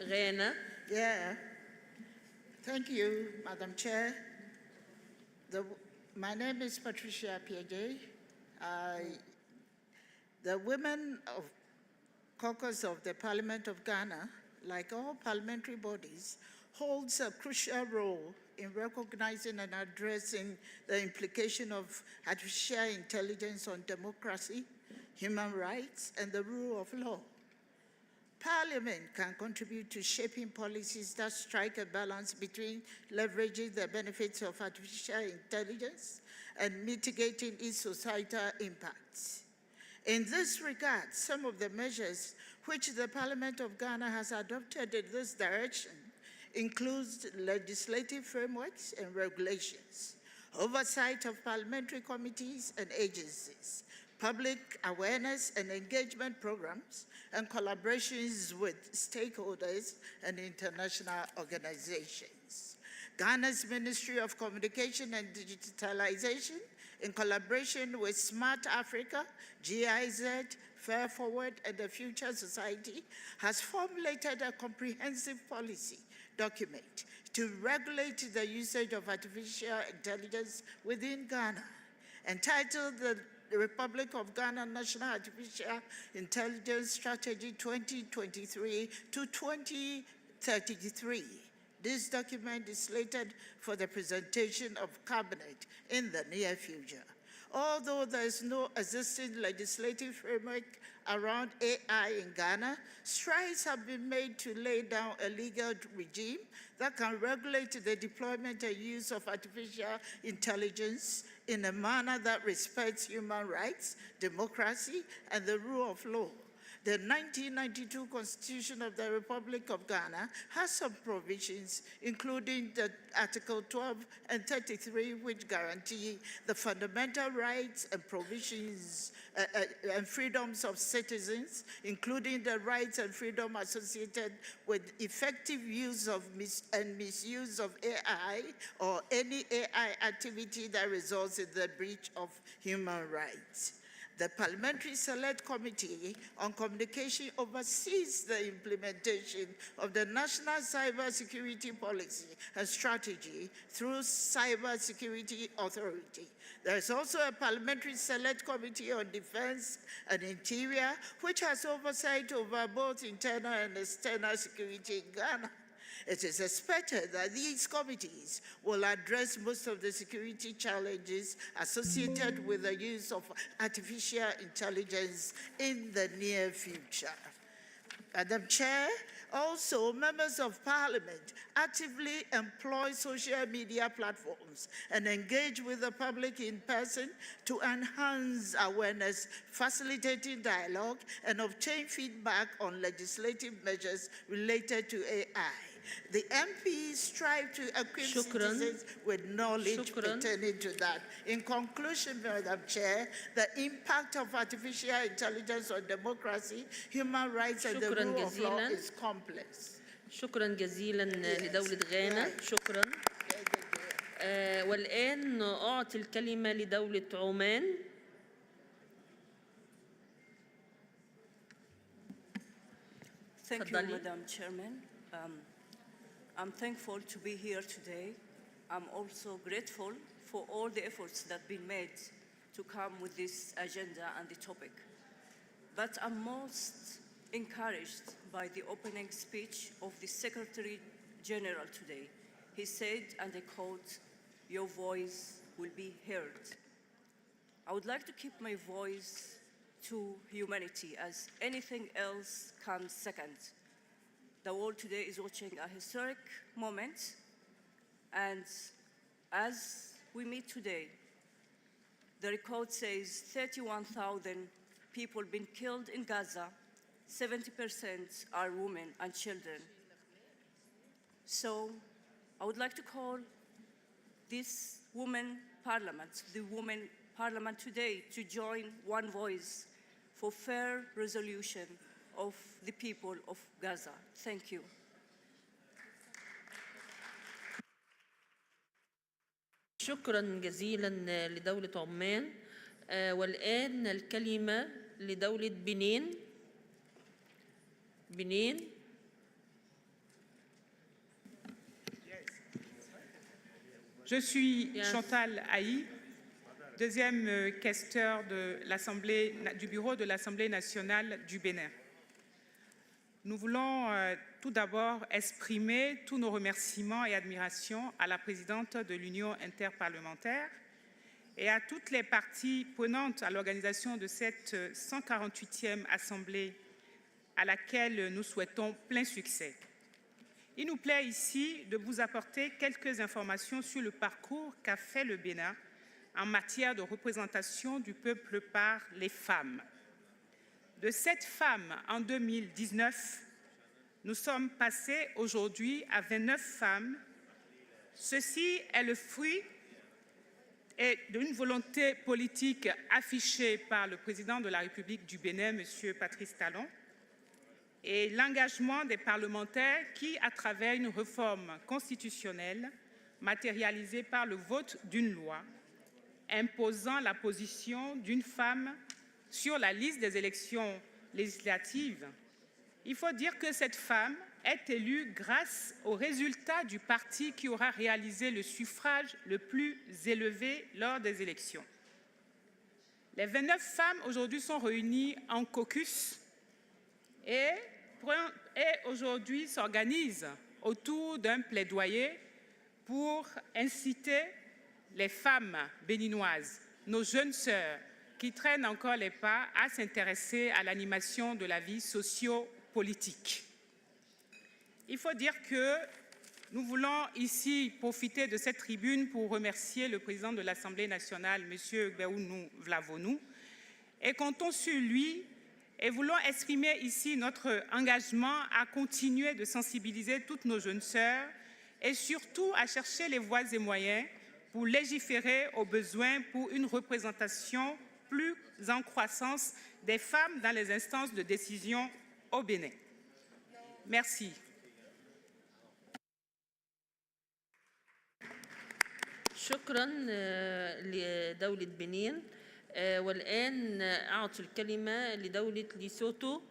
غانا. Yeah. Thank you, Madam Chair. My name is Patricia Piaget. The women of caucus of the Parliament of Ghana, like all parliamentary bodies, holds a crucial role in recognizing and addressing the implication of artificial intelligence on democracy, human rights, and the rule of law. Parliament can contribute to shaping policies that strike a balance between leveraging the benefits of artificial intelligence and mitigating its societal impacts. In this regard, some of the measures which the Parliament of Ghana has adopted in this direction include legislative frameworks and regulations. oversight of parliamentary committees and agencies, public awareness and engagement programs, and collaborations with stakeholders and international organizations. Ghana's Ministry of Communication and Digitalization, in collaboration with Smart Africa, GIZ, Fair Forward, and the Future Society, has formulated a comprehensive policy document to regulate the usage of artificial intelligence within Ghana, entitled the Republic of Ghana National Artificial Intelligence Strategy 2023 to 2033. This document is slated for the presentation of Cabinet in the near future. Although there is no existing legislative framework around AI in Ghana, strides have been made to lay down a legal regime that can regulate the deployment and use of artificial intelligence in a manner that respects human rights, democracy, and the rule of law. The 1992 Constitution of the Republic of Ghana has some provisions, including the Article 12 and 33, which guarantee the fundamental rights and provisions and freedoms of citizens, including the rights and freedom associated with effective use of and misuse of AI or any AI activity that results in the breach of human rights. The Parliamentary Select Committee on Communication oversees the implementation of the National Cybersecurity Policy and Strategy through Cybersecurity Authority. There is also a Parliamentary Select Committee on Defense and Interior, which has oversight over both internal and external security in Ghana. It is expected that these committees will address most of the security challenges associated with the use of artificial intelligence in the near future. Madam Chair, also members of Parliament actively employ social media platforms and engage with the public in person to enhance awareness, facilitating dialogue, and obtain feedback on legislative measures related to AI. The MPs strive to equip citizens with knowledge pertaining to that. In conclusion, Madam Chair, the impact of artificial intelligence on democracy, human rights, and the rule of law is complex. شكرا جزيلا لدولة غانا. شكرا. والآن أعطي الكلمة لدولة عمان. Thank you, Madam Chairman. I'm thankful to be here today. I'm also grateful for all the efforts that have been made to come with this agenda and the topic. But I'm most encouraged by the opening speech of the Secretary General today. He said, and I quote, "Your voice will be heard." I would like to keep my voice to humanity, as anything else comes second. The world today is watching a historic moment, and as we meet today, the record says 31,000 people been killed in Gaza, 70% are women and children. So I would like to call this women parliament, the women parliament today, to join one voice for fair resolution of the people of Gaza. Thank you. شكرا جزيلا لدولة عمان. والآن الكلمة لدولة بنين. بنين. Je suis Chantal Haï, deuxième questeur du bureau de l'Assemblée nationale du Bénin. Nous voulons tout d'abord exprimer tous nos remerciements et admirations à la présidente de l'Union interparlementaire et à toutes les parties prenantes à l'organisation de cette 148e Assemblée à laquelle nous souhaitons plein succès. Il nous plaît ici de vous apporter quelques informations sur le parcours qu'a fait le Bénin en matière de représentation du peuple par les femmes. De 7 femmes en 2019, nous sommes passés aujourd'hui à 29 femmes. Ceci est le fruit et d'une volonté politique affichée par le président de la République du Bénin, M. Patrice Talon, et l'engagement des parlementaires qui, à travers une réforme constitutionnelle matérialisée par le vote d'une loi imposant la position d'une femme sur la liste des élections législatives, il faut dire que cette femme est élue grâce au résultat du parti qui aura réalisé le suffrage le plus élevé lors des élections. Les 29 femmes aujourd'hui sont réunies en caucus et aujourd'hui s'organisent autour d'un plaidoyer pour inciter les femmes béninoises, nos jeunes sœurs, qui traînent encore les pas à s'intéresser à l'animation de la vie socio-politique. Il faut dire que nous voulons ici profiter de cette tribune pour remercier le président de l'Assemblée nationale, M. Gbéounou Vlavonou, et comptons sur lui et voulons exprimer ici notre engagement à continuer de sensibiliser toutes nos jeunes sœurs et surtout à chercher les voies et moyens pour légiférer aux besoins pour une représentation plus en croissance des femmes dans les instances de décision au Bénin. Merci. شكرا لدولة بنين والآن أعطي الكلمة لدولة ليسوتو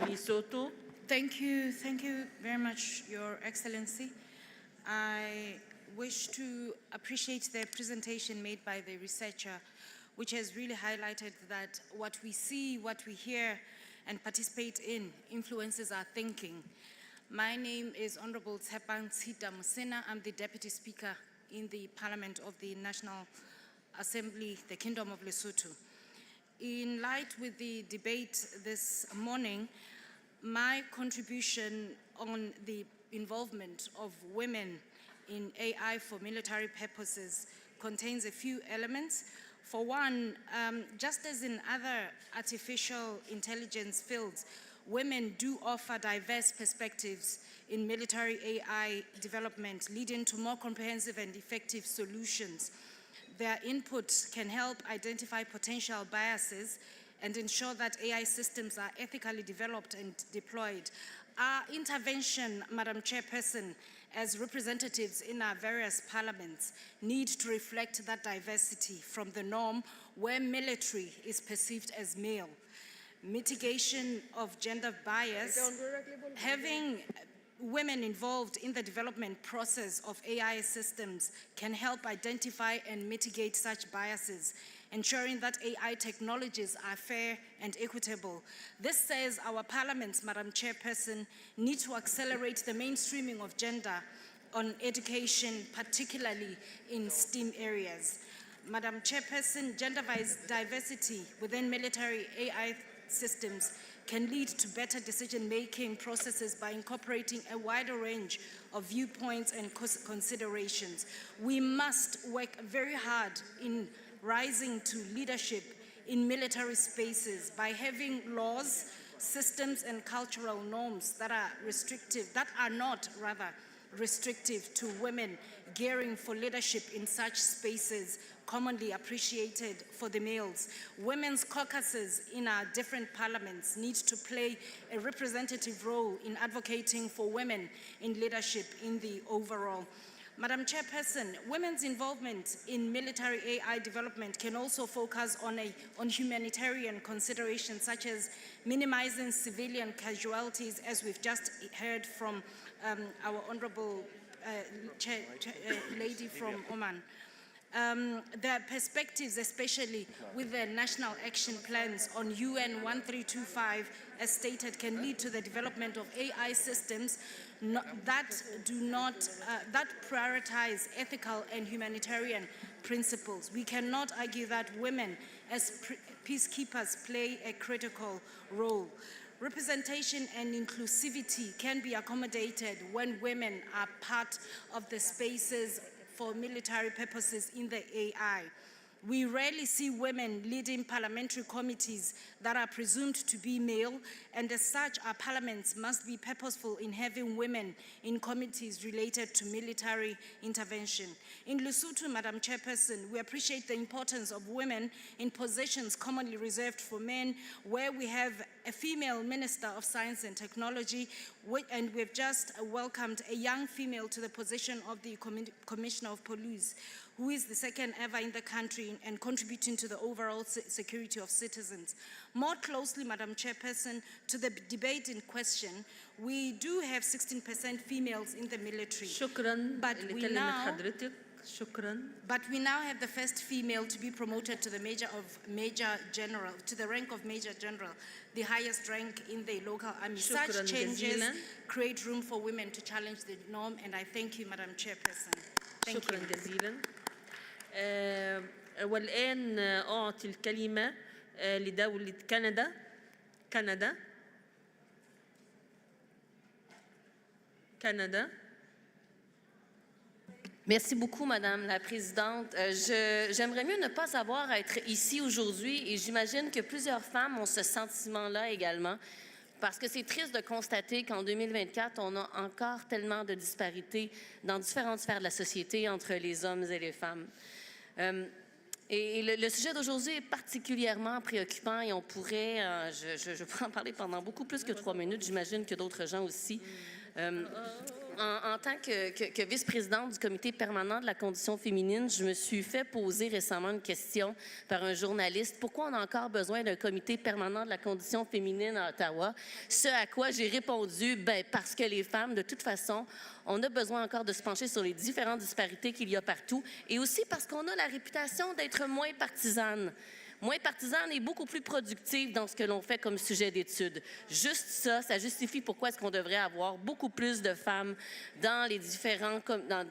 ليسوتو. Thank you very much, Your Excellency. I wish to appreciate the presentation made by the researcher, which has really highlighted that what we see, what we hear, and participate in influences our thinking. My name is Honorable Tsepang Tsita Musina. I'm the Deputy Speaker in the Parliament of the National Assembly, the Kingdom of Lesotho. In light with the debate this morning, my contribution on the involvement of women in AI for military purposes contains a few elements. For one, just as in other artificial intelligence fields, women do offer diverse perspectives in military AI development, leading to more comprehensive and effective solutions. Their input can help identify potential biases and ensure that AI systems are ethically developed and deployed. Our intervention, Madam Chairperson, as representatives in our various parliaments, need to reflect that diversity from the norm where military is perceived as male. Mitigation of gender bias, having women involved in the development process of AI systems can help identify and mitigate such biases, ensuring that AI technologies are fair and equitable. This says our parliaments, Madam Chairperson, need to accelerate the mainstreaming of gender on education, particularly in STEAM areas. Madam Chairperson, gender diversity within military AI systems can lead to better decision-making processes by incorporating a wider range of viewpoints and considerations. We must work very hard in rising to leadership in military spaces by having laws, systems, and cultural norms that are not restrictive to women gearing for leadership in such spaces, commonly appreciated for the males. Women's caucuses in our different parliaments need to play a representative role in advocating for women in leadership in the overall. Madam Chairperson, women's involvement in military AI development can also focus on humanitarian considerations, such as minimizing civilian casualties, as we've just heard from our honorable lady from Oman. Their perspectives, especially with the national action plans on UN 1325, as stated, can lead to the development of AI systems that prioritize ethical and humanitarian principles. We cannot argue that women as peacekeepers play a critical role. Representation and inclusivity can be accommodated when women are part of the spaces for military purposes in the AI. We rarely see women leading parliamentary committees that are presumed to be male, and as such, our parliaments must be purposeful in having women in committees related to military intervention. In Lesotho, Madam Chairperson, we appreciate the importance of women in positions commonly reserved for men, where we have a female Minister of Science and Technology, and we've just welcomed a young female to the position of the Commissioner of Police, who is the second ever in the country and contributing to the overall security of citizens. More closely, Madam Chairperson, to the debate in question, we do have 16% females in the military. But we now have the first female to be promoted to the to the rank of Major General, the highest rank in the local army. Such changes create room for women to challenge the norm, and I thank you, Madam Chairperson. Thank you. والآن أعطي الكلمة لدولة كندا. Merci beaucoup, Madame la Présidente. J'aimerais mieux ne pas avoir à être ici aujourd'hui, et j'imagine que plusieurs femmes ont ce sentiment-là également, parce que c'est triste de constater qu'en 2024, on a encore tellement de disparités dans différentes sphères de la société entre les hommes et les femmes. Et le sujet d'aujourd'hui est particulièrement préoccupant, et on pourrait, je pourrais en parler pendant beaucoup plus que 3 minutes, j'imagine que d'autres gens aussi. En tant que vice-présidente du comité permanent de la condition féminine, je me suis fait poser récemment une question par un journaliste. Pourquoi on a encore besoin d'un comité permanent de la condition féminine à Ottawa? Ce à quoi j'ai répondu, parce que les femmes, de toute façon, on a besoin encore de se pencher sur les différentes disparités qu'il y a partout, et aussi parce qu'on a la réputation d'être moins partisanes. Moins partisane et beaucoup plus productive dans ce que l'on fait comme sujet d'étude. Juste ça, ça justifie pourquoi est-ce qu'on devrait avoir beaucoup plus de femmes dans les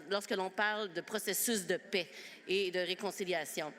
lorsque l'on parle de processus de paix et de réconciliation.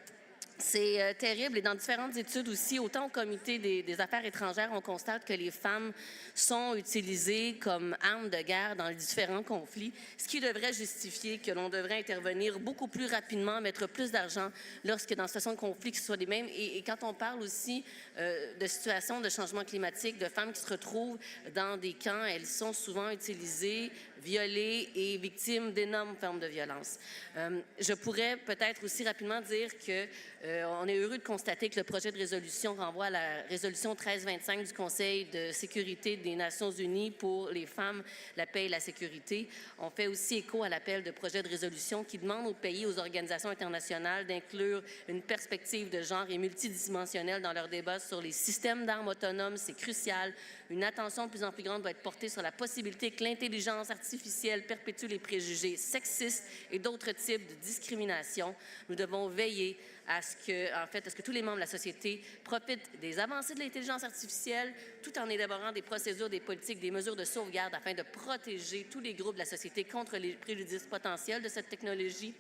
C'est terrible, et dans différentes études aussi, autant au comité des affaires étrangères, on constate que les femmes sont utilisées comme armes de guerre dans les différents conflits, ce qui devrait justifier que l'on devrait intervenir beaucoup plus rapidement, mettre plus d'argent lorsque dans ce sont de conflits qui soient les mêmes. Et quand on parle aussi de situations de changement climatique, de femmes qui se retrouvent dans des camps, elles sont souvent utilisées, violées et victimes d'énormes formes de violence. Je pourrais peut-être aussi rapidement dire que on est heureux de constater que le projet de résolution renvoie à la résolution 1325 du Conseil de sécurité des Nations unies pour les femmes, la paix et la sécurité. On fait aussi écho à l'appel de projet de résolution qui demande aux pays et aux organisations internationales d'inclure une perspective de genre et multidimensionnelle dans leurs débats sur les systèmes d'armes autonomes. C'est crucial. Une attention de plus en plus grande doit être portée sur la possibilité que l'intelligence artificielle perpétue les préjugés sexistes et d'autres types de discrimination. Nous devons veiller à ce que tous les membres de la société profitent des avancées de l'intelligence artificielle tout en élaborant des procédures, des politiques, des mesures de sauvegarde afin de protéger tous les groupes de la société contre les préjudices potentiels de cette technologie.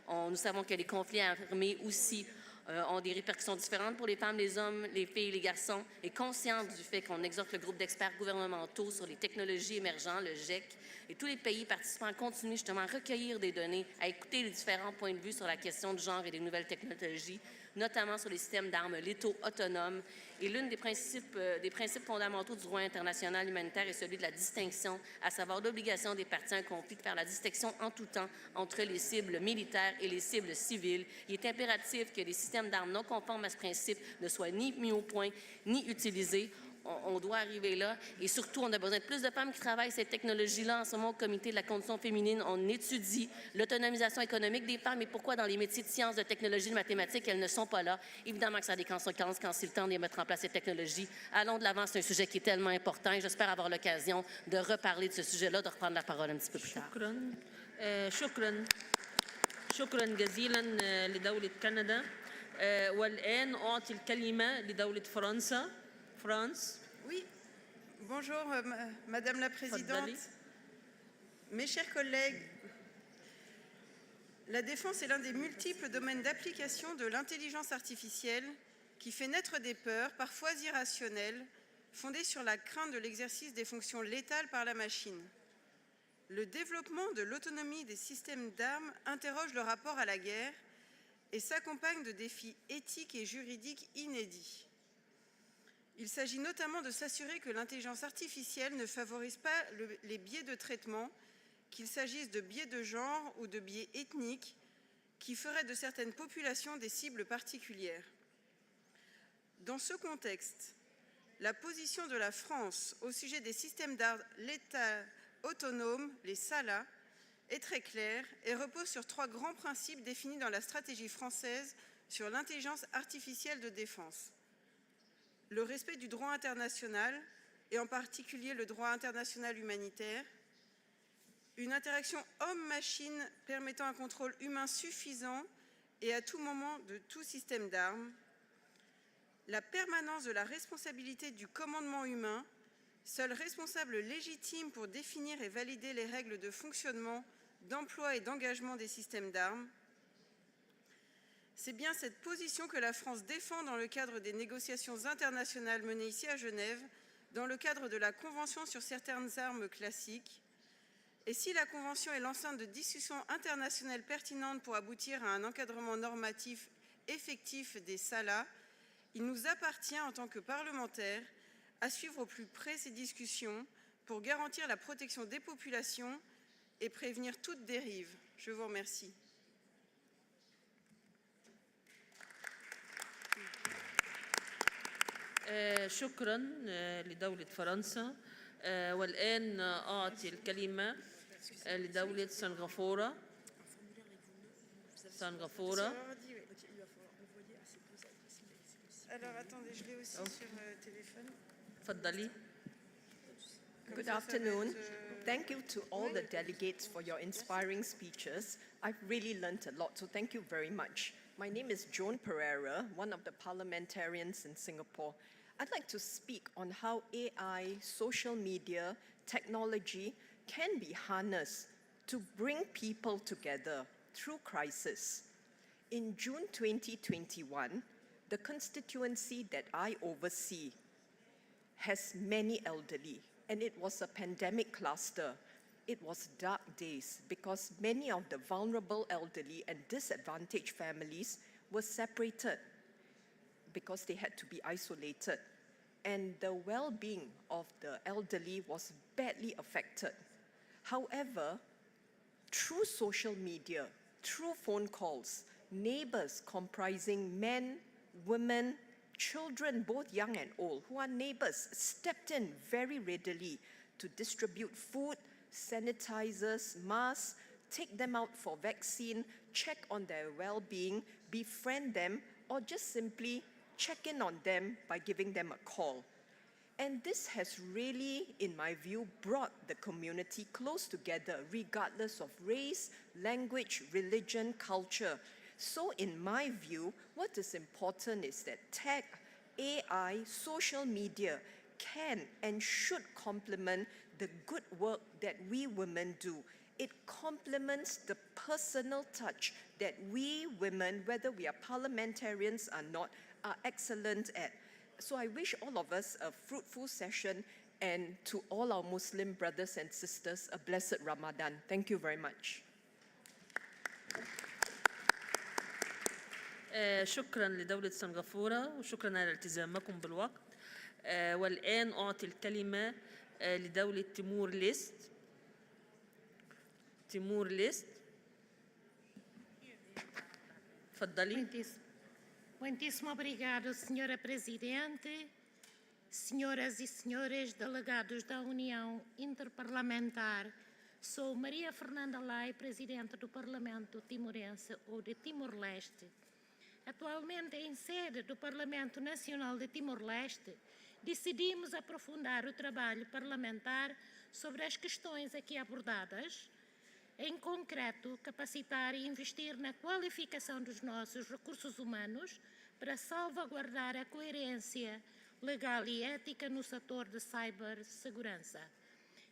Nous savons que les conflits armés aussi ont des répercussions différentes pour les femmes, les hommes, les filles et les garçons, et consciente du fait qu'on exhorte le groupe d'experts gouvernementaux sur les technologies émergentes, le GEC, et tous les pays participants continuent justement à recueillir des données, à écouter les différents points de vue sur la question du genre et des nouvelles technologies, notamment sur les systèmes d'armes létaux autonomes. Et l'un des principes fondamentaux du droit international humanitaire est celui de la distinction, à savoir l'obligation des parties à un conflit de faire la distinction en tout temps entre les cibles militaires et les cibles civiles. Il est impératif que les systèmes d'armes non conformes à ce principe ne soient ni mis au point, ni utilisés. On doit arriver là, et surtout, on a besoin de plus de femmes qui travaillent cette technologie-là. En ce moment, au comité de la condition féminine, on étudie l'autonomisation économique des femmes et pourquoi dans les métiers de sciences, de technologie, de mathématiques, elles ne sont pas là. Évidemment que ça a des conséquences quand c'est le temps de mettre en place ces technologies. Allons de l'avant, c'est un sujet qui est tellement important, et j'espère avoir l'occasion de reparler de ce sujet-là, de reprendre la parole un petit peu plus tard. شكرا جزيلا لدولة كندا. والآن أعطي الكلمة لدولة فرنسا. Oui, bonjour Madame la Présidente, mes chers collègues. La défense est l'un des multiples domaines d'application de l'intelligence artificielle qui fait naître des peurs, parfois irrationnelles, fondées sur la crainte de l'exercice des fonctions létales par la machine. Le développement de l'autonomie des systèmes d'armes interroge le rapport à la guerre et s'accompagne de défis éthiques et juridiques inédits. Il s'agit notamment de s'assurer que l'intelligence artificielle ne favorise pas les biais de traitement, qu'il s'agisse de biais de genre ou de biais ethniques, qui feraient de certaines populations des cibles particulières. Dans ce contexte, la position de la France au sujet des systèmes d'État autonomes, les SALA, est très claire et repose sur 3 grands principes définis dans la stratégie française sur l'intelligence artificielle de défense. Le respect du droit international, et en particulier le droit international humanitaire, une interaction homme-machine permettant un contrôle humain suffisant et à tout moment de tout système d'armes, la permanence de la responsabilité du commandement humain, seul responsable légitime pour définir et valider les règles de fonctionnement, d'emploi et d'engagement des systèmes d'armes. C'est bien cette position que la France défend dans le cadre des négociations internationales menées ici à Genève, dans le cadre de la Convention sur certaines armes classiques. Et si la Convention est l'enceinte de discussions internationales pertinentes pour aboutir à un encadrement normatif effectif des SALA, il nous appartient en tant que parlementaires à suivre au plus près ces discussions pour garantir la protection des populations et prévenir toute dérive. Je vous remercie. شكرا لدولة فرنسا والآن أعطي الكلمة لدولة سنغافورة. Alors attendez, je l'ai aussi sur téléphone. تفضلي. Good afternoon. Thank you to all the delegates for your inspiring speeches. I've really learned a lot, so thank you very much. My name is Joan Pereira, one of the parliamentarians in Singapore. I'd like to speak on how AI, social media, technology can be harnessed to bring people together through crisis. In June 2021, the constituency that I oversee has many elderly, and it was a pandemic cluster. It was dark days because many of the vulnerable elderly and disadvantaged families were separated because they had to be isolated, and the well-being of the elderly was badly affected. However, through social media, through phone calls, neighbors comprising men, women, children, both young and old, who are neighbors, stepped in very readily to distribute food, sanitizers, masks, take them out for vaccine, check on their well-being, befriend them, or just simply check in on them by giving them a call. And this has really, in my view, brought the community close together, regardless of race, language, religion, culture. So in my view, what is important is that tech, AI, social media can and should complement the good work that we women do. It complements the personal touch that we women, whether we are parliamentarians or not, are excellent at. So I wish all of us a fruitful session, and to all our Muslim brothers and sisters, a blessed Ramadan. Thank you very much. شكرا لدولة سنغافورة وشكرا على التزامكم بالوقت. والآن أعطي الكلمة لدولة تيمور ليست. تفضلي. Muitíssimo obrigado, Senhora Presidente, senhoras e senhores delegados da União Interparlamentar. Sou Maria Fernanda Lai, Presidente do Parlamento Timorense ou de Timor-Leste. Atualmente, em sede do Parlamento Nacional de Timor-Leste, decidimos aprofundar o trabalho parlamentar sobre as questões aqui abordadas. Em concreto, capacitar e investir na qualificação dos nossos recursos humanos para salvaguardar a coerência legal e ética no setor de cibersegurança.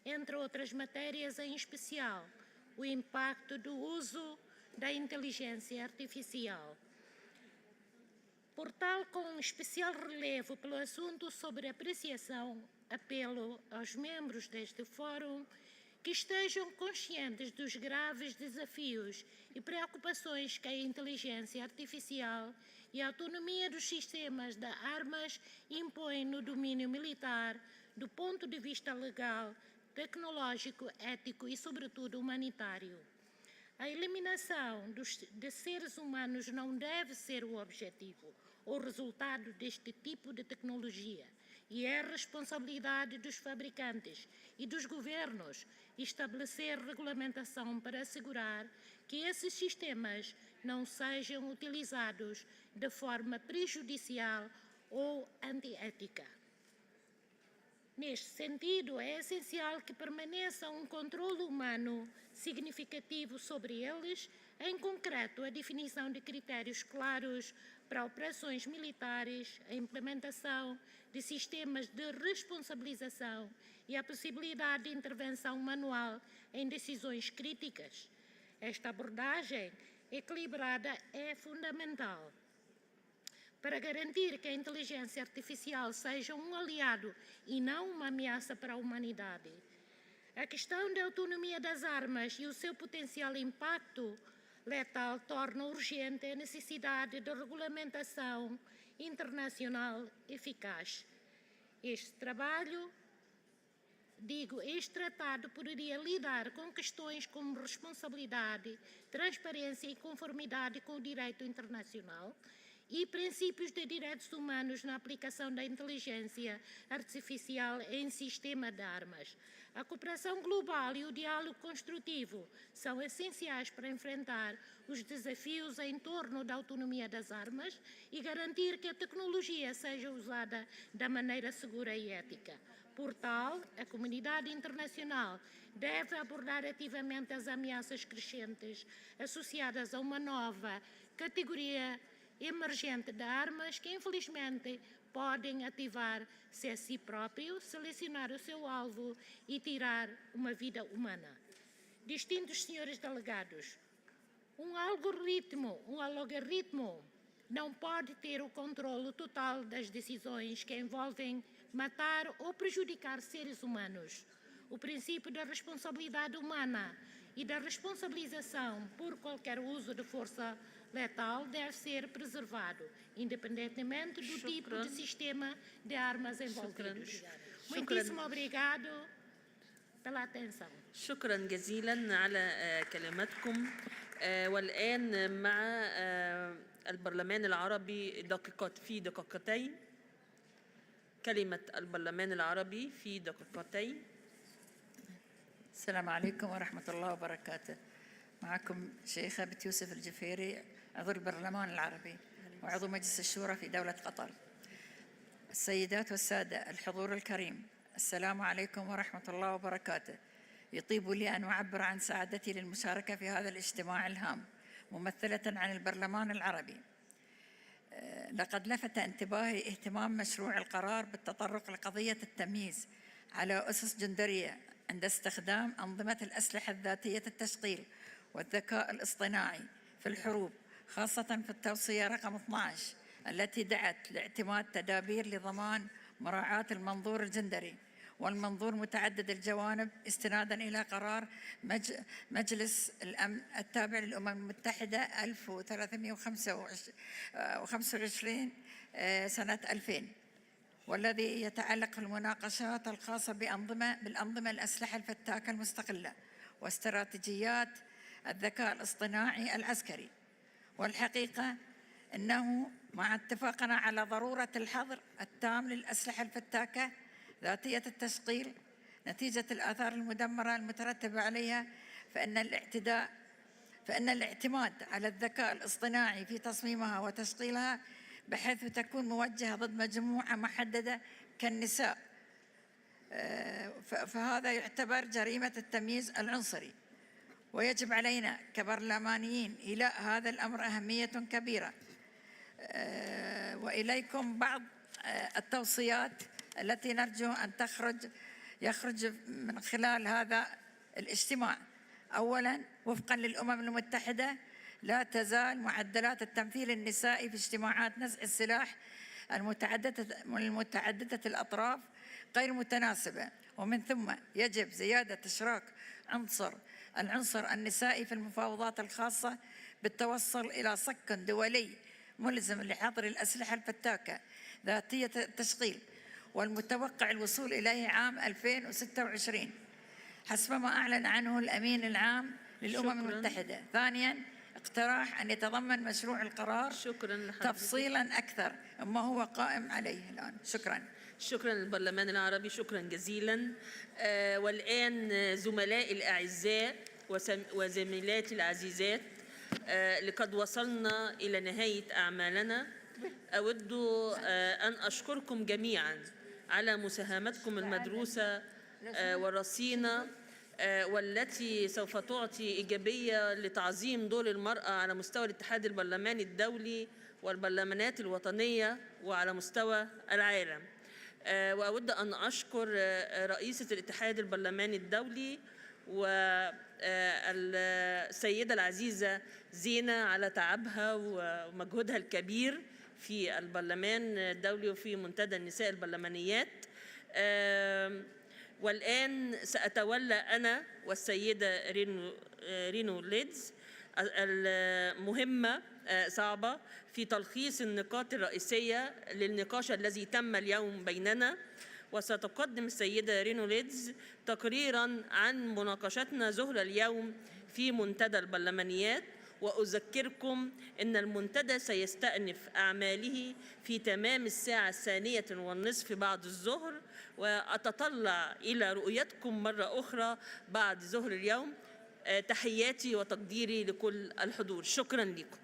Entre outras matérias, em especial, o impacto do uso da inteligência artificial. Por tal, com especial relevo pelo assunto sobre apreciação, apelo aos membros deste fórum que estejam conscientes dos graves desafios e preocupações que a inteligência artificial e a autonomia dos sistemas de armas impõem no domínio militar, do ponto de vista legal, tecnológico, ético e, sobretudo, humanitário. A eliminação de seres humanos não deve ser o objetivo ou resultado deste tipo de tecnologia, e é responsabilidade dos fabricantes e dos governos estabelecer regulamentação para assegurar que esses sistemas não sejam utilizados de forma prejudicial ou antiética. Neste sentido, é essencial que permaneça um controle humano significativo sobre eles, em concreto a definição de critérios claros para operações militares, a implementação de sistemas de responsabilização e a possibilidade de intervenção manual em decisões críticas. Esta abordagem equilibrada é fundamental para garantir que a inteligência artificial seja um aliado e não uma ameaça para a humanidade. A questão da autonomia das armas e o seu potencial impacto letal torna urgente a necessidade de regulamentação internacional eficaz. Este tratado poderia lidar com questões como responsabilidade, transparência e conformidade com o direito internacional e princípios de direitos humanos na aplicação da inteligência artificial em sistema de armas. A cooperação global e o diálogo construtivo são essenciais para enfrentar os desafios em torno da autonomia das armas e garantir que a tecnologia seja usada da maneira segura e ética. Por tal, a comunidade internacional deve abordar ativamente as ameaças crescentes associadas a uma nova categoria emergente de armas que, infelizmente, podem ativar-se a si próprio, selecionar o seu alvo e tirar uma vida humana. Distintos senhores delegados, um algoritmo não pode ter o controle total das decisões que envolvem matar ou prejudicar seres humanos. O princípio da responsabilidade humana e da responsabilização por qualquer uso de força letal deve ser preservado, independentemente do tipo de sistema de armas envolvidos. Muitíssimo obrigado pela atenção. شكرا جزيلا على كلماتكم. والآن مع البرلمان العربي في دقيقتين. كلمة البرلمان العربي في دقيقتين. السلام عليكم ورحمة الله وبركاته. معكم شيخة بنت يوسف الجفيري، عضو البرلمان العربي وعضو مجلس الشورى في دولة قطر. السيدات والسادة الحضور الكريم، السلام عليكم ورحمة الله وبركاته. يطيب لي أن أعبر عن سعادتي للمشاركة في هذا الاجتماع الهام ممثلة عن البرلمان العربي. لقد لفت انتباهي اهتمام مشروع القرار بالتطرق لقضية التمييز على أسس جندرية عند استخدام أنظمة الأسلحة الذاتية التشغيل والذكاء الاصطناعي في الحروب، خاصة في التوصية رقم 12 التي دعت لاعتماد تدابير لضمان مراعاة المنظور الجندري والمنظور متعدد الجوانب استنادا إلى قرار مجلس الأمن التابع للأمم المتحدة 1325 سنة 2000، والذي يتعلق في المناقشات الخاصة بالأنظمة الأسلحة الفتاكة المستقلة واستراتيجيات الذكاء الاصطناعي العسكري. والحقيقة أنه مع اتفاقنا على ضرورة الحظر التام للأسلحة الفتاكة ذاتية التشغيل نتيجة الآثار المدمرة المترتبة عليها، فإن الاعتماد على الذكاء الاصطناعي في تصميمها وتشغيلها بحيث تكون موجهة ضد مجموعة محددة كالنساء، فهذا يعتبر جريمة التمييز العنصري، ويجب علينا كبرلمانيين إيلاء هذا الأمر أهمية كبيرة. وإليكم بعض التوصيات التي نرجو أن يخرج من خلال هذا الاجتماع. أولاً، وفقاً للأمم المتحدة لا تزال معدلات التمثيل النسائي في اجتماعات نزع السلاح المتعددة الأطراف غير متناسبة، ومن ثم يجب زيادة إشراك العنصر النسائي في المفاوضات الخاصة بالتوصل إلى صك دولي ملزم لحظر الأسلحة الفتاكة ذاتية التشغيل والمتوقع الوصول إليه عام 2026 حسب ما أعلن عنه الأمين العام للأمم المتحدة. ثانياً، اقتراح أن يتضمن مشروع القرار تفصيلاً أكثر مما هو قائم عليه الآن. شكراً. شكرا للبرلمان العربي، شكرا جزيلا. والآن زملائي الأعزاء وزميلاتي العزيزات، لقد وصلنا إلى نهاية أعمالنا. أود أن أشكركم جميعا على مساهمتكم المدروسة والرصينة، والتي سوف تعطي إيجابية لتعظيم دور المرأة على مستوى الاتحاد البرلماني الدولي والبرلمانات الوطنية وعلى مستوى العالم. وأود أن أشكر رئيسة الاتحاد البرلماني الدولي والسيدة العزيزة زينة على تعبها ومجهودها الكبير في البرلمان الدولي وفي منتدى النساء البرلمانيات. والآن سأتولى أنا والسيدة رينو ليدز المهمة صعبة في تلخيص النقاط الرئيسية للنقاش الذي تم اليوم بيننا. وستقدم السيدة رينو ليدز تقريراً عن مناقشتنا ظهر اليوم في منتدى البرلمانيات. وأذكركم أن المنتدى سيستأنف أعماله في تمام الساعة 2:30 بعد الظهر، وأتطلع إلى رؤيتكم مرة أخرى بعد ظهر اليوم. تحياتي وتقديري لكل الحضور. شكرا لكم.